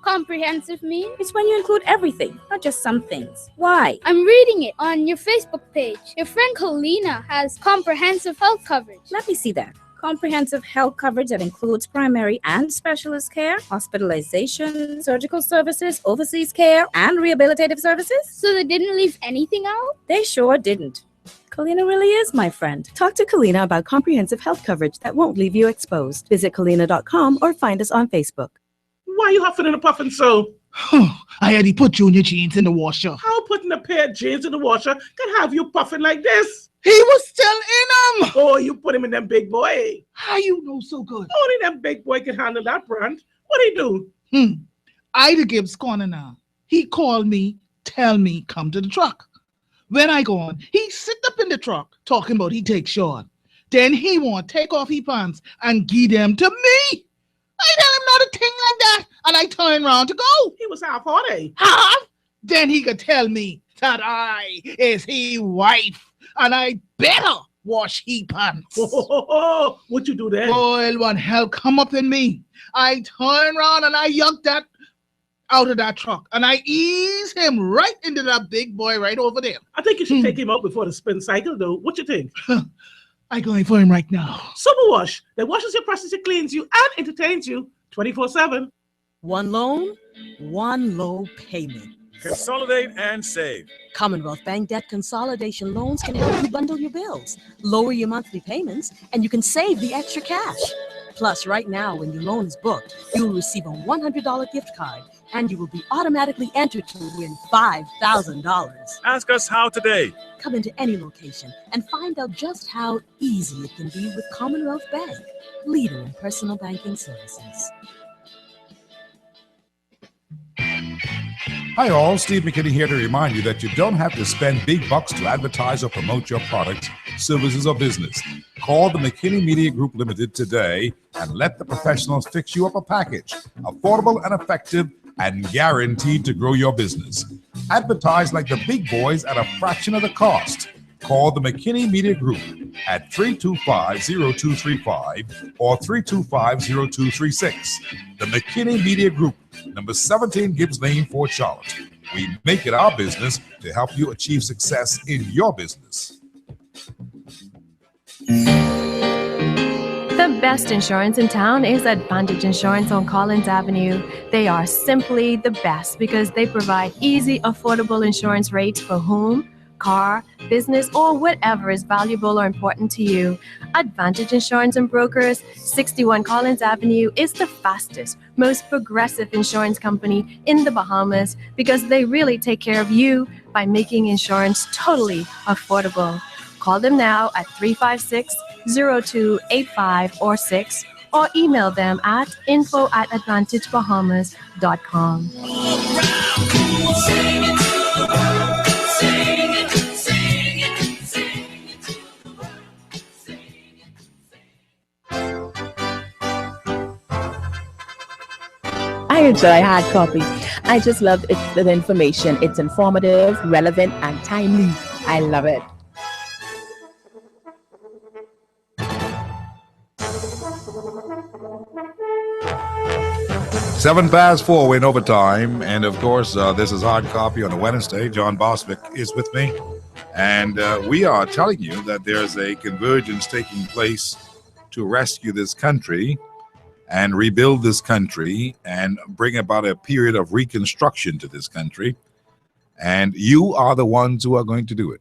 comprehensive mean? It's when you include everything, not just some things. Why? I'm reading it on your Facebook page. Your friend Kalina has comprehensive health coverage. Let me see that. Comprehensive health coverage that includes primary and specialist care, hospitalization, surgical services, overseas care, and rehabilitative services. So they didn't leave anything out? They sure didn't. Kalina really is my friend. Talk to Kalina about comprehensive health coverage that won't leave you exposed. Visit kalina.com or find us on Facebook. Why you huffing and puffing so? I had to put Junior jeans in the washer. How putting a pair of jeans in the washer can have you puffing like this? He was still in them. Oh, you put him in them big boy. How you know so good? Only them big boy can handle that brand. What he do? Ida Gibbs corner now. He called me, tell me come to the truck. When I go on, he sit up in the truck talking about he take short. Then he want take off his pants and give them to me. I tell him not a thing like that, and I turn around to go. He was half-hearted. Half? Then he could tell me that I is he wife, and I better wash he pants. What you do then? Boy, one hell come up in me. I turn around and I yank that out of that truck, and I ease him right into that big boy right over there. I think you should take him out before the spin cycle, though. What you think? I going for him right now. Super Wash that washes your presses, it cleans you, and entertains you 24/7. One loan, one low payment. Consolidate and save. Commonwealth Bank Debt Consolidation Loans can help you bundle your bills, lower your monthly payments, and you can save the extra cash. Plus, right now, when your loan is booked, you will receive a $100 gift card, and you will be automatically entered to win $5,000. Ask us how today. Come into any location and find out just how easy it can be with Commonwealth Bank, leader in personal banking services. Hi all, Steve McKinney here to remind you that you don't have to spend big bucks to advertise or promote your products, services, or business. Call the McKinney Media Group Limited today and let the professionals fix you up a package, affordable and effective and guaranteed to grow your business. Advertise like the big boys at a fraction of the cost. Call the McKinney Media Group at 325-0235 or 325-0236. The McKinney Media Group, number 17 Gibbs Lane, Fort Charlotte. We make it our business to help you achieve success in your business. The best insurance in town is Advantage Insurance on Collins Avenue. They are simply the best because they provide easy, affordable insurance rates for home, car, business, or whatever is valuable or important to you. Advantage Insurance and Brokers, 61 Collins Avenue, is the fastest, most progressive insurance company in the Bahamas because they really take care of you by making insurance totally affordable. Call them now at 356-0285 or 6 or email them at info@advantagebahamas.com. I enjoy hard copy. I just love the information. It's informative, relevant, and timely. I love it. Seven past 4, we're in overtime. And of course, this is Hard Copy on a Wednesday. John Bostwick is with me. And we are telling you that there's a convergence taking place to rescue this country. and rebuild this country and bring about a period of reconstruction to this country. And you are the ones who are going to do it.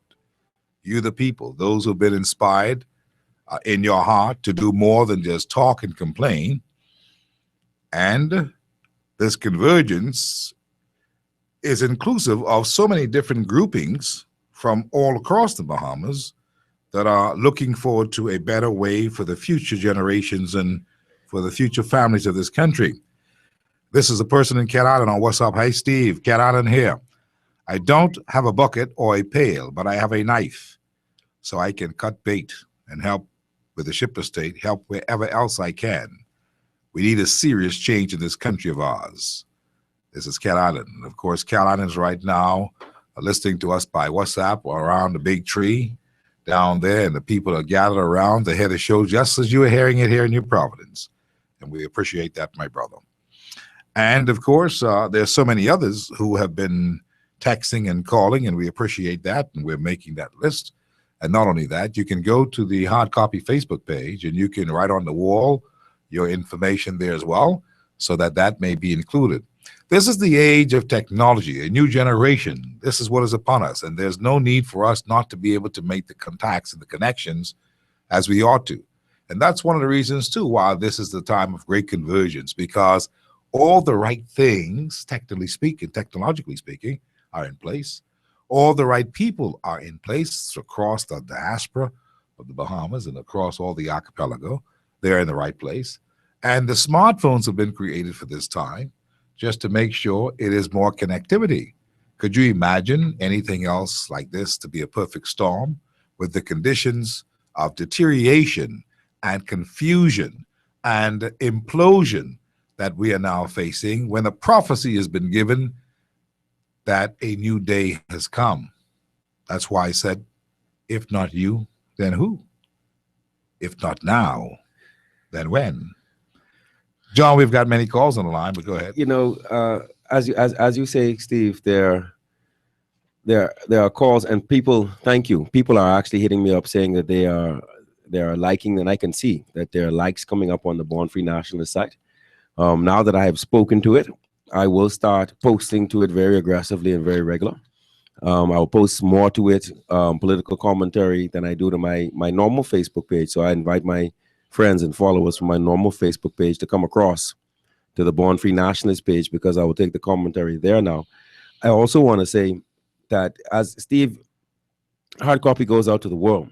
You, the people, those who have been inspired in your heart to do more than just talk and complain. And this convergence is inclusive of so many different groupings from all across the Bahamas that are looking forward to a better way for the future generations and for the future families of this country. This is a person in Cat Island on WhatsApp. Hey, Steve, Cat Island here. I don't have a bucket or a pail, but I have a knife, so I can cut bait and help with the ship estate, help wherever else I can. We need a serious change in this country of ours. This is Cat Island. Of course, Cat Island's right now listening to us by WhatsApp or around the big tree down there, and the people are gathered around to hear the show just as you are hearing it here in New Providence. And we appreciate that, my brother. And of course, there's so many others who have been texting and calling, and we appreciate that, and we're making that list. And not only that, you can go to the Hard Copy Facebook page, and you can write on the wall your information there as well, so that that may be included. This is the age of technology, a new generation. This is what is upon us, and there's no need for us not to be able to make the contacts and the connections as we ought to. And that's one of the reasons, too, why this is the time of great convergence, because all the right things, technically speaking, technologically speaking, are in place. All the right people are in place across the diaspora of the Bahamas and across all the archipelago. They're in the right place. And the smartphones have been created for this time, just to make sure it is more connectivity. Could you imagine anything else like this to be a perfect storm with the conditions of deterioration and confusion and implosion that we are now facing, when a prophecy has been given that a new day has come? That's why I said, if not you, then who? If not now, then when? John, we've got many calls on the line, but go ahead. You know, as you say, Steve, there are calls, and people. Thank you. People are actually hitting me up saying that they are liking, and I can see that there are likes coming up on the Born Free Nationalist site. Now that I have spoken to it, I will start posting to it very aggressively and very regular. I will post more to it, political commentary, than I do to my normal Facebook page. So I invite my friends and followers from my normal Facebook page to come across to the Born Free Nationalist page, because I will take the commentary there now. I also want to say that, as Steve, Hard Copy goes out to the world.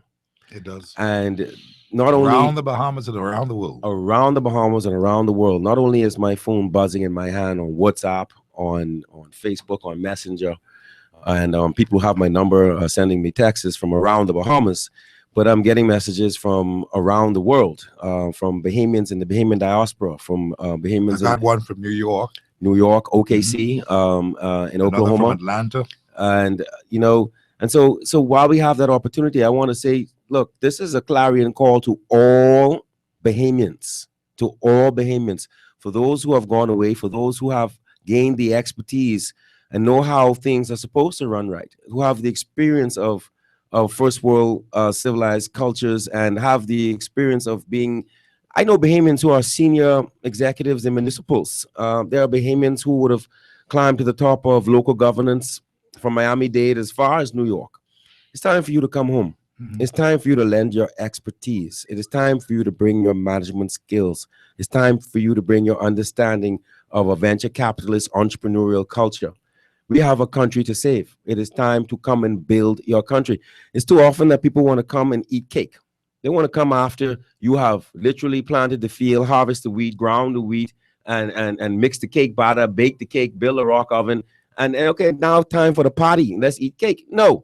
It does. And not only around the Bahamas and around the world. Around the Bahamas and around the world. Not only is my phone buzzing in my hand on WhatsApp, on Facebook, on Messenger, and people who have my number are sending me texts from around the Bahamas, but I'm getting messages from around the world, from Bahamians in the Bahamian diaspora, from Bahamians. I got one from New York, OKC, in Oklahoma, from Atlanta, and you know, and so while we have that opportunity, I want to say, look, this is a clarion call to all Bahamians, for those who have gone away, for those who have gained the expertise and know how things are supposed to run right, who have the experience of first world civilized cultures, and have the experience of being, I know Bahamians who are senior executives in municipals. There are Bahamians who would have climbed to the top of local governance from Miami-Dade as far as New York. It's time for you to come home. It's time for you to lend your expertise. It is time for you to bring your management skills. It's time for you to bring your understanding of a venture capitalist entrepreneurial culture. We have a country to save. It is time to come and build your country. It's too often that people want to come and eat cake. They want to come after you have literally planted the field, harvest the wheat, ground the wheat, and mix the cake batter, bake the cake, build a rock oven, and okay, now time for the party. Let's eat cake. No.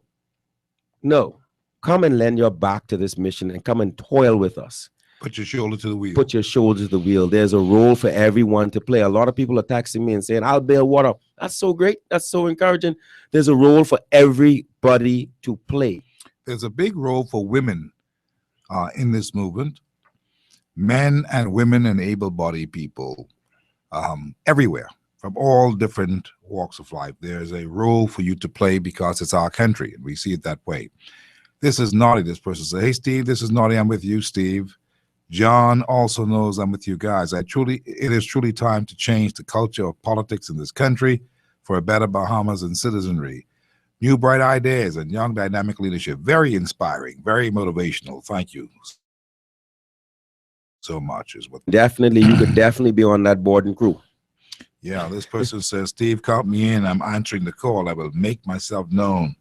Come and lend your back to this mission and come and toil with us. Put your shoulder to the wheel. Put your shoulder to the wheel. There's a role for everyone to play. A lot of people are texting me and saying, I'll build water. That's so great. That's so encouraging. There's a role for everybody to play. There's a big role for women in this movement. Men and women and able-bodied people everywhere, from all different walks of life. There's a role for you to play because it's our country, and we see it that way. This is Naughty. This person says, hey, Steve, this is Naughty. I'm with you, Steve. John also knows I'm with you guys. It is truly time to change the culture of politics in this country for a better Bahamas and citizenry. New bright ideas and young dynamic leadership. Very inspiring, very motivational. Thank you so much. Is what Definitely, you could definitely be on that board and crew. Yeah, this person says, Steve, count me in. I'm answering the call. I will make myself known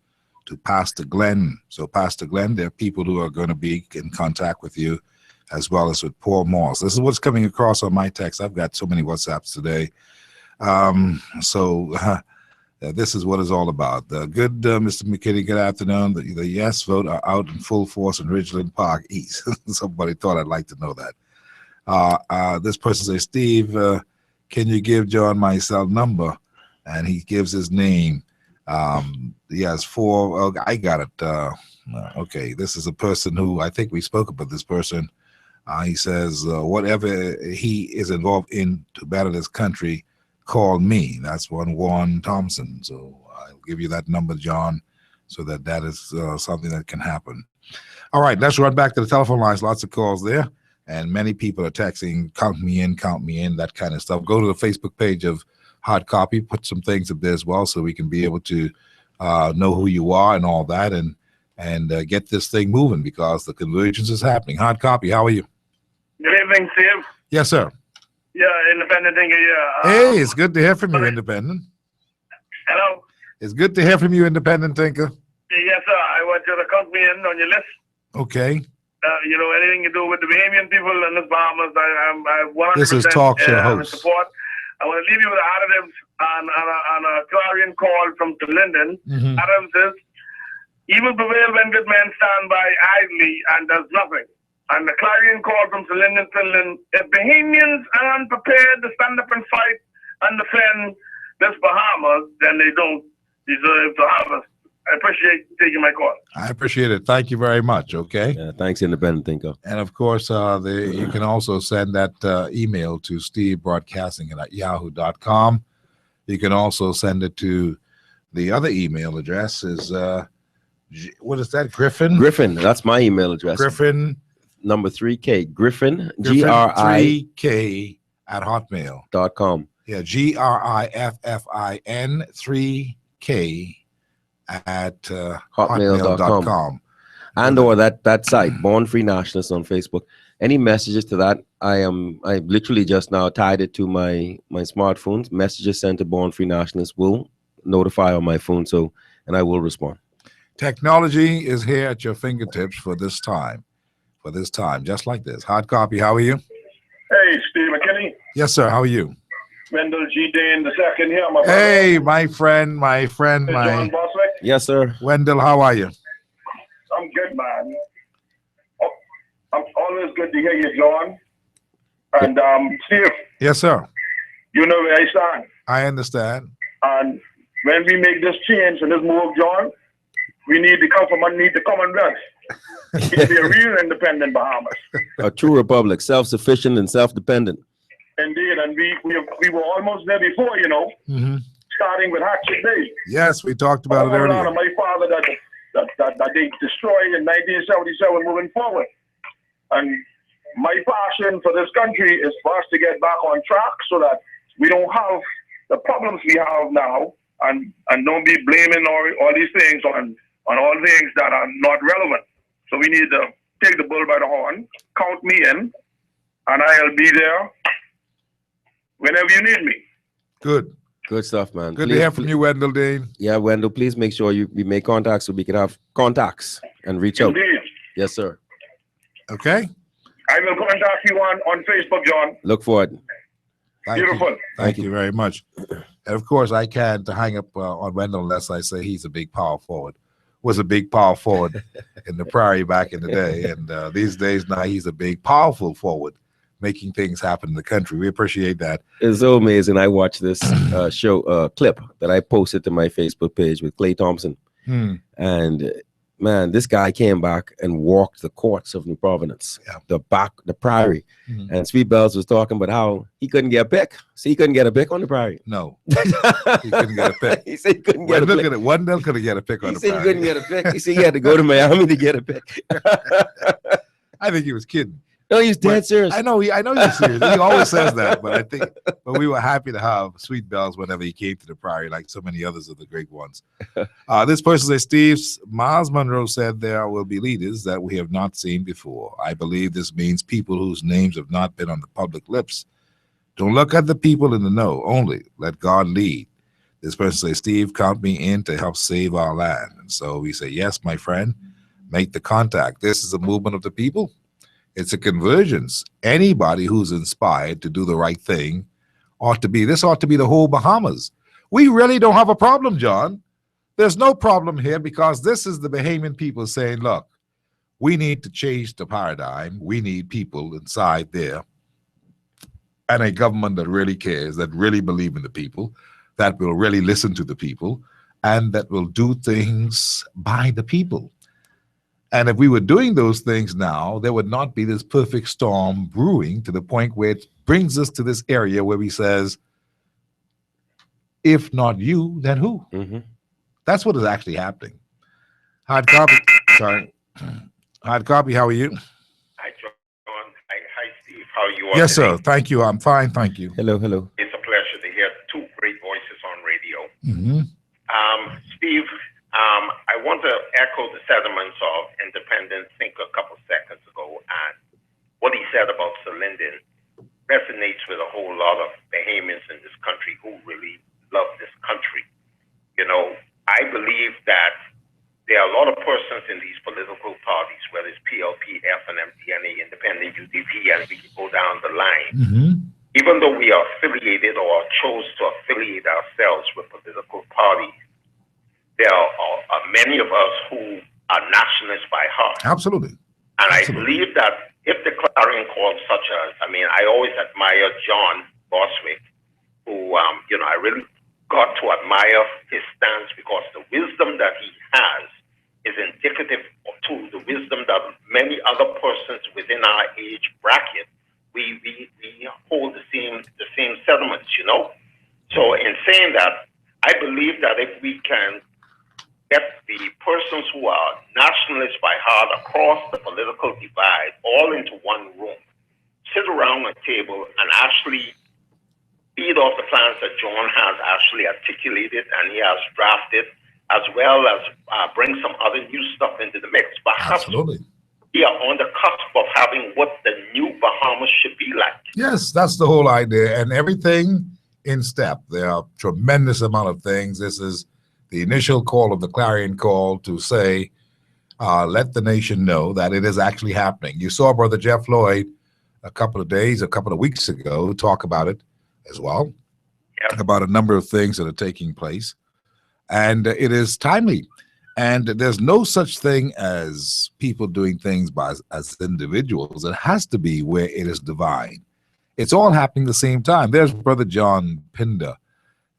to Pastor Glenn. So, Pastor Glenn, there are people who are going to be in contact with you, as well as with Paul Morse. This is what's coming across on my text. I've got so many WhatsApps today. This is what it's all about. Good, Mr. McKinney, good afternoon. The yes vote are out in full force in Ridgeland Park East. Somebody thought I'd like to know that. This person says, Steve, can you give John my cell number? And he gives his name. He has 4. Oh, I got it. Okay, this is a person who I think we spoke about this person. He says, whatever he is involved in to better this country, call me. That's Warren Thompson. So I'll give you that number, John, so that is something that can happen. All right, let's run back to the telephone lines. Lots of calls there. And many people are texting, count me in, that kind of stuff. Go to the Facebook page of Hard Copy, put some things up there as well so we can be able to know who you are and all that and get this thing moving because the convergence is happening. Hard Copy, how are you? Good evening, Steve. Yes, sir. Yeah, Independent Thinker, yeah. Hey, it's good to hear from you, Independent. Hello? It's good to hear from you, Independent Thinker. Yes, sir. I want you to count me in on your list. Okay. Anything to do with the Bahamian people in the Bahamas, I'm 100% This is talk show host. support. I want to leave you with Adams on a clarion call from Linden. Mhm. Adams says, evil prevail when good men stand by idly and does nothing. And the clarion call from Linden, Finland, if Bahamians are unprepared to stand up and fight and defend this Bahamas, then they don't deserve to have us. I appreciate you taking my call. I appreciate it. Thank you very much. Okay. Yeah, thanks, Independent Thinker. And of course, you can also send that email to stevebroadcasting@yahoo.com. You can also send it to the other email address is what is that? Griffin? Griffin, that's my email address. Griffin. Number 3K. Griffin, Griffin GRI 3K at hotmail.com. Yeah, GRIFFIN 3K at hotmail.com. And or that site, Born Free Nationalists on Facebook. Any messages to that? I literally just now tied it to my smartphones. Messages sent to Born Free Nationalists will notify on my phone, and I will respond. Technology is here at your fingertips for this time, just like this. Hard Copy, how are you? Hey, Steve McKinney. Yes, sir. How are you? Wendell G. Dane II here, my brother. Hey, my friend, Hey, John Bostwick. Yes, sir. Wendell, how are you? I'm good, man. I'm always good to hear you, John. And Steve, Yes, sir. you know where I stand. I understand. And when we make this change and this move, John, we need to come from underneath the Commonwealth. It be a real independent Bahamas. A true republic, self-sufficient and self-dependent. Indeed, and we were almost there before, starting with Hatchet Day. Yes, we talked about it All earlier. of my father that they destroyed in 1977 moving forward. And my passion for this country is for us to get back on track so that we don't have the problems we have now and don't be blaming all these things on all things that are not relevant. So we need to take the bull by the horn, count me in, and I'll be there whenever you need me. Good. Good stuff, man. Good to hear from you, Wendell Dane. Yeah, Wendell, please make sure we make contacts so we can have contacts and reach out. Indeed. Yes, sir. Okay. I will contact you on Facebook, John. Look forward. Beautiful. Thank you very much. And of course, I can't hang up on Wendell unless I say he's a big power forward. Was a big power forward in the Prairie back in the day. And these days now he's a big powerful forward, making things happen in the country. We appreciate that. It's so amazing. I watched this clip that I posted to my Facebook page with Clay Thompson. And man, this guy came back and walked the courts of New Providence, the Prairie. And Sweet Bells was talking about how he couldn't get a pick. See, he couldn't get a pick on the Prairie. No, he couldn't get a pick. He said he couldn't get a pick. Wendell couldn't get a pick on the Prairie. He said he couldn't get a pick. He said he had to go to Miami to get a pick. I think he was kidding. No, he's dead serious. I know he's serious. He always says that, but we were happy to have Sweet Bells whenever he came to the Prairie, like so many others of the great ones. This person says, Steve, Miles Monroe said there will be leaders that we have not seen before. I believe this means people whose names have not been on the public lips. Don't look at the people in the know only. Let God lead. This person says, Steve, count me in to help save our land. And so we say, yes, my friend, make the contact. This is a movement of the people. It's a convergence. Anybody who's inspired to do the right thing ought to be the whole Bahamas. We really don't have a problem, John. There's no problem here because this is the Bahamian people saying, look, we need to change the paradigm. We need people inside there and a government that really cares, that really believes in the people, that will really listen to the people, and that will do things by the people. And if we were doing those things now, there would not be this perfect storm brewing to the point where it brings us to this area where he says, if not you, then who? Mm-hmm. That's what is actually happening. Hard copy. Sorry. Hard copy, how are you? Hi, John. Hi, Steve. How are you all Yes, today? sir. Thank you. I'm fine. Thank you. Hello. It's a pleasure to hear two great voices on radio. Mm-hmm. Steve, I want to echo the sentiments of Independent Thinker a couple seconds ago, and what he said about Sir Lyndon resonates with a whole lot of Bahamians in this country who really love this country. You know, I believe that there are a lot of persons in these political parties, whether it's PLP, FNM, DNA, Independent, UDP, and we can go down the line. Mm-hmm. Even though we are affiliated or chose to affiliate ourselves with political parties, there are many of us who are nationalists by heart. Absolutely. And I believe that if the clarion call such as, I always admire John Bostwick, who, I really got to admire his stance because the wisdom that he has is indicative to the wisdom that many other persons within our age bracket, we hold the same sentiments, you know? So in saying that, I believe that if we can get the persons who are nationalists by heart across the political divide all into one room, sit around a table and actually feed off the plans that John has actually articulated and he has drafted, as well as bring some other new stuff into the mix. Perhaps we are on the cusp of having what the new Bahamas should be like. Yes, that's the whole idea. And everything in step. There are tremendous amount of things. This is the initial call of the clarion call to say, let the nation know that it is actually happening. You saw Brother Jeff Lloyd a couple of weeks ago talk about it as well, about a number of things that are taking place. And it is timely. And there's no such thing as people doing things as individuals. It has to be where it is divine. It's all happening at the same time. There's Brother John Pinder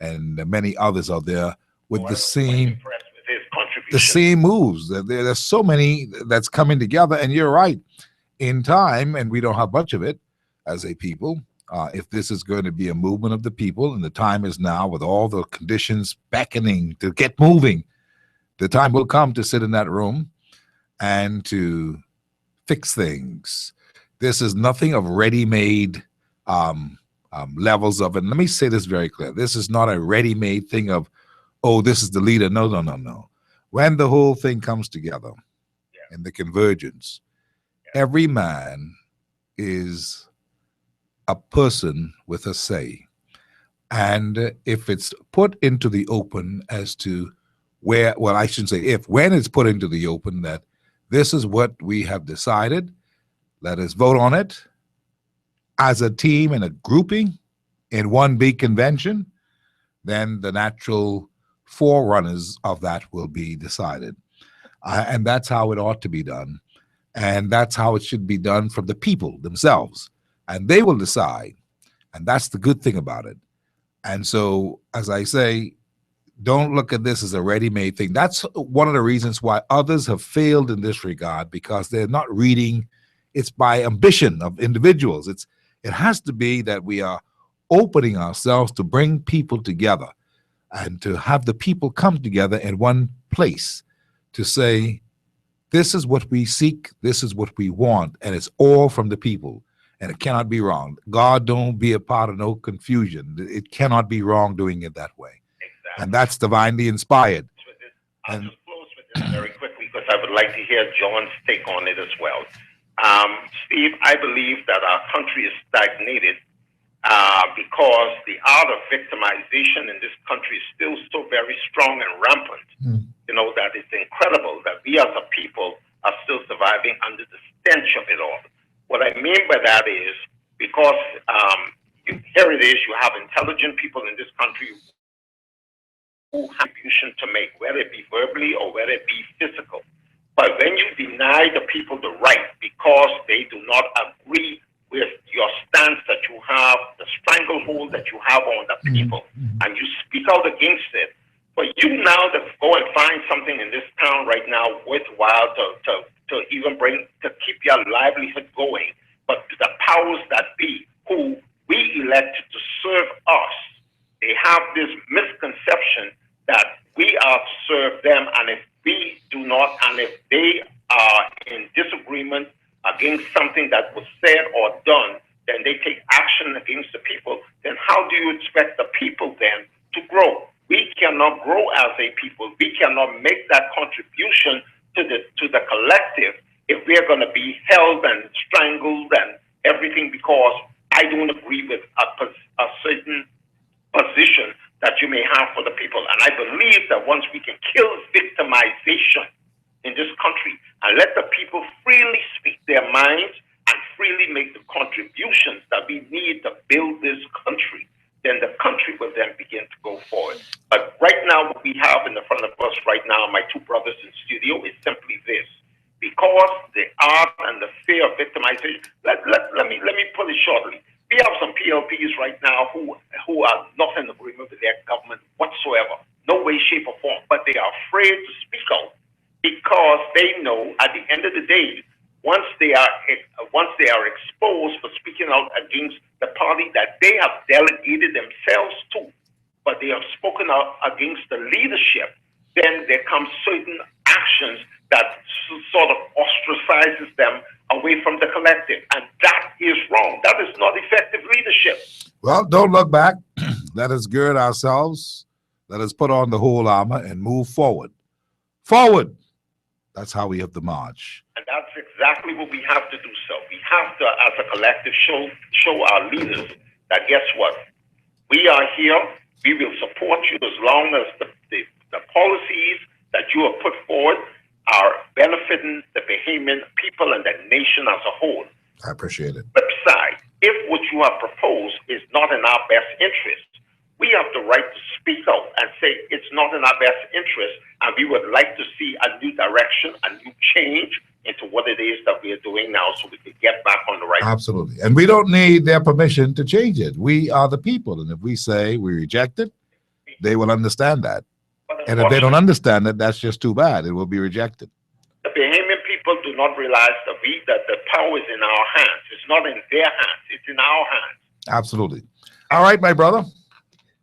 and many others out there with the same moves. There's so many that's coming together. And you're right. In time, and we don't have much of it as a people, if this is going to be a movement of the people, and the time is now with all the conditions beckoning to get moving, the time will come to sit in that room and to fix things. This is nothing of ready-made levels of it. Let me say this very clear. This is not a ready-made thing of, oh, this is the leader. No. When the whole thing comes together in the convergence, every man is a person with a say. And if it's put into the open as to where, well, I shouldn't say if, when it's put into the open that this is what we have decided, let us vote on it as a team and a grouping in one big convention, then the natural forerunners of that will be decided. And that's how it ought to be done. And that's how it should be done from the people themselves. And they will decide. And that's the good thing about it. And so, as I say, don't look at this as a ready-made thing. That's one of the reasons why others have failed in this regard, because they're not reading. It's by ambition of individuals. It has to be that we are opening ourselves to bring people together and to have the people come together in one place to say, This is what we seek. This is what we want. And it's all from the people. And it cannot be wrong. God don't be a part of no confusion. It cannot be wrong doing it that way. Exactly. And that's divinely inspired. I'll just close with this very quickly because I would like to hear John's take on it as well. Steve, I believe that our country is stagnated because the art of victimization in this country is still so very strong and rampant. You know, that it's incredible that we as a people are still surviving under the stench of it all. What I mean by that is because here it is, you have intelligent people in this country who have contribution to make, whether it be verbally or whether it be physical. But when you deny the people the right because they do not agree with your stance that you have, the stranglehold that you have on the people, and you speak out against it, for you now to go and find something in this town right now worthwhile to even bring, to keep your livelihood going, but the powers that be, who we elected to serve us, they have this misconception that we are to serve them, and if we do not, and if they are in disagreement against something that was said or done, then they take action against the people, then how do you expect the people then to grow? We cannot grow as a people. We cannot make that contribution to the collective if we are going to be held and strangled and everything because I don't agree with a certain position that you may have for the people. And I believe that once we can kill victimization in this country and let the people freely speak their minds and freely make the contributions that we need to build this country, then the country will then begin to go forward. But right now, what we have in the front of us right now, my two brothers in studio, is simply this. Because the art and the fear of victimization, let me put it shortly. We have some PLPs right now who are not in agreement with their government whatsoever, no way, shape, or form, but they are afraid to speak out because they know at the end of the day, once they are exposed for speaking out against the party that they have delegated themselves to, but they have spoken out against the leadership, then there comes certain actions that sort of ostracizes them away from the collective. And that is wrong. That is not effective leadership. Well, don't look back. Let us gird ourselves. Let us put on the whole armor and move forward. Forward. That's how we have to march. And that's exactly what we have to do. So we have to, as a collective, show our leaders that guess what? We are here. We will support you as long as the policies that you have put forward are benefiting the Bahamian people and the nation as a whole. I appreciate it. Flip side, if what you have proposed is not in our best interest, we have the right to speak out and say it's not in our best interest, and we would like to see a new direction, a new change into what it is that we are doing now so we can get back on the right. Absolutely. And we don't need their permission to change it. We are the people. And if we say we reject it, they will understand that. And if they don't understand it, that's just too bad. It will be rejected. The Bahamian people do not realize that the power is in our hands. It's not in their hands. It's in our hands. Absolutely. All right, my brother.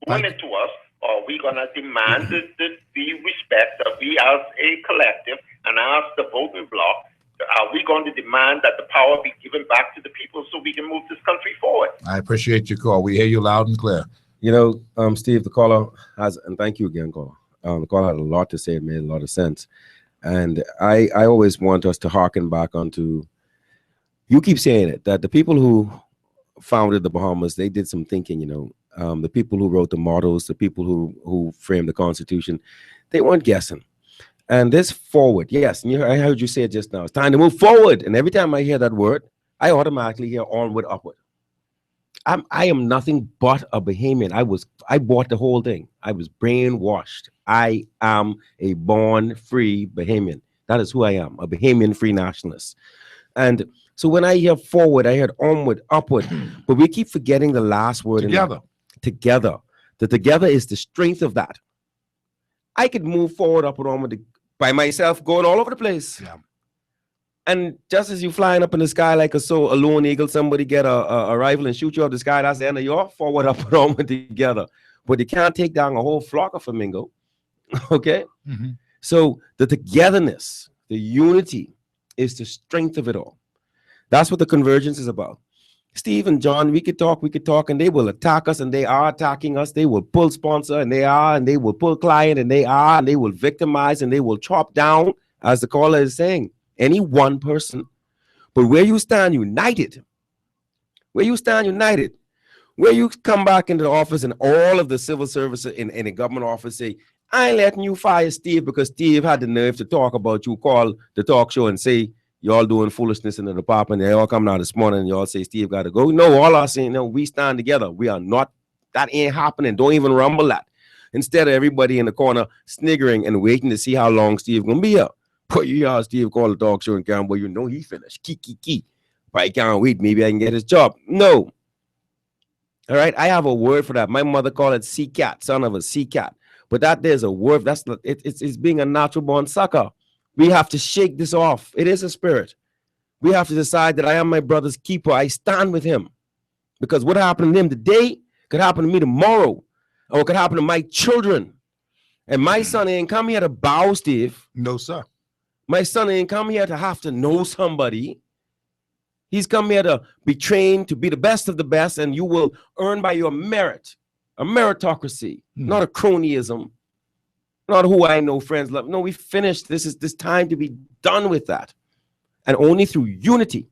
Women to us, or we're going to demand the respect that we as a collective and as the voting bloc, are we going to demand that the power be given back to the people so we can move this country forward? I appreciate your call. We hear you loud and clear. You know, Steve, the caller has, and thank you again, caller. The caller had a lot to say. It made a lot of sense. And I always want us to hearken back onto, you keep saying it, that the people who founded the Bahamas, they did some thinking, you know. The people who wrote the mottos, the people who framed the Constitution, they weren't guessing. And this forward, yes, and I heard you say it just now, it's time to move forward. And every time I hear that word, I automatically hear onward, upward. I am nothing but a Bahamian. I bought the whole thing. I was brainwashed. I am a born free Bahamian. That is who I am, a Bahamian free nationalist. And so when I hear forward, I heard onward, upward. But we keep forgetting the last word. Together. Together. The together is the strength of that. I could move forward, upward, onward by myself, going all over the place. Yeah. And just as you flying up in the sky like a lone eagle, somebody get a rifle and shoot you up the sky, that's the end of your forward, upward, onward together. But you can't take down a whole flock of flamingo. Okay? Mm-hmm. So the togetherness The unity is the strength of it all. That's what the convergence is about. Steve and John, we could talk, and they will attack us, and they are attacking us. They will pull sponsor, and they will pull client, and they will victimize, and they will chop down, as the caller is saying, any one person. But where you stand united, where you come back into the office and all of the civil service in a government office say, I ain't letting you fire Steve because Steve had the nerve to talk about you, call the talk show and say, y'all doing foolishness in the department. They all come out this morning and y'all say Steve got to go. No, all I saying, no, we stand together. We are not, that ain't happening. Don't even rumble that. Instead of everybody in the corner sniggering and waiting to see how long Steve gonna be here. But you hear Steve call the talk show and Campbell, you know he finished. Key. But I can't wait. Maybe I can get his job. No. All right. I have a word for that. My mother called it sea cat, son of a sea cat. But that there's a word. That's it's being a natural born sucker. We have to shake this off. It is a spirit. We have to decide that I am my brother's keeper. I stand with him. Because what happened to him today could happen to me tomorrow. Or it could happen to my children. And my son ain't come here to bow, Steve. No, sir. My son ain't come here to have to know somebody. He's come here to be trained to be the best of the best, and you will earn by your merit. A meritocracy, not a cronyism. Not who I know, friends love. No, we finished. This is this time to be done with that. And only through unity.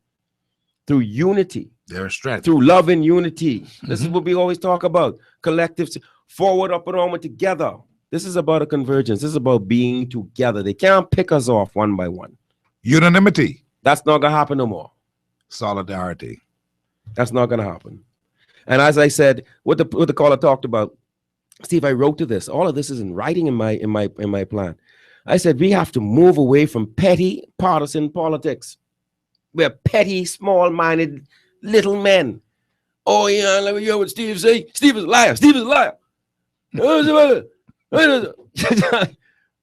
Through unity. There's strength. Through love and unity. This is what we always talk about. Collective, forward, up and onward together. This is about a convergence. This is about being together. They can't pick us off one by one. Unanimity. That's not going to happen no more. Solidarity. That's not going to happen. And as I said, what the caller talked about, Steve, I wrote to this. All of this is in writing in my plan. I said we have to move away from petty partisan politics. We're petty, small-minded little men. Oh yeah, let me hear what Steve say. Steve is a liar. Steve is a liar. And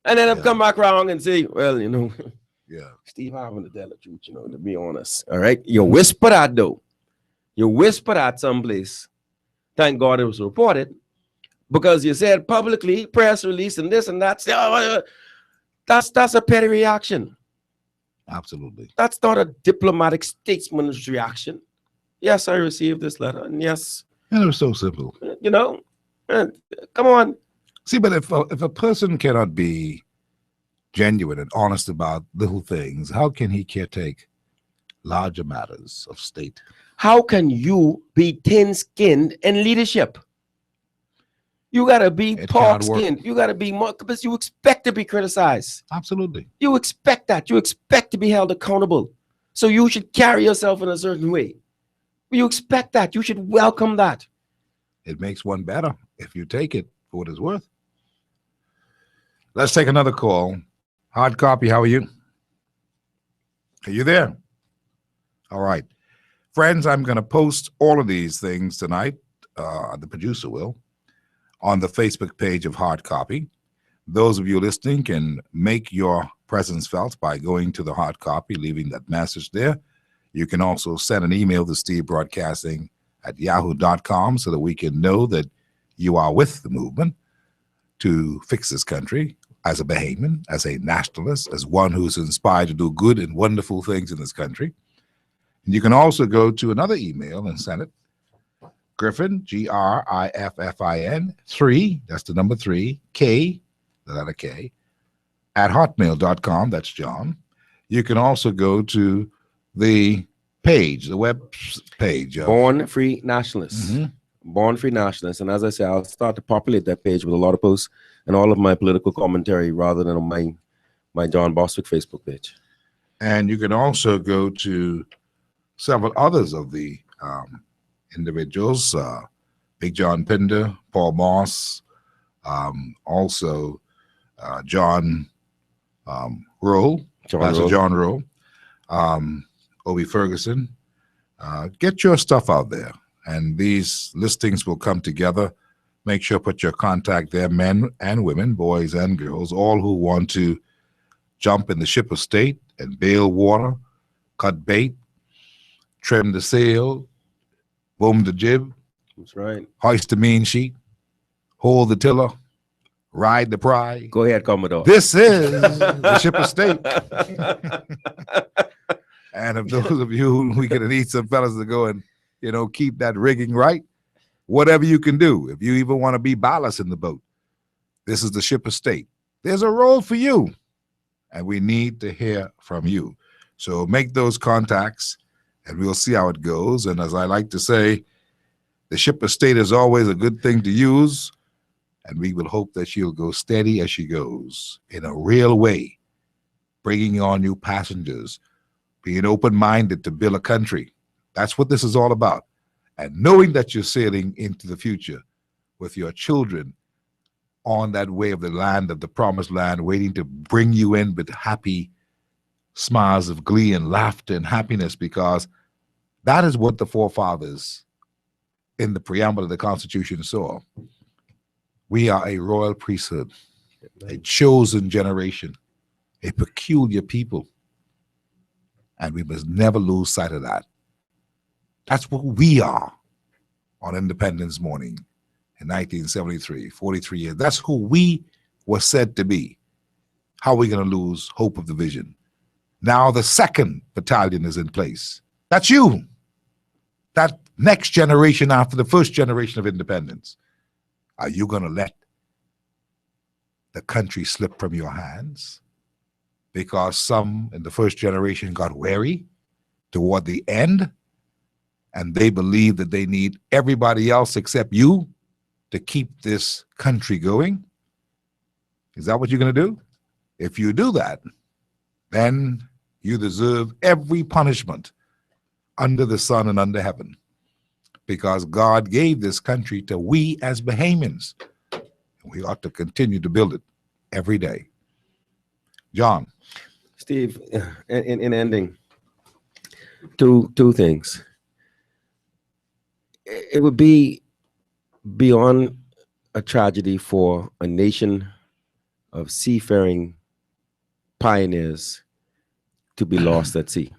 then I've come back around and say, well, you know, Steve having to tell the truth, you know, to be honest. All right. You whisper that though. You whisper that someplace. Thank God it was reported. Because you said publicly, press release and this and that. That's a petty reaction. Absolutely. That's not a diplomatic statesman's reaction. Yes, I received this letter. And yes. And it was so simple. You know, come on. See, but if a person cannot be genuine and honest about little things, how can he caretake larger matters of state? How can you be thin-skinned in leadership? You got to be pork-skinned. You got to be more, because you expect to be criticized. Absolutely. You expect that. You expect to be held accountable. So you should carry yourself in a certain way. You expect that. You should welcome that. It makes one better if you take it for what it's worth. Let's take another call. Hard copy, how are you? Are you there? All right. Friends, I'm going to post all of these things tonight, the producer will, on the Facebook page of Hard Copy. Those of you listening can make your presence felt by going to the Hard Copy, leaving that message there. You can also send an email to stevebroadcasting@yahoo.com so that we can know that you are with the movement to fix this country as a Bahamian, as a nationalist, as one who's inspired to do good and wonderful things in this country. And you can also go to another email and send it, Griffin, Griffin, 3, that's the number 3, K, the letter K, at hotmail.com, that's John. You can also go to the page, the web page. Born Free Nationalists. Born Free Nationalists. And as I say, I'll start to populate that page with a lot of posts and all of my political commentary rather than on my John Bostwick Facebook page. And you can also go to several others of the individuals, Big John Pinder, Paul Moss, also John Roll, Pastor John Roll, Obie Ferguson. Get your stuff out there, and these listings will come together. Make sure put your contact there, men and women, boys and girls, all who want to jump in the ship of state and bail water, cut bait, trim the sail, boom the jib. That's right. Hoist the main sheet, hold the tiller, ride the pride. Go ahead, Commodore. This is the ship of state. And if those of you, we can need some fellas to go and, keep that rigging right, whatever you can do. If you even want to be ballast in the boat, this is the ship of state. There's a role for you, and we need to hear from you. So make those contacts, and we'll see how it goes. And as I like to say, the ship of state is always a good thing to use, and we will hope that she'll go steady as she goes in a real way, bringing on new passengers, being open-minded to build a country. That's what this is all about. And knowing that you're sailing into the future with your children on that way of the land of the promised land, waiting to bring you in with happy smiles of glee and laughter and happiness, because that is what the forefathers in the preamble of the Constitution saw. We are a royal priesthood, a chosen generation, a peculiar people, and we must never lose sight of that. That's what we are on Independence Morning in 1973, 43 years. That's who we were said to be. How are we going to lose hope of the vision? Now the 2nd Battalion is in place. That's you. That next generation after the first generation of independence. Are you going to let the country slip from your hands because some in the first generation got wary toward the end, and they believe that they need everybody else except you to keep this country going? Is that what you're going to do? If you do that, then you deserve every punishment under the sun and under heaven, because God gave this country to we as Bahamians. We ought to continue to build it every day. John. Steve, in ending, two things. It would be beyond a tragedy for a nation of seafaring pioneers to be lost at sea.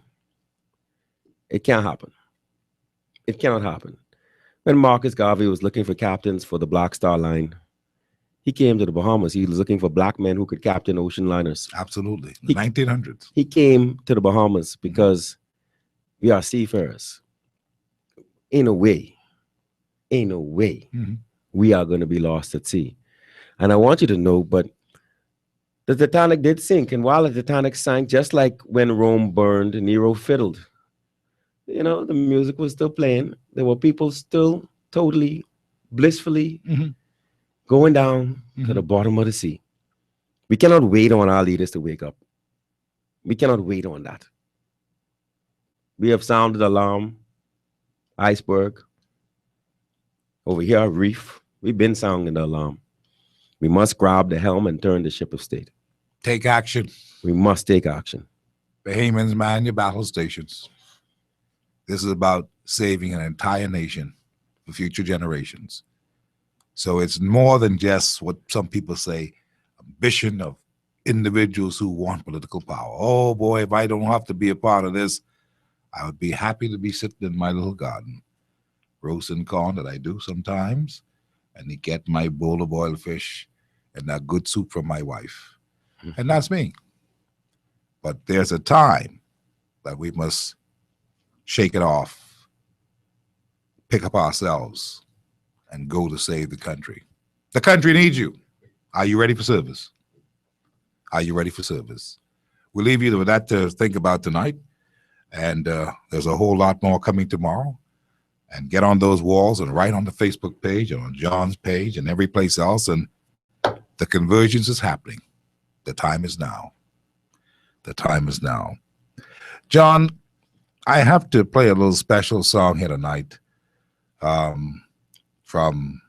It can't happen. It cannot happen. When Marcus Garvey was looking for captains for the Black Star Line, he came to the Bahamas. He was looking for black men who could captain ocean liners. Absolutely. The 1900s. He came to the Bahamas because we are seafarers. Ain't no way we are going to be lost at sea. And I want you to know, but the Titanic did sink. And while the Titanic sank, just like when Rome burned, Nero fiddled. You know, the music was still playing. There were people still totally, blissfully going down to the bottom of the sea. We cannot wait on our leaders to wake up. We cannot wait on that. We have sounded alarm, iceberg. Over here, reef. We've been sounding the alarm. We must grab the helm and turn the ship of state. Take action. We must take action. Bahamians, man your battle stations. This is about saving an entire nation for future generations. So it's more than just what some people say, ambition of individuals who want political power. Oh boy, if I don't have to be a part of this, I would be happy to be sitting in my little garden, roasting corn that I do sometimes, and to get my bowl of boiled fish and that good soup from my wife. And that's me. But there's a time that we must shake it off, pick up ourselves, and go to save the country. The country needs you. Are you ready for service? Are you ready for service? We'll leave you with that to think about tonight. And there's a whole lot more coming tomorrow. And get on those walls and write on the Facebook page and on John's page and every place else. And the convergence is happening. The time is now. The time is now. John, I have to play a little special song here tonight from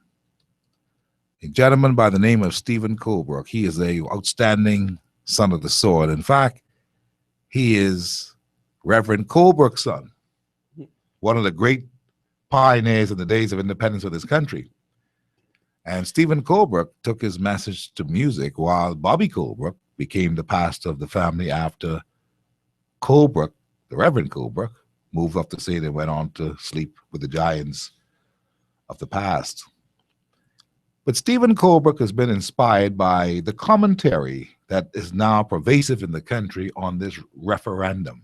a gentleman by the name of Stephen Colebrook. He is a outstanding son of the sword. In fact, he is Reverend Colebrook's son, one of the great pioneers in the days of independence of this country. And Stephen Colebrook took his message to music while Bobby Colebrook became the pastor of the family after Colebrook, the Reverend Colebrook, moved off the scene and went on to sleep with the giants of the past. But Stephen Colbrook has been inspired by the commentary that is now pervasive in the country on this referendum.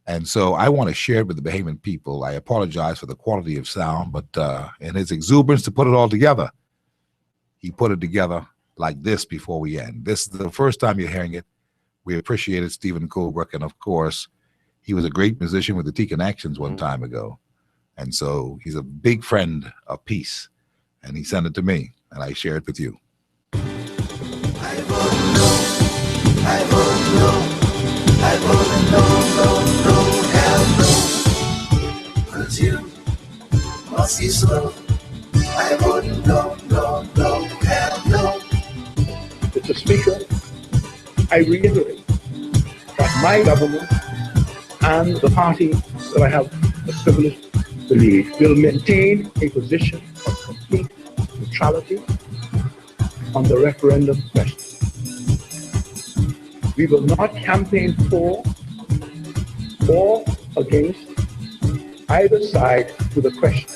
And so I want to share it with the Bahamian people. I apologize for the quality of sound, but in his exuberance to put it all together, he put it together like this before we end. This is the first time you're hearing it. We appreciated Stephen Colbrook, and of course, he was a great musician with the T Connections one time ago. And so he's a big friend of peace. And he sent it to me, and I share it with you. I vote no, I vote no, hell no. 'Cause you must be slow. I vote no, hell no. Mr. Speaker, I reiterate that my government and the party that I have the privilege to lead will maintain a position of complete neutrality on the referendum question. We will not campaign for or against either side to the question,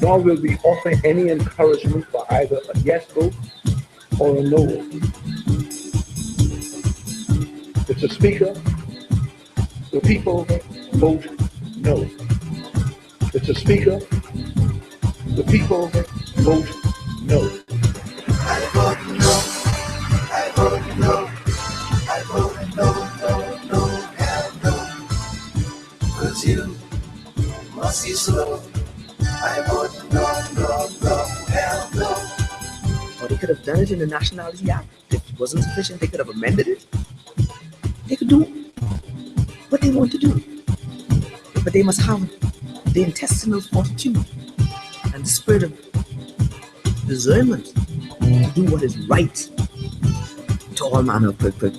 nor will we offer any encouragement for either a yes vote or a no vote. Mr. Speaker, the people vote no. Mr. Speaker, the people vote no. I vote no, I vote no, I vote no, hell no. 'Cause you must be slow. I vote no, hell no. Or they could have done it in the Nationality Act. If it wasn't sufficient, they could have amended it. They could do what they want to do. But they must have the intestinal fortitude and the spirit of discernment to do what is right to all manner of people.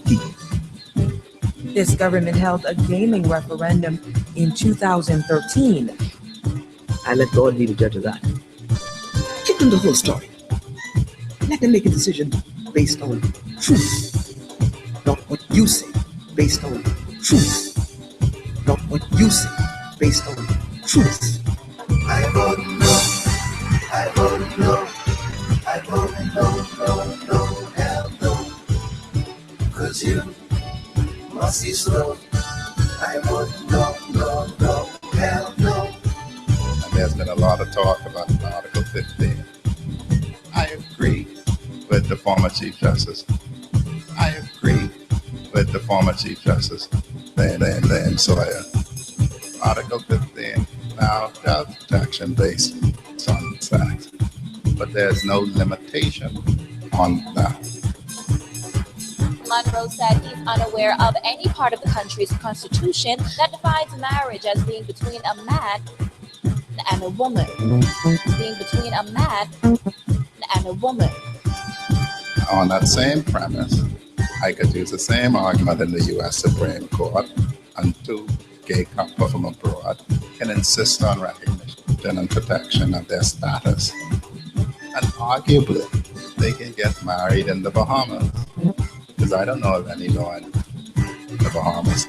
This government held a gaming referendum in 2013. I let God be the judge of that. Give them the whole story. Let them make a decision based on truth, not what you say, based on truth, not what you say, based on truth. I vote no, I vote no, I vote no, hell no. 'Cause you must be slow. I vote no, hell no. And there's been a lot of talk about Article 15. I agree with the former Chief Justice. I agree with the former Chief Justice, Lynn Sawyer. Article 15 now does protection based on sex, but there's no limitation on that. Monroe said he's unaware of any part of the country's constitution that defines marriage as being between a man and a woman. Being between a man and a woman. On that same premise, I could use the same argument in the U.S. Supreme Court, and two gay couples from abroad can insist on recognition and protection of their status. And arguably, they can get married in the Bahamas. Because I don't know of any law in the Bahamas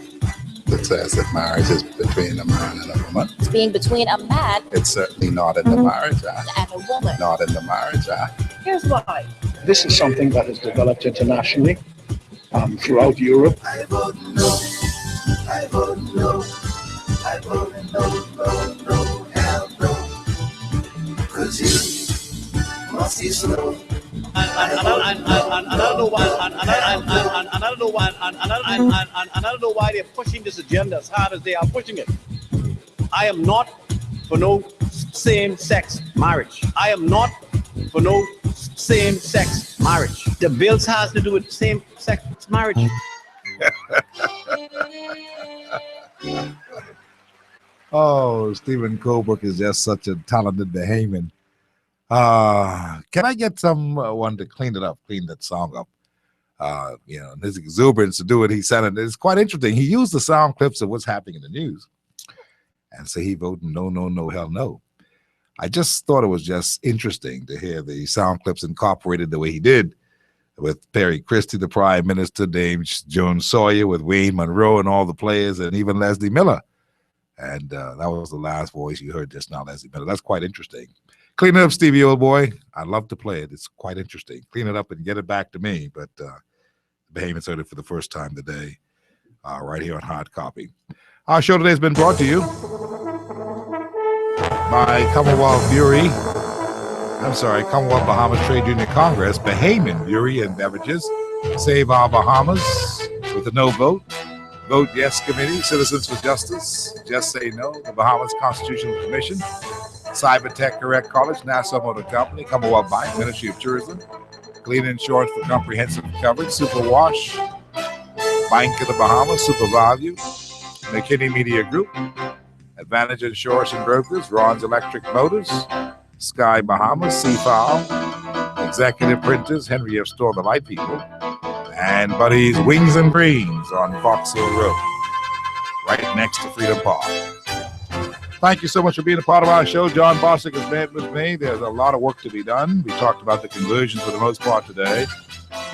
that says that marriage is between a man and a woman. It's being between a man It's certainly not in the Marriage Act. and a woman. Not in the Marriage Act. Here's why. This is something that has developed internationally throughout Europe. I vote no, I vote no, I vote no, hell no. 'Cause you must be slow. And I don't know why they're pushing this agenda as hard as they are pushing it. I am not for no same-sex marriage. I am not for no same-sex marriage. The bills has to do with same-sex marriage. Oh, Stephen Colbrook is just such a talented Bahamian. Can I get someone to clean it up, clean that song up? His exuberance to do it, he said it. It's quite interesting. He used the sound clips of what's happening in the news and say he voted no, hell no. I just thought it was just interesting to hear the sound clips incorporated the way he did with Perry Christie, the Prime Minister, Dame Joan Sawyer, with Wayne Monroe and all the players, and even Leslie Miller And that was the last voice you heard just now, Leslie Miller. That's quite interesting. Clean it up, Stevie, old boy. I'd love to play it. It's quite interesting. Clean it up and get it back to me. But Bahamians heard it for the first time today, right here on Hard Copy. Our show today has been brought to you by Commonwealth Bahamas Trade Union Congress, Bahamian Brewery and Beverages, Save Our Bahamas with a no vote, Vote Yes Committee, Citizens for Justice, Just Say No, the Bahamas Constitutional Commission, Cyber Tech Correct College, Nassau Motor Company, Commonwealth Bank, Ministry of Tourism, Clean Insurance for Comprehensive Coverage, Super Wash, Bank of the Bahamas, Super Value, McKinney Media Group, Advantage Insurance and Brokers, Ron's Electric Motors, Sky Bahamas, Seafowl, Executive Printers, Henry F. Store, the Light People, and Buddy's Wings and Greens on Fox Hill Road, right next to Freedom Park. Thank you so much for being a part of our show. John Bostwick has been with me. There's a lot of work to be done. We talked about the conversion for the most part today.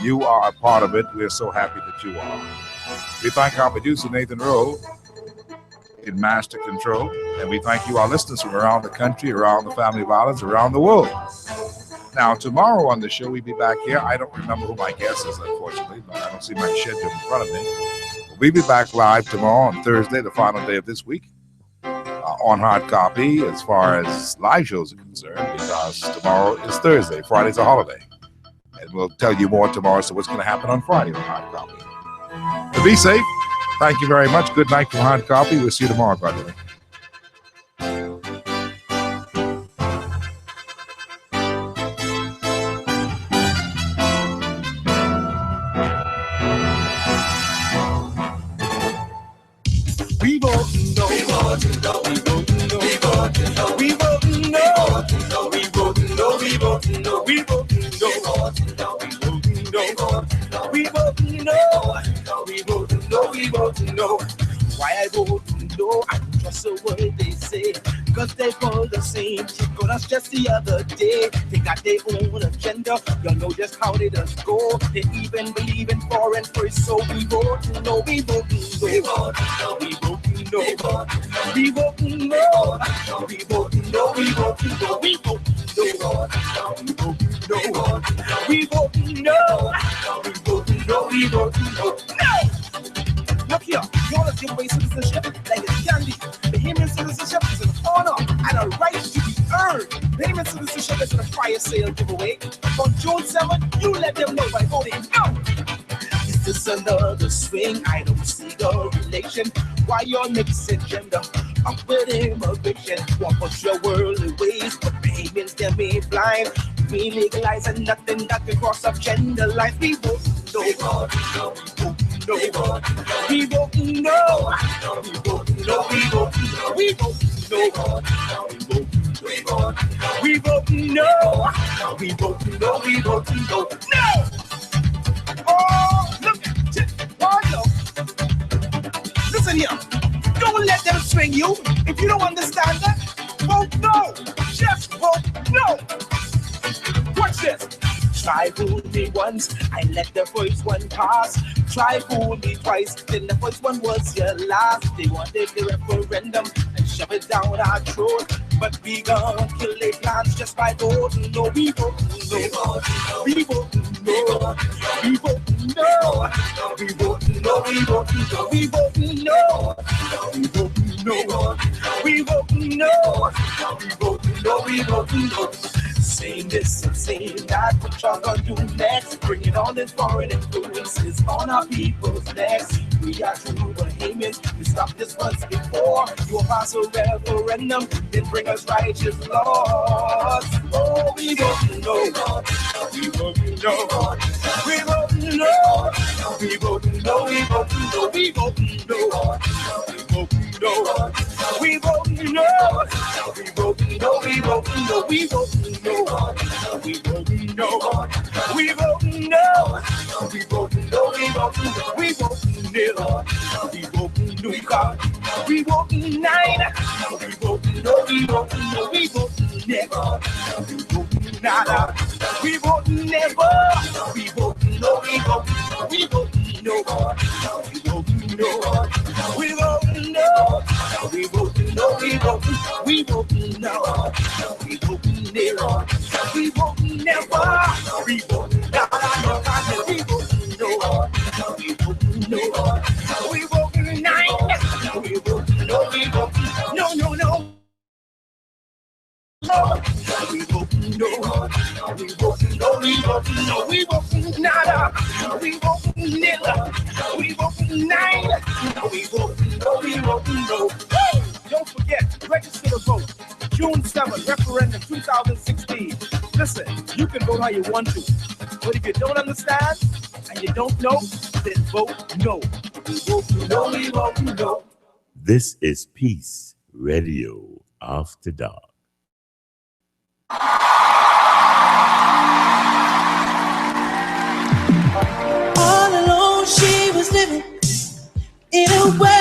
You are a part of it. We're so happy that you are. We thank our producer, Nathan Rowe, in Master Control. And we thank you, our listeners from around the country, around the family of islands, around the world. Now, tomorrow on the show, we'll be back here. I don't remember who my guest is, unfortunately. But I don't see my schedule in front of me. We'll be back live tomorrow on Thursday, the final day of this week. On Hard Copy as far as live shows are concerned, because tomorrow is Thursday. Friday's a holiday. And we'll tell you more tomorrow, so what's going to happen on Friday on Hard Copy. So be safe. Thank you very much. Good night from Hard Copy. We'll see you tomorrow, God willing. We vote no. We vote no. We vote no. We vote no. We vote no. We vote no. We vote no. We vote no. We vote no. We vote no. We vote no. Why I vote no? I don't trust a word they say. Cause they all the same. Chick on us just the other day. They got their own agenda. Y'all know just how they just go. They even believe in foreign first. So we vote no. We vote no. We vote no. We vote no. We vote no. We vote no. We vote no. We vote no. We vote no. We vote no. We vote no. We vote no. No. Look here, y'all give away citizenship like it's candy. Bahamian citizenship is an honor and a right to be earned. Bahamian citizenship is a fire sale giveaway. On June 7th, you let them know by voting no. Is this another swing? I don't see the relation. Why you're mixing gender up with immigration? Want push your worldly ways, but Bahamians, them ain't blind. We legalize and nothing that can cross up gender lines. We vote no. We vote no. We vote no. We vote no. We vote no. We vote no. We vote no. We vote no. We vote no. We vote no. We vote no. No. Oh, look at it. Oh, no. Listen here. Don't let them swing you. If you don't understand that, vote no. Just vote no. Watch this. Try fool me once, I let the first one pass. Try fool me twice, then the first one was your last. They wanted the referendum and shove it down our throat. But we gonna kill their plans just by voting no. We vote no. We vote no. We vote no. We vote no. We vote no. We vote no. We vote no. We vote no. We vote no. We vote no. Saying this and saying that, what y'all gonna do next? Bringing all this foreign influences on our people's necks. We are true Bahamians. We stopped this once before. You will pass a referendum, then bring us righteous laws. Oh, we vote no. We vote no. We vote no. We vote no. We vote no. We vote no. No. We vote no. We vote no. We vote no. We vote no. We vote no. We vote no. We vote no. We vote no. We vote nil. We vote new God. We vote nine. We vote no. We vote no. We vote never. We vote nada. We vote never. We vote no. We vote no. We vote no. We vote no. We vote no. We vote no, we won't, no, we won't never, we won't never, we won't, no, we won't, no, we won't, no, no, no. No, we won't, no, we won't, no, we won't, no, we won't, nada, we won't, never, we won't, nine, we won't, no, we won't, no. Don't forget, register to vote. June 7th, referendum 2016. Listen, you can vote how you want to, but if you don't understand and you don't know, then vote no. We won't, no, we won't, no. This is Peace Radio After Dark. All alone, she was living in a way